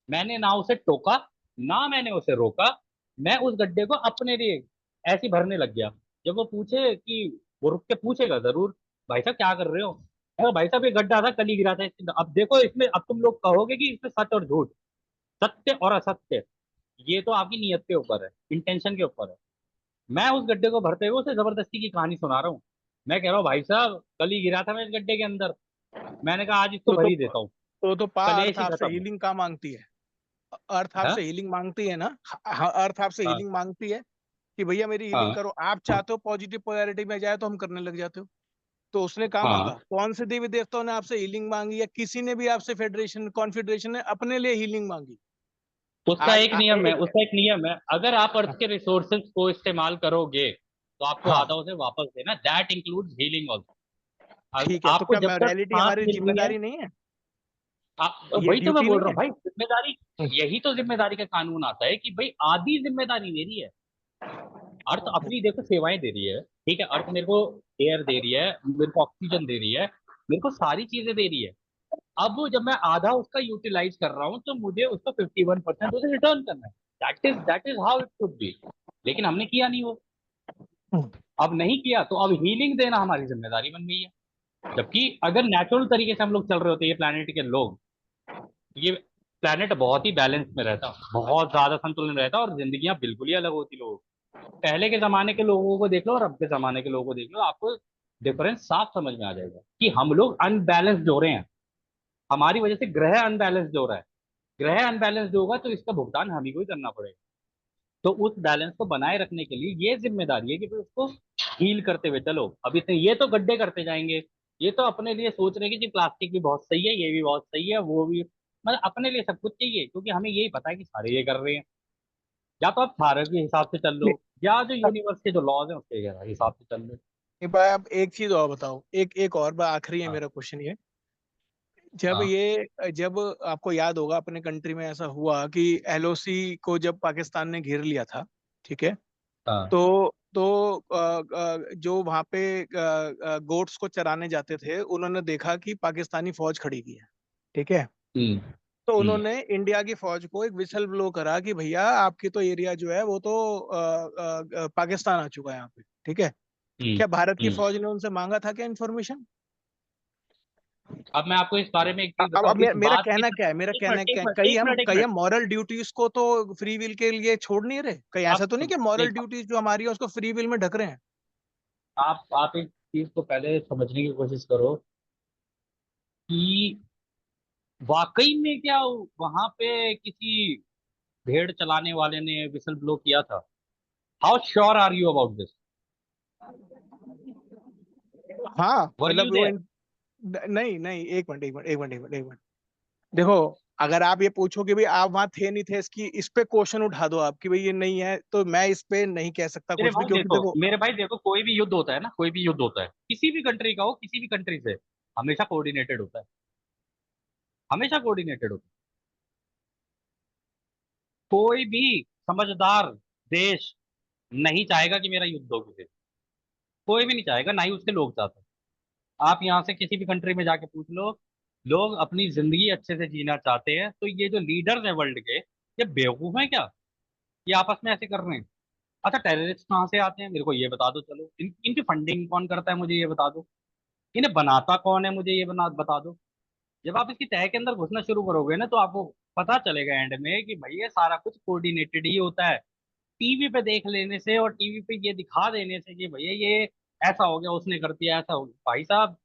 मैंने ना उसे टोका, ना मैंने उसे रोका, मैं उस गड्ढे को अपने लिए ऐसे ही भरने लग गया। जब वो पूछे कि, वो रुक के पूछेगा जरूर, भाई साहब क्या कर रहे हो, मैं कहा, भाई साहब ये गड्ढा था, कल ही गिरा था अब देखो इसमें, अब तुम लोग कहोगे कि इसमें सच और झूठ, सत्य और असत्य, ये तो आपकी नीयत के ऊपर है, इंटेंशन के ऊपर है। मैं उस गड्ढे को भरते हुए उसे जबरदस्ती की कहानी सुना रहा हूँ। मैं कह रहा हूँ भाई साहब कल ही गिरा था मैं इस गड्ढे के अंदर, मैंने कहा आज इसको तो भर तो ही देता हूँ, तो पा अर्थ कलेश ही आपसे खत्म। हीलिंग का मांगती है, अर्थ है आपसे हीलिंग मांगती है ना, हाँ, अर्थ आपसे हाँ हीलिंग मांगती है कि भैया मेरी हीलिंग हाँ करो, आप चाहते हो पॉजिटिव पोलैरिटी में जाए तो हम करने लग जाते हो। तो उसने कहा मांगा, हाँ। कौन से देवी देवताओं ने आपसे हीलिंग मांगी, या किसी ने भी आपसे फेडरेशन कॉन्फेडरेशन ने अपने लिए हीलिंग मांगी? उसका आज एक नियम है, एक, उसका एक नियम है, अगर आप अर्थ के रिसोर्सेज को इस्तेमाल करोगे तो आपको हाँ आधा उसे वापस देना, दैट इंक्लूड्स हीलिंग ऑल्सो। ठीक है, तो आपको क्या जब तक मॉरेलिटी सांस हमारी मिल रही है, जिम्मेदारी नहीं है? ये वही तो मैं ड्यूटी बोल नहीं रहा है? हूँ भाई, जिम्मेदारी, यही तो जिम्मेदारी का कानून आता है कि भाई आधी जिम्मेदारी मेरी है, अर्थ अपनी देखो सेवाएं दे रही है, ठीक है, अर्थ मेरे को एयर दे रही है, मेरे को ऑक्सीजन दे रही है, मेरे को सारी चीजें दे रही है। अब जब मैं आधा उसका यूटिलाइज कर रहा हूँ तो मुझे उसका 51% उसे रिटर्न करना है। That is how it should be. लेकिन हमने किया नहीं वो। अब नहीं किया तो अब हीलिंग देना हमारी जिम्मेदारी बन गई है। जबकि अगर नेचुरल तरीके से हम लोग चल रहे होते, ये प्लानिट के लोग, ये प्लानिट बहुत ही बैलेंस में रहता, बहुत ज्यादा संतुलन रहता और जिंदगियां बिल्कुल ही अलग होती लोगों की। पहले के जमाने के लोगों को देख लो और अब के जमाने के लोगों को देख लो, आपको डिफरेंस साफ समझ में आ जाएगा कि हम लोग अनबैलेंस्ड हो रहे हैं। हमारी वजह से ग्रह अनबैलेंस्ड हो रहा है। ग्रह अनबैलेंस्ड होगा तो इसका भुगतान हम ही को ही करना पड़ेगा। तो उस बैलेंस को बनाए रखने के लिए ये जिम्मेदारी है कि फिर उसको हील करते हुए चलो। अभी से ये तो गड्ढे करते जाएंगे, ये तो अपने लिए सोच रहे हैं कि जी प्लास्टिक भी बहुत सही है, ये भी बहुत सही है, वो भी, मतलब अपने लिए सब कुछ चाहिए, क्योंकि हमें यही पता है कि सारे ये कर रहे हैं। या तो आप सारे के हिसाब से चल लो, या जो यूनिवर्स के जो लॉज हैं उसके हिसाब से चल लो। भाई आप एक चीज और बताओ, एक और बात, आखिरी है हाँ मेरा क्वेश्चन ये। जब हाँ ये जब आपको याद होगा अपने कंट्री में ऐसा हुआ कि एलओसी को जब पाकिस्तान ने घेर लिया था, ठीक है, हाँ। तो जो वहां पे गोट्स को चराने जाते थे, उन्होंने देखा कि पाकिस्तानी फौज खड़ी की है, ठीक है। हम्म। तो हम्म। उन्होंने इंडिया की फौज को एक विसल ब्लो करा कि भैया आपकी तो एरिया जो है वो तो पाकिस्तान आ चुका है यहाँ पे, ठीक है। हम्म। क्या भारत की हम्म। फौज ने उनसे मांगा था क्या इन्फॉर्मेशन? अब मैं आपको इस बारे में एक चीज अब बताऊं, इस मेरा बात की कहना तो, क्या है, मेरा एक कहना मिनट एक क्या है, मिनट एक मिनट एक कई मिनट। हम मॉरल ड्यूटीज को तो फ्री विल के लिए छोड़ नहीं रहे, कहीं आप ऐसा तो नहीं कि सुनो, मॉरल एक, ड्यूटीज जो हमारी है उसको फ्री विल में ढक रहे हैं। आप एक चीज को पहले समझने की कोशिश करो कि वाकई में क्या वहां पे किसी भेड़ चलाने वाले ने विसल ब्लो किया था? How sure are you about this? हाँ वर यू मतलब वो देयर? नहीं नहीं, एक मिनट देखो, अगर आप ये पूछो कि भाई आप वहां थे नहीं थे, इसकी इस पे क्वेश्चन उठा दो आप कि भाई ये नहीं है, तो मैं इस पे नहीं कह सकता मेरे कुछ भी, भाई क्योंकि देखो, देखो। मेरे भाई देखो, कोई भी युद्ध होता है ना, कोई भी युद्ध होता है, किसी भी कंट्री का हो, किसी भी कंट्री से, हमेशा कोऑर्डिनेटेड होता है। हमेशा कोऑर्डिनेटेड होता है। कोई भी समझदार देश नहीं चाहेगा कि मेरा युद्ध हो किसी से। कोई भी नहीं चाहेगा, ना ही उसके लोग चाहते हैं। आप यहाँ से किसी भी कंट्री में जाके पूछ लो, लोग अपनी जिंदगी अच्छे से जीना चाहते हैं। तो ये जो लीडर्स हैं वर्ल्ड के, ये बेवकूफ हैं क्या? ये आपस में ऐसे कर रहे हैं? अच्छा, टेररिस्ट कहाँ से आते हैं मेरे को ये बता दो, चलो इनकी फंडिंग कौन करता है मुझे ये बता दो, इन्हें बनाता कौन है मुझे ये बता दो। जब आप इसकी तह के अंदर घुसना शुरू करोगे ना, तो आपको पता चलेगा एंड में कि भाई ये सारा कुछ कोऑर्डिनेटेड ही होता है। टीवी पे देख लेने से और टीवी पे ये दिखा देने से कि भैया ये ऐसा हो गया, उसने कर दिया, ऐसा हो गया, भाई साहब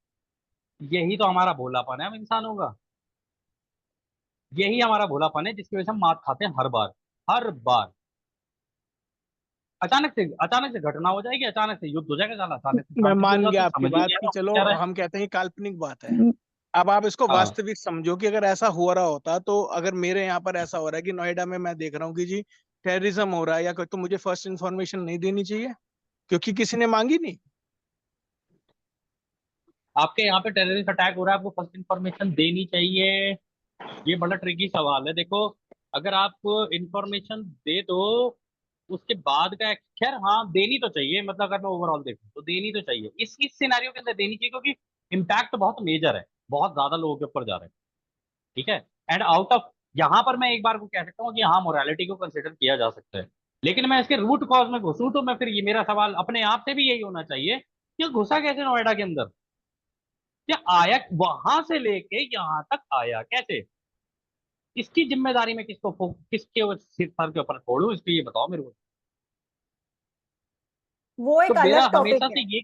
यही तो हमारा भोलापन है हम इंसानों का। यही हमारा भोलापन है जिसकी वजह से हम मात खाते हैं हर बार। हर बार अचानक से घटना हो जाएगी, अचानक से युद्ध हो जाएगा, साला अचानक से मैं शांति से हो मान जाता गया है, आपकी समझ ही बात नहीं आ कि रहा चलो क्या रहा है। हम कहते हैं कि काल्पनिक बात है। अब आप इसको हाँ। वास्तविक समझो कि अगर ऐसा हो रहा होता, तो अगर मेरे यहाँ पर ऐसा हो रहा है कि नोएडा में मैं देख रहा हूँ कि जी टेररिज्म हो रहा है या कोई, तो मुझे फर्स्ट इन्फॉर्मेशन नहीं देनी चाहिए क्योंकि किसी ने मांगी नहीं। आपके यहाँ पे टेररिस्ट अटैक हो रहा है, आपको फर्स्ट इंफॉर्मेशन देनी चाहिए? ये बड़ा ट्रिकी सवाल है। देखो, अगर आप इंफॉर्मेशन दे दो उसके बाद का, खैर हाँ देनी तो चाहिए, मतलब अगर मैं ओवरऑल देखूं तो देनी तो चाहिए, इस सिनेरियो के अंदर देनी चाहिए, क्योंकि इम्पैक्ट बहुत मेजर है, बहुत ज्यादा लोगों के ऊपर जा रहा है। ठीक है। एंड आउट ऑफ, यहाँ पर मैं एक बार को कह सकता हूँ कि हाँ मोरालिटी को कंसिडर किया जा सकता है। लेकिन मैं इसके रूट कॉज में घुसूं तो मैं फिर, ये मेरा सवाल अपने आप से भी यही होना चाहिए कि घुसा कैसे नोएडा के अंदर? या आया वहां से लेके यहाँ तक आया कैसे? इसकी जिम्मेदारी मैं किसके सर के ऊपर छोड़ू, इसको ये बताओ मेरे को। वो तो एक मेरा अलग टॉपिक हमेशा है। से ये,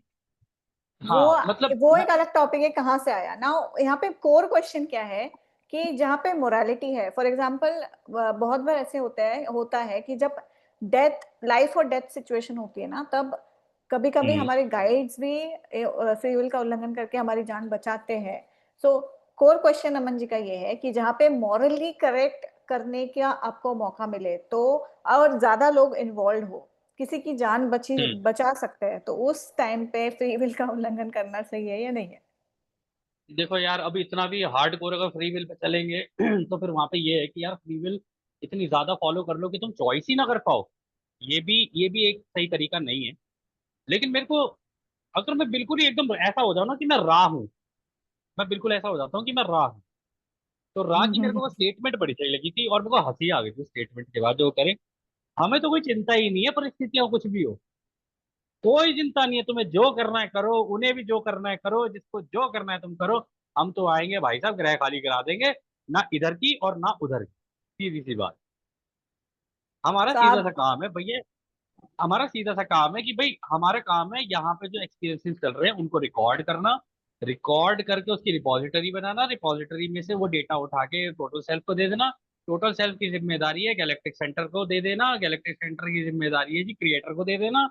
वो हाँ मतलब वो एक अलग टॉपिक है, कहाँ से आया ना। यहाँ पे कोर क्वेश्चन क्या है कि जहाँ पे मोरालिटी है, फॉर एग्जाम्पल बहुत बार ऐसे होता है कि जब डेथ, लाइफ और डेथ सिचुएशन होती है ना, तब कभी कभी हम्म, हमारे गाइड्स भी फ्री विल का उल्लंघन करके हमारी जान बचाते हैं। सो कोर क्वेश्चन अमन जी का ये है कि जहाँ पे मॉरली करेक्ट करने का आपको मौका मिले, तो और ज्यादा लोग इन्वॉल्व हो, किसी की जान हम्म। बचा सकते हैं, तो उस टाइम पे फ्री विल का उल्लंघन करना सही है या नहीं है? देखो यार, अभी इतना भी हार्ड कोर अगर फ्री विल पे चलेंगे तो फिर वहां पे ये है कि यार फ्री विल इतनी ज्यादा फॉलो कर लो कि तुम चॉइस ही ना कर पाओ। ये भी एक सही तरीका नहीं है। लेकिन मेरे को, अगर मैं बिल्कुल ही एकदम ऐसा हो जाऊं ना कि मैं रा हूँ, मैं बिल्कुल ऐसा हो जाता हूँ कि मैं रा हूँ, तो रा की मेरे को वो स्टेटमेंट बड़ी सही लगी थी और मेरे को हंसी आ गई थी स्टेटमेंट के बाद, जो करे हमें तो कोई चिंता ही नहीं है परिस्थितियां कुछ भी हो, कोई चिंता नहीं है, तुम्हें जो करना है करो, उन्हें भी जो करना है करो, जिसको जो करना है तुम करो, हम तो आएंगे भाई साहब, ग्रह खाली करा देंगे, ना इधर की और ना उधर की, सीधी सी बात। हमारा तो सीधा सा आप काम है भैया, हमारा सीधा सा काम है कि भाई हमारा काम है यहाँ पे जो एक्सपीरियंसेस चल रहे हैं उनको रिकॉर्ड करना, रिकॉर्ड करके उसकी रिपॉजिटरी बनाना, रिपॉजिटरी में से वो डेटा उठा के टोटल सेल्फ को दे देना, टोटल सेल्फ की जिम्मेदारी है गैलेक्टिक सेंटर को दे देना, गैलेक्टिक सेंटर की जिम्मेदारी है जी क्रिएटर को दे देना।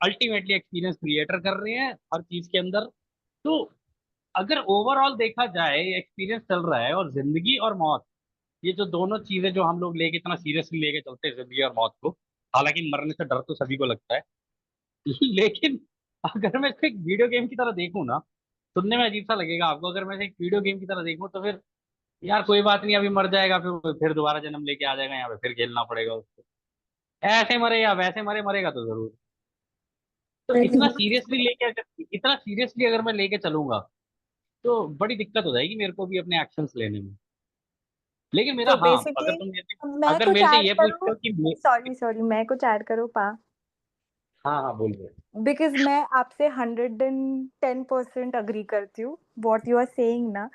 अल्टीमेटली एक्सपीरियंस क्रिएटर कर रहे हैं हर चीज के अंदर। तो अगर ओवरऑल देखा जाए एक्सपीरियंस चल रहा है, और जिंदगी और मौत, ये जो दोनों चीजें जो हम लोग लेके इतना सीरियसली लेके चलते हैं जिंदगी और मौत को, हालांकि मरने से डर तो सभी को लगता है लेकिन अगर मैं इसको एक वीडियो गेम की तरह देखूं ना, सुनने में अजीब सा लगेगा आपको, अगर मैं इसे एक वीडियो गेम की तरह देखूं तो फिर यार कोई बात नहीं, अभी मर जाएगा, फिर दोबारा जन्म लेके आ जाएगा यहाँ पे, फिर खेलना पड़ेगा उसको, ऐसे मरे या वैसे मरे, मरेगा तो जरूर। तो इतना सीरियसली अगर मैं लेके चलूंगा तो बड़ी दिक्कत हो जाएगी मेरे को भी अपने एक्शंस लेने में। लेकिन मेरा, तो हाँ, बेसिकली मैं अगर कुछ मेरे से ऐड ये पूछते करूँ, हो कि सॉरी सॉरी, मैं कुछ ऐड करूँ पा, हाँ हाँ बोलिए। बिकॉज मैं आपसे 110% अग्री करती हूँ वॉट यू आर सेइंग ना,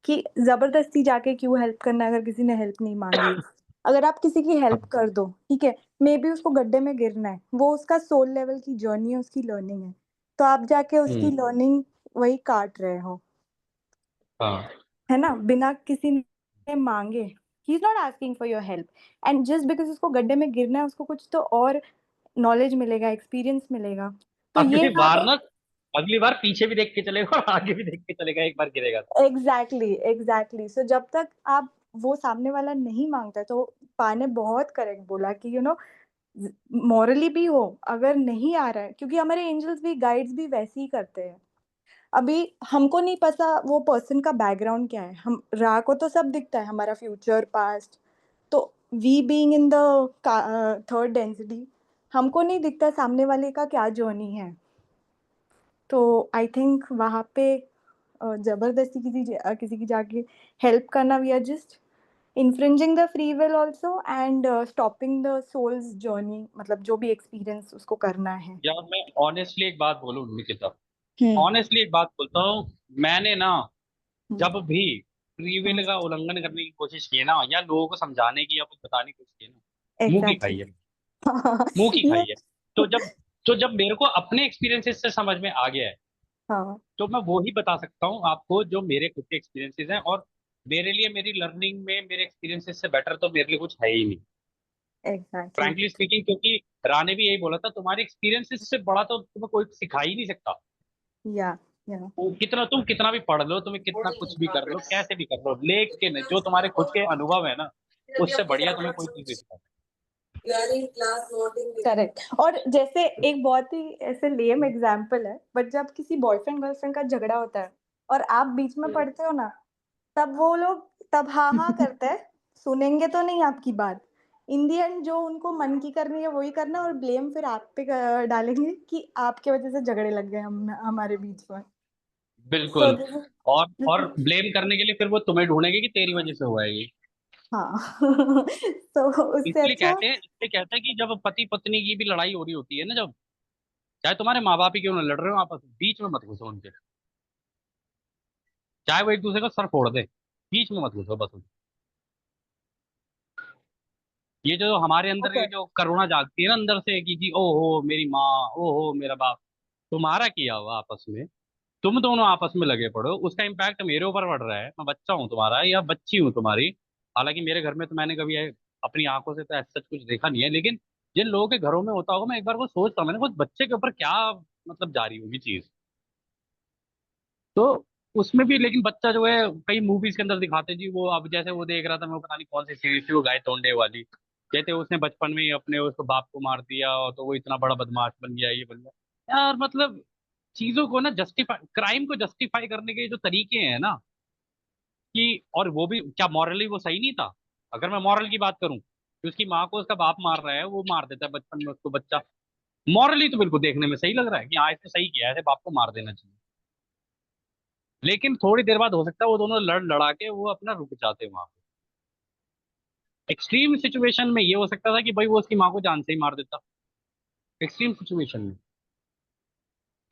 कि जबरदस्ती जाके क्यों हेल्प करना है अगर किसी ने हेल्प नहीं मांगी है। अगर आप किसी की हेल्प हाँ कर दो, ठीक है, मे बी उसको गड्ढे में गिरना है, वो उसका सोल लेवल की जर्नी है, उसकी लर्निंग है, तो आप जाके उसकी हम्म, लर्निंग वही काट रहे हो, हाँ है ना, बिना किसी ने मांगे। He is not asking for your help, and just because उसको गड्ढे में गिरना है, उसको कुछ तो और नॉलेज मिलेगा, एक्सपीरियंस मिलेगा, तो ये अगली बात बार है। ना, अगली बार पीछे भी देख के चलेगा और आगे भी देख के चलेगा, एक बार गिरेगा तो। एग्जैक्टली एग्जैक्टली, सो जब तक आप, वो सामने वाला नहीं मांगता, तो पा ने बहुत करेक्ट बोला कि यू नो, मॉरली भी हो, अगर नहीं आ रहा है, क्योंकि हमारे एंजल्स भी, गाइड्स भी वैसे ही करते हैं। अभी हमको नहीं पता वो पर्सन का बैकग्राउंड क्या है, हम रा को तो सब दिखता है, हमारा फ्यूचर पास्ट, तो we being in the third density, हमको नहीं दिखता सामने वाले का क्या जर्नी है। तो आई थिंक वहाँ पे जबरदस्ती किसी की जाके हेल्प करना, we are just infringing the free will also, and stopping the soul's journey, मतलब जो भी एक्सपीरियंस उसको करना है। यार मैं ऑनेस्टली एक बात बोलूं निकिता, हम्म ऑनेस्टली एक बात बोलता हूँ, मैंने ना हम्म जब भी फ्री विल का उल्लंघन करने की कोशिश की है ना, या लोगों को समझाने की या कुछ बताने की कोशिश की है ना, मुंह की एग्जैक्टली। खाई है, मुंह की ये, खाई है। तो जब मेरे को अपने एक्सपीरियंसेस से समझ में आ गया है, हाँ, तो मैं वो ही बता सकता हूँ आपको जो मेरे खुद के एक्सपीरियंसेस हैं, और मेरे लिए मेरी लर्निंग में मेरे एक्सपीरियंसेस से बेटर तो मेरे लिए कुछ है ही नहीं, एग्जैक्टली। फ्रैंकली स्पीकिंग, क्योंकि राने भी यही बोला था, तुम्हारी एक्सपीरियंसेस से बड़ा तो तुम्हें कोई सिखा ही नहीं सकता। या या वो कितना, तुम कितना भी पढ़ लो, तुम्हें कितना कुछ भी कर लो, कैसे भी कर लो, लेकिन जो तुम्हारे खुद के अनुभव है ना, उससे बढ़िया तुम्हें कोई चीज नहीं सिखा। करेक्ट। और जैसे एक बहुत ही ऐसे लेम एग्जाम्पल है, बट जब किसी बॉयफ्रेंड गर्लफ्रेंड का झगड़ा होता है और आप बीच में पड़ते हो ना, तब वो लोग, तब हाँ हाँ करते हैं, सुनेंगे तो नहीं आपकी बात। इन दी एंड जो उनको मन की करनी है वही करना, और ब्लेम फिर आप पे डालेंगे कि आपके वजह से झगड़े लग गए हम हमारे बीच में। सो बिल्कुल। दिस और इज, ब्लेम करने के लिए फिर वो तुम्हें ढूंढेंगे कि तेरी वजह से हुआ है ये। हाँ। तो उससे अच्छा, इसलिए कहते हैं कि जब पति पत्नी की भी लड़ाई हो रही होती है ना, जब चाहे तुम्हारे माँ बाप ही क्यों ना लड़ रहे हो आपस में, बीच में मत घुसो उनके, चाहे वो एक दूसरे का सर फोड़ दे, बीच में मत घुसो बस। ये जो हमारे अंदर ओके, ये जो करुणा जागती है ना अंदर से कि जी ओहो मेरी माँ, ओहो मेरा बाप, तुम्हारा किया हुआ आपस में, तुम दोनों आपस में लगे पड़ो, उसका इम्पैक्ट मेरे ऊपर पड़ रहा है, मैं बच्चा हूँ तुम्हारा या बच्ची हूँ तुम्हारी। हालांकि मेरे घर में तो मैंने कभी अपनी आंखों से तो ऐसा सच कुछ देखा नहीं है, लेकिन जिन लोगों के घरों में होता होगा, मैं एक बार वो सोचता हूँ, मैंने कुछ बच्चे के ऊपर क्या मतलब जारी होगी चीज। तो उसमें भी लेकिन बच्चा जो है, कई मूवीज के अंदर दिखाते हैं जी, वो अब जैसे वो देख रहा था, मैं पता नहीं कौन सी सीरीज थी, वो गाय तोड़ने वाली, कहते उसने बचपन में ही अपने उसको बाप को मार दिया, और तो वो इतना बड़ा बदमाश बन गया, ये बन गया यार, मतलब चीजों को ना जस्टिफाई, क्राइम को जस्टिफाई करने के जो तरीके हैं ना, कि और वो भी क्या मॉरली वो सही नहीं था, अगर मैं मॉरल की बात करूं, कि उसकी माँ को उसका बाप मार रहा है, वो मार देता है बचपन में उसको बच्चा। मॉरली तो बिल्कुल देखने में सही लग रहा है कि हाँ इसने सही किया है, ऐसे बाप को मार देना चाहिए। लेकिन थोड़ी देर बाद हो सकता है वो दोनों लड़ लड़ा के वो अपना रुक जाते वहां पे। एक्सट्रीम सिचुएशन में ये हो सकता था कि भाई वो उसकी माँ को जान से ही मार देता, एक्सट्रीम सिचुएशन में।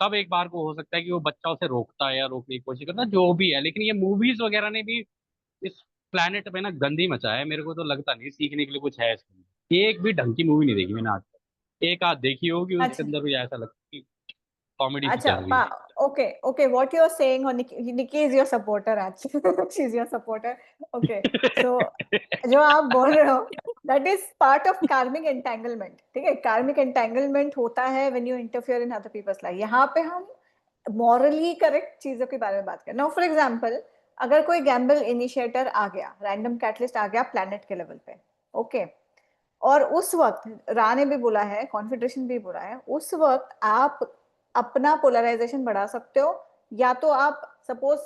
तब एक बार को हो सकता है कि वो बच्चा उसे रोकता है या रोकने की कोशिश करता है, जो भी है। लेकिन ये मूवीज वगैरह ने भी इस प्लेनेट पे ना गंदी मचाया है। मेरे को तो लगता नहीं सीखने के लिए कुछ है इसमें। एक भी ढंग की मूवी नहीं देखी मैंने आज तक। एक आध देखी होगी, उसके अच्छा अंदर भी ऐसा लगता है कि कॉमेडी सी अच्छा चल रही है। okay, okay, what you're saying, or Nikki is your supporter actually. She's your supporter. Okay, so जो आप बोल रहे हो that is part of karmic entanglement. ठीक है, karmic entanglement होता है when you interfere in other people's life. यहाँ पे हम morally correct चीजों के बारे में बात करें. Now for example, अगर कोई gamble initiator आ गया, random catalyst आ गया planet के level पे, okay, और उस वक्त रा ने भी बोला है, कॉन्फेडरेशन भी बोला है, उस वक्त आप अपना पोलराइजेशन बढ़ा सकते हो, या तो आप सपोज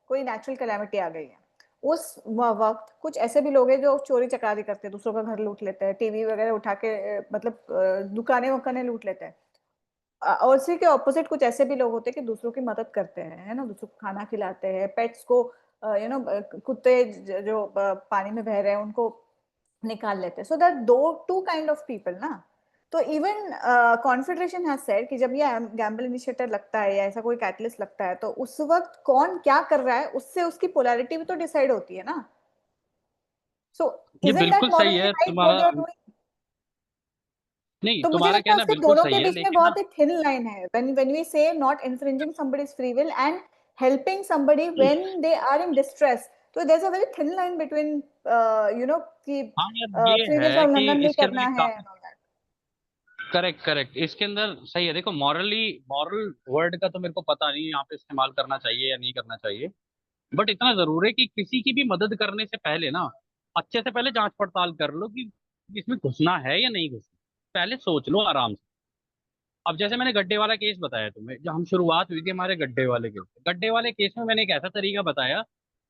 कोई नेचुरल कैलामिटी आ गई है, उस वक्त कुछ ऐसे भी लोग हैं जो चोरी चकारी करते हैं, दूसरों का घर लूट लेते हैं, टीवी वगैरह उठा के मतलब दुकानें वकानें लूट लेते हैं। और इसी के ऑपोजिट कुछ ऐसे भी लोग होते हैं कि दूसरों की मदद करते हैं, है ना, दूसरों को खाना खिलाते हैं, पेट्स को यू नो कुत्ते जो पानी में बह रहे हैं उनको निकाल लेते हैं। सो दैट दो टू काइंड ऑफ पीपल ना। तो इवन कॉन्फेडरेशन हैज सेड कि जब ये गैम्बल इनिशिएटर लगता है या ऐसा कोई कैटलिस्ट लगता है, तो उस वक्त कौन क्या कर रहा है उससे उसकी पोलैरिटी भी तो डिसाइड होती है ना। सो ये इजंट दैट बिल्कुल सही मॉरली है राइट व्हाट तुम्हारा। They are doing? नहीं, तो मुझे तुम्हारा लगता है कहना उसके बिल्कुल दोनों के सही है, बीच में लेकिन ना बहुत एक थिन लाइन है, when we say not infringing somebody's free will and helping somebody when they are in distress. तो there's a very thin line between कि हाँ यार ये free will का है कि उल्लंघन भी इसके अंदर करना है एक and all that. Correct correct इसके अंदर सही है। देखो मॉरली, मॉरल वर्ड का तो मेरे को पता नहीं यहाँ पे इस्तेमाल करना चाहिए या नहीं करना चाहिए। बट इतना जरूर है कि किसी की भी मदद करने से पहले ना अच्छे से पहले जांच पड़ताल कर लो कि इसमें घुसना है या नहीं घुसना। पहले सोच लो आराम से। अब जैसे मैंने गड्ढे वाला केस बताया तुम्हें, जब हम शुरुआत हुई थी हमारे गड्ढे वाले केस, गड्ढे वाले केस में मैंने एक ऐसा तरीका बताया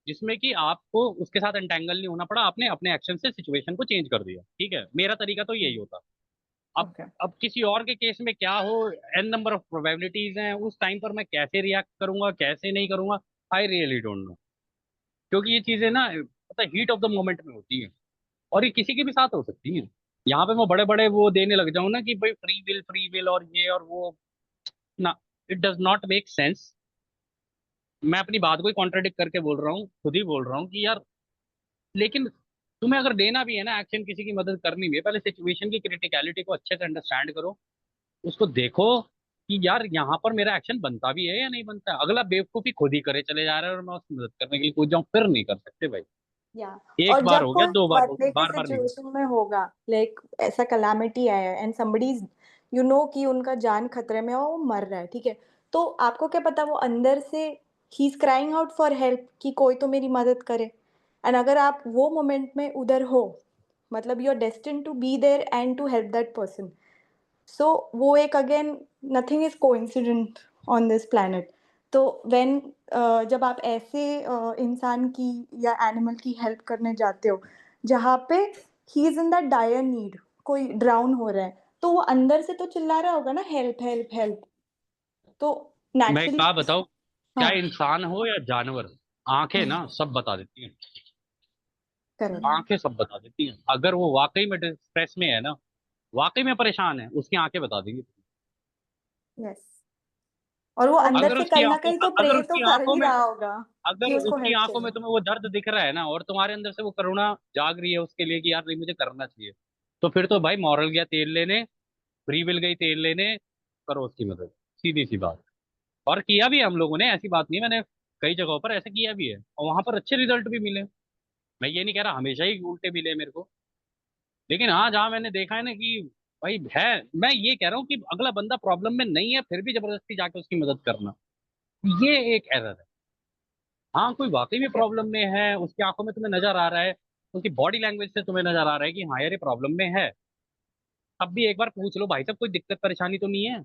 जिसमें कि आपको उसके साथ एंटेंगल नहीं होना पड़ा, आपने अपने एक्शन से सिचुएशन को चेंज कर दिया। ठीक है, मेरा तरीका तो यही होता। अब Okay. अब किसी और के केस में क्या हो, एन नंबर ऑफ प्रोबेबिलिटीज हैं, उस टाइम पर मैं कैसे रिएक्ट करूंगा कैसे नहीं करूंगा, आई रियली डोंट नो। क्योंकि ये चीजें ना पता हीट ऑफ द मोमेंट में होती है, और ये किसी के भी साथ हो सकती है। यहाँ पे मैं बड़े बड़े वो देने लग जाऊं ना कि भाई फ्री विल और ये और वो, ना, it does not make sense. मैं अपनी बात को ही कॉन्ट्रडिक्ट करके बोल रहा हूँ, खुद ही बोल रहा हूँ कि यार, लेकिन तुम्हें अगर देना भी है ना एक्शन, किसी की मदद करनी भी है, पहले सिचुएशन की क्रिटिकलिटी को अच्छे से अंडरस्टैंड करो, उसको देखो कि यार यहाँ पर मेरा एक्शन बनता भी है या नहीं बनता है। अगला बेवकूफी खुद ही करे चले जा रहा है और मैं उसकी मदद करने के लिए कूद जाऊं, फिर नहीं कर सकते भाई। या एक और बार जब हो गया, कोई दो बार हो गया, मरने की बार बार नहीं होगा। सिचुएशन में होगा, लाइक ऐसा कलामिटी आया है एंड समबडी कि उनका जान खतरे में है और वो मर रहा है, ठीक है, तो आपको क्या पता वो अंदर से he is crying out for help कि कोई तो मेरी मदद करे। एंड अगर आप वो मोमेंट में उधर हो, मतलब you are destined to be there and to help that person. So वो एक again nothing is coincident on this planet. तो व्हेन जब आप ऐसे इंसान की या एनिमल की हेल्प करने जाते हो जहाँ पे he is in that dire need, कोई ड्राउन हो रहा है, तो वो अंदर से तो चिल्ला रहा होगा ना, हेल्प हेल्प हेल्प। तो मैं एक नेचुरली बात बताऊं, हाँ, क्या इंसान हो या जानवर, आंखें हम्म, ना सब बता देती हैं। करेक्ट, आंखें सब बता देती हैं। अगर वो वाकई में स्ट्रेस में है ना, वाकई में परेशान है, उसकी आंखें बता देंगी। यस। और वो अंदर अगर से उसकी कहीं ना आंखों कहीं तो अगर प्रे तो उसकी कर आंखों ही में रहा होगा कि अगर उसको उसकी हेल्प आंखों में चाहिए। तुम्हें वो दर्द दिख रहा है ना, और तुम्हारे अंदर से वो करुणा जाग रही है उसके लिए कि यार नहीं मुझे करना चाहिए, तो फिर तो भाई मॉरल गया तेल लेने, फ्री विल गई तेल लेने, करो उसकी मदद। सीधी सी बात। और किया भी है हम लोगों ने, ऐसी बात नहीं, मैंने कई जगहों पर ऐसे किया भी है और वहां पर अच्छे रिजल्ट भी मिले। मैं ये नहीं कह रहा हमेशा ही उल्टे मिले मेरे को, लेकिन हाँ जहाँ मैंने देखा है ना कि भाई है, मैं ये कह रहा हूँ कि अगला बंदा प्रॉब्लम में नहीं है फिर भी जबरदस्ती जाके उसकी मदद करना, ये एक एरर है। हाँ कोई वाकई में ओके, प्रॉब्लम में है, उसकी आंखों में तुम्हें नजर आ रहा है, उसकी बॉडी लैंग्वेज से तुम्हें नजर आ रहा है कि हाँ यार ये प्रॉब्लम में है, तब भी एक बार पूछ लो भाई साहब कोई दिक्कत परेशानी तो नहीं है।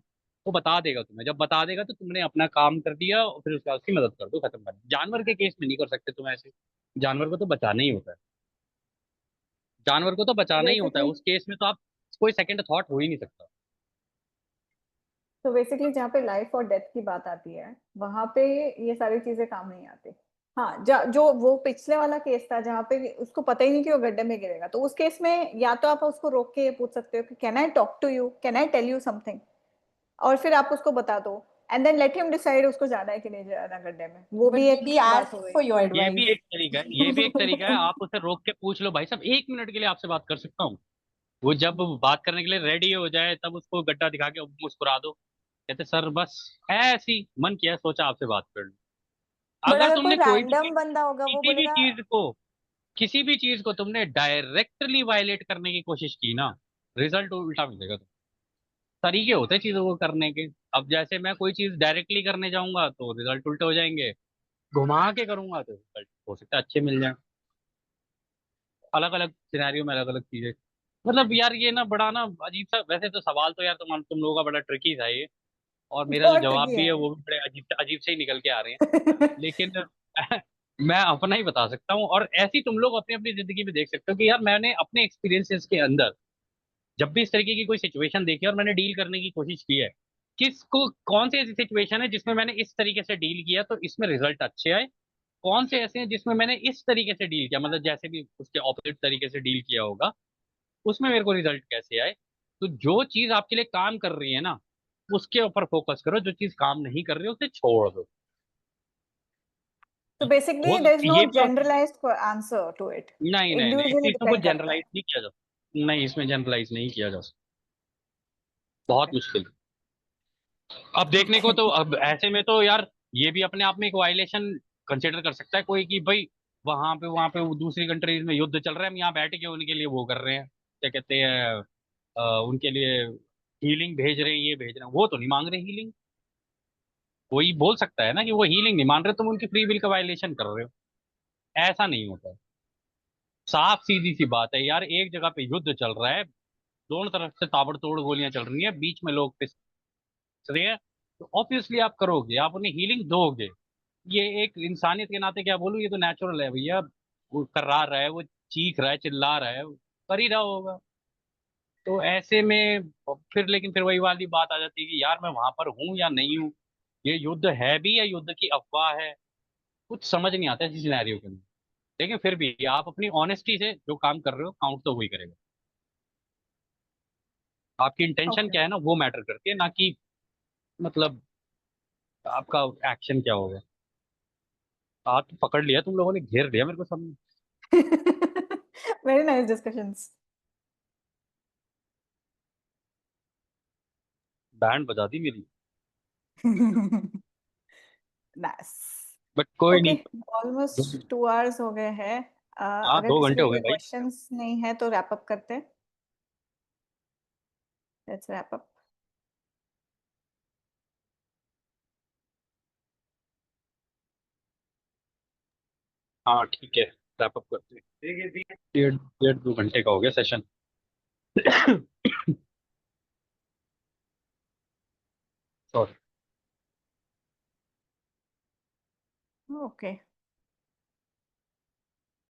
वो बता देगा तुम्हें, जब बता देगा तो तुमने अपना काम कर दिया और फिर उसके बाद उसकी मदद कर दो, खत्म कर। जानवर के केस में नहीं कर सकते तुम ऐसे, जानवर को तो बचाना ही होता है। जानवर को तो बचाना ही होता है, बेसिकली उस केस में तो आप कोई सेकंड थॉट हो ही नहीं सकता। जहाँ पे लाइफ और डेथ की बात आती है वहां पे ये सारी चीजें काम नहीं आती। हाँ, जो वो पिछले वाला केस था जहाँ पे उसको पता ही नहीं कि वो गड्ढे में गिरेगा, तो उस केस में या तो आप उसको रोक के ये पूछ सकते हो कि can I talk to you, can I tell you something, और फिर आप उसको बता दो and then let him decide उसको जाना है कि नहीं जाना गड्ढे में। वो But भी एक maybe बात ask हो गई। for your ये भी advice. एक तरीका है, ये भी एक तरीका है, आप उसे रोक के पूछ लो भाई साहब 1 मिनट के लिए आपसे बात कर सकता हूँ। वो जब बात करने के लिए रेडी हो जाए तब उसको गड्ढा दिखा के मुस्कुरा दो, कहते सर बस ऐसी मन किया सोचा आपसे बात कर लूं। But अगर अगर कोई तुमने कोई भी रैंडम बंदा होगा वो किसी भी बोलेगा चीज को किसी भी चीज को तुमने डायरेक्टली वायलेट करने की कोशिश की ना, रिजल्ट उल्टा मिलेगा। तो तरीके होते हैं चीजों को करने के। अब जैसे मैं कोई चीज डायरेक्टली करने जाऊंगा तो रिजल्ट उल्टे हो जाएंगे, घुमा के करूंगा तो रिजल्ट हो सकता है अच्छे मिल जाए। अलग अलग सिनेरियो में अलग अलग चीजें। मतलब यार ये ना बड़ा ना अजीब सा, वैसे तो सवाल तो यार तुम लोगों का बड़ा ट्रिकी था ये, और मेरा जो बहुत जवाब ट्रिकी भी है है वो भी बड़े अजीब अजीब से ही निकल के आ रहे हैं। ये। लेकिन मैं अपना ही बता सकता हूँ, और ऐसी तुम लोग अपनी अपनी जिंदगी में देख सकते हो कि यार मैंने अपने एक्सपीरियंसेस के अंदर जब भी इस तरीके की कोई सिचुएशन देखी है और मैंने डील करने की कोशिश की है, किसको कौन सी ऐसी सिचुएशन है जिसमें मैंने इस तरीके से डील किया तो इसमें रिजल्ट अच्छे आए, कौन से ऐसे हैं जिसमें मैंने इस तरीके से डील किया, मतलब जैसे भी उसके ऑपोजिट तरीके से डील किया होगा उसमें मेरे को रिजल्ट कैसे आए। तो जो चीज आपके लिए काम कर रही है ना उसके ऊपर फोकस करो, जो चीज काम नहीं कर रही है उसे छोड़ दो। तो बेसिकली हो देयर इज नो ये भी जनरलाइज्ड आंसर टू इट, नहीं नहीं नहीं, इस इंडिविजुअली चीज में कुछ डिपेंड करता जनरलाइज है। नहीं किया जा सकता, नहीं इसमें जनरलाइज नहीं किया जा सकता, बहुत ओके। मुश्किल। अब देखने को तो अब ऐसे में तो यार ये भी अपने आप में एक वायलेशन कंसिडर कर सकता है कोई कि भाई वहां पे वो दूसरी कंट्रीज में युद्ध चल रहा है, हम यहाँ बैठ के उनके लिए वो कर रहे हैं, क्या कहते हैं, उनके लिए हीलिंग भेज रहे हैं, ये भेज रहे हैं, वो तो नहीं मांग रहे हीलिंग। कोई बोल सकता है ना कि वो हीलिंग नहीं मान रहे, तुम उनकी फ्री विल का वायलेशन कर रहे हो। ऐसा नहीं होता है। साफ सीधी सी बात है यार, एक जगह पे युद्ध चल रहा है, दोनों तरफ से ताबड़तोड़ गोलियां चल रही हैं, बीच में लोग पिस रहे हैं, तो ऑब्वियसली आप करोगे, आप उन्हें हीलिंग दोगे। ये एक इंसानियत के नाते क्या बोलूं, ये तो नेचुरल है भैया। वो कर्रा रहा है, वो चीख रहा है, चिल्ला रहा है, वो कर ही रहा होगा। तो ऐसे में फिर लेकिन फिर वही वाली बात आ जाती है कि यार मैं वहां पर हूँ या नहीं हूँ, ये युद्ध है भी या युद्ध की अफवाह है, कुछ समझ नहीं आता इस सिनेरियो के अंदर। लेकिन फिर भी आप अपनी ऑनेस्टी से जो काम कर रहे हो काउंट तो वही करेगा। आपकी इंटेंशन ओके। क्या है ना वो मैटर करती है, ना कि मतलब आपका एक्शन क्या होगा। आप तो पकड़ लिया, तुम लोगों ने घेर लिया मेरे को सब। Very nice discussions. बैंड बजा दी मेरी। नाइस। बट कोई ओके, नहीं। ऑलमोस्ट 2 आवर्स हो गए हैं। हाँ अगर दो किसी घंटे को हो गए कोई भाई। क्वेश्चंस नहीं है तो रैप अप करते हैं। Let's wrap up. हाँ ठीक है, रैप अप करते हैं। ठीक है ठीक है, डेढ़ डेढ़ 2 घंटे का हो गया सेशन। सॉरी। ओके।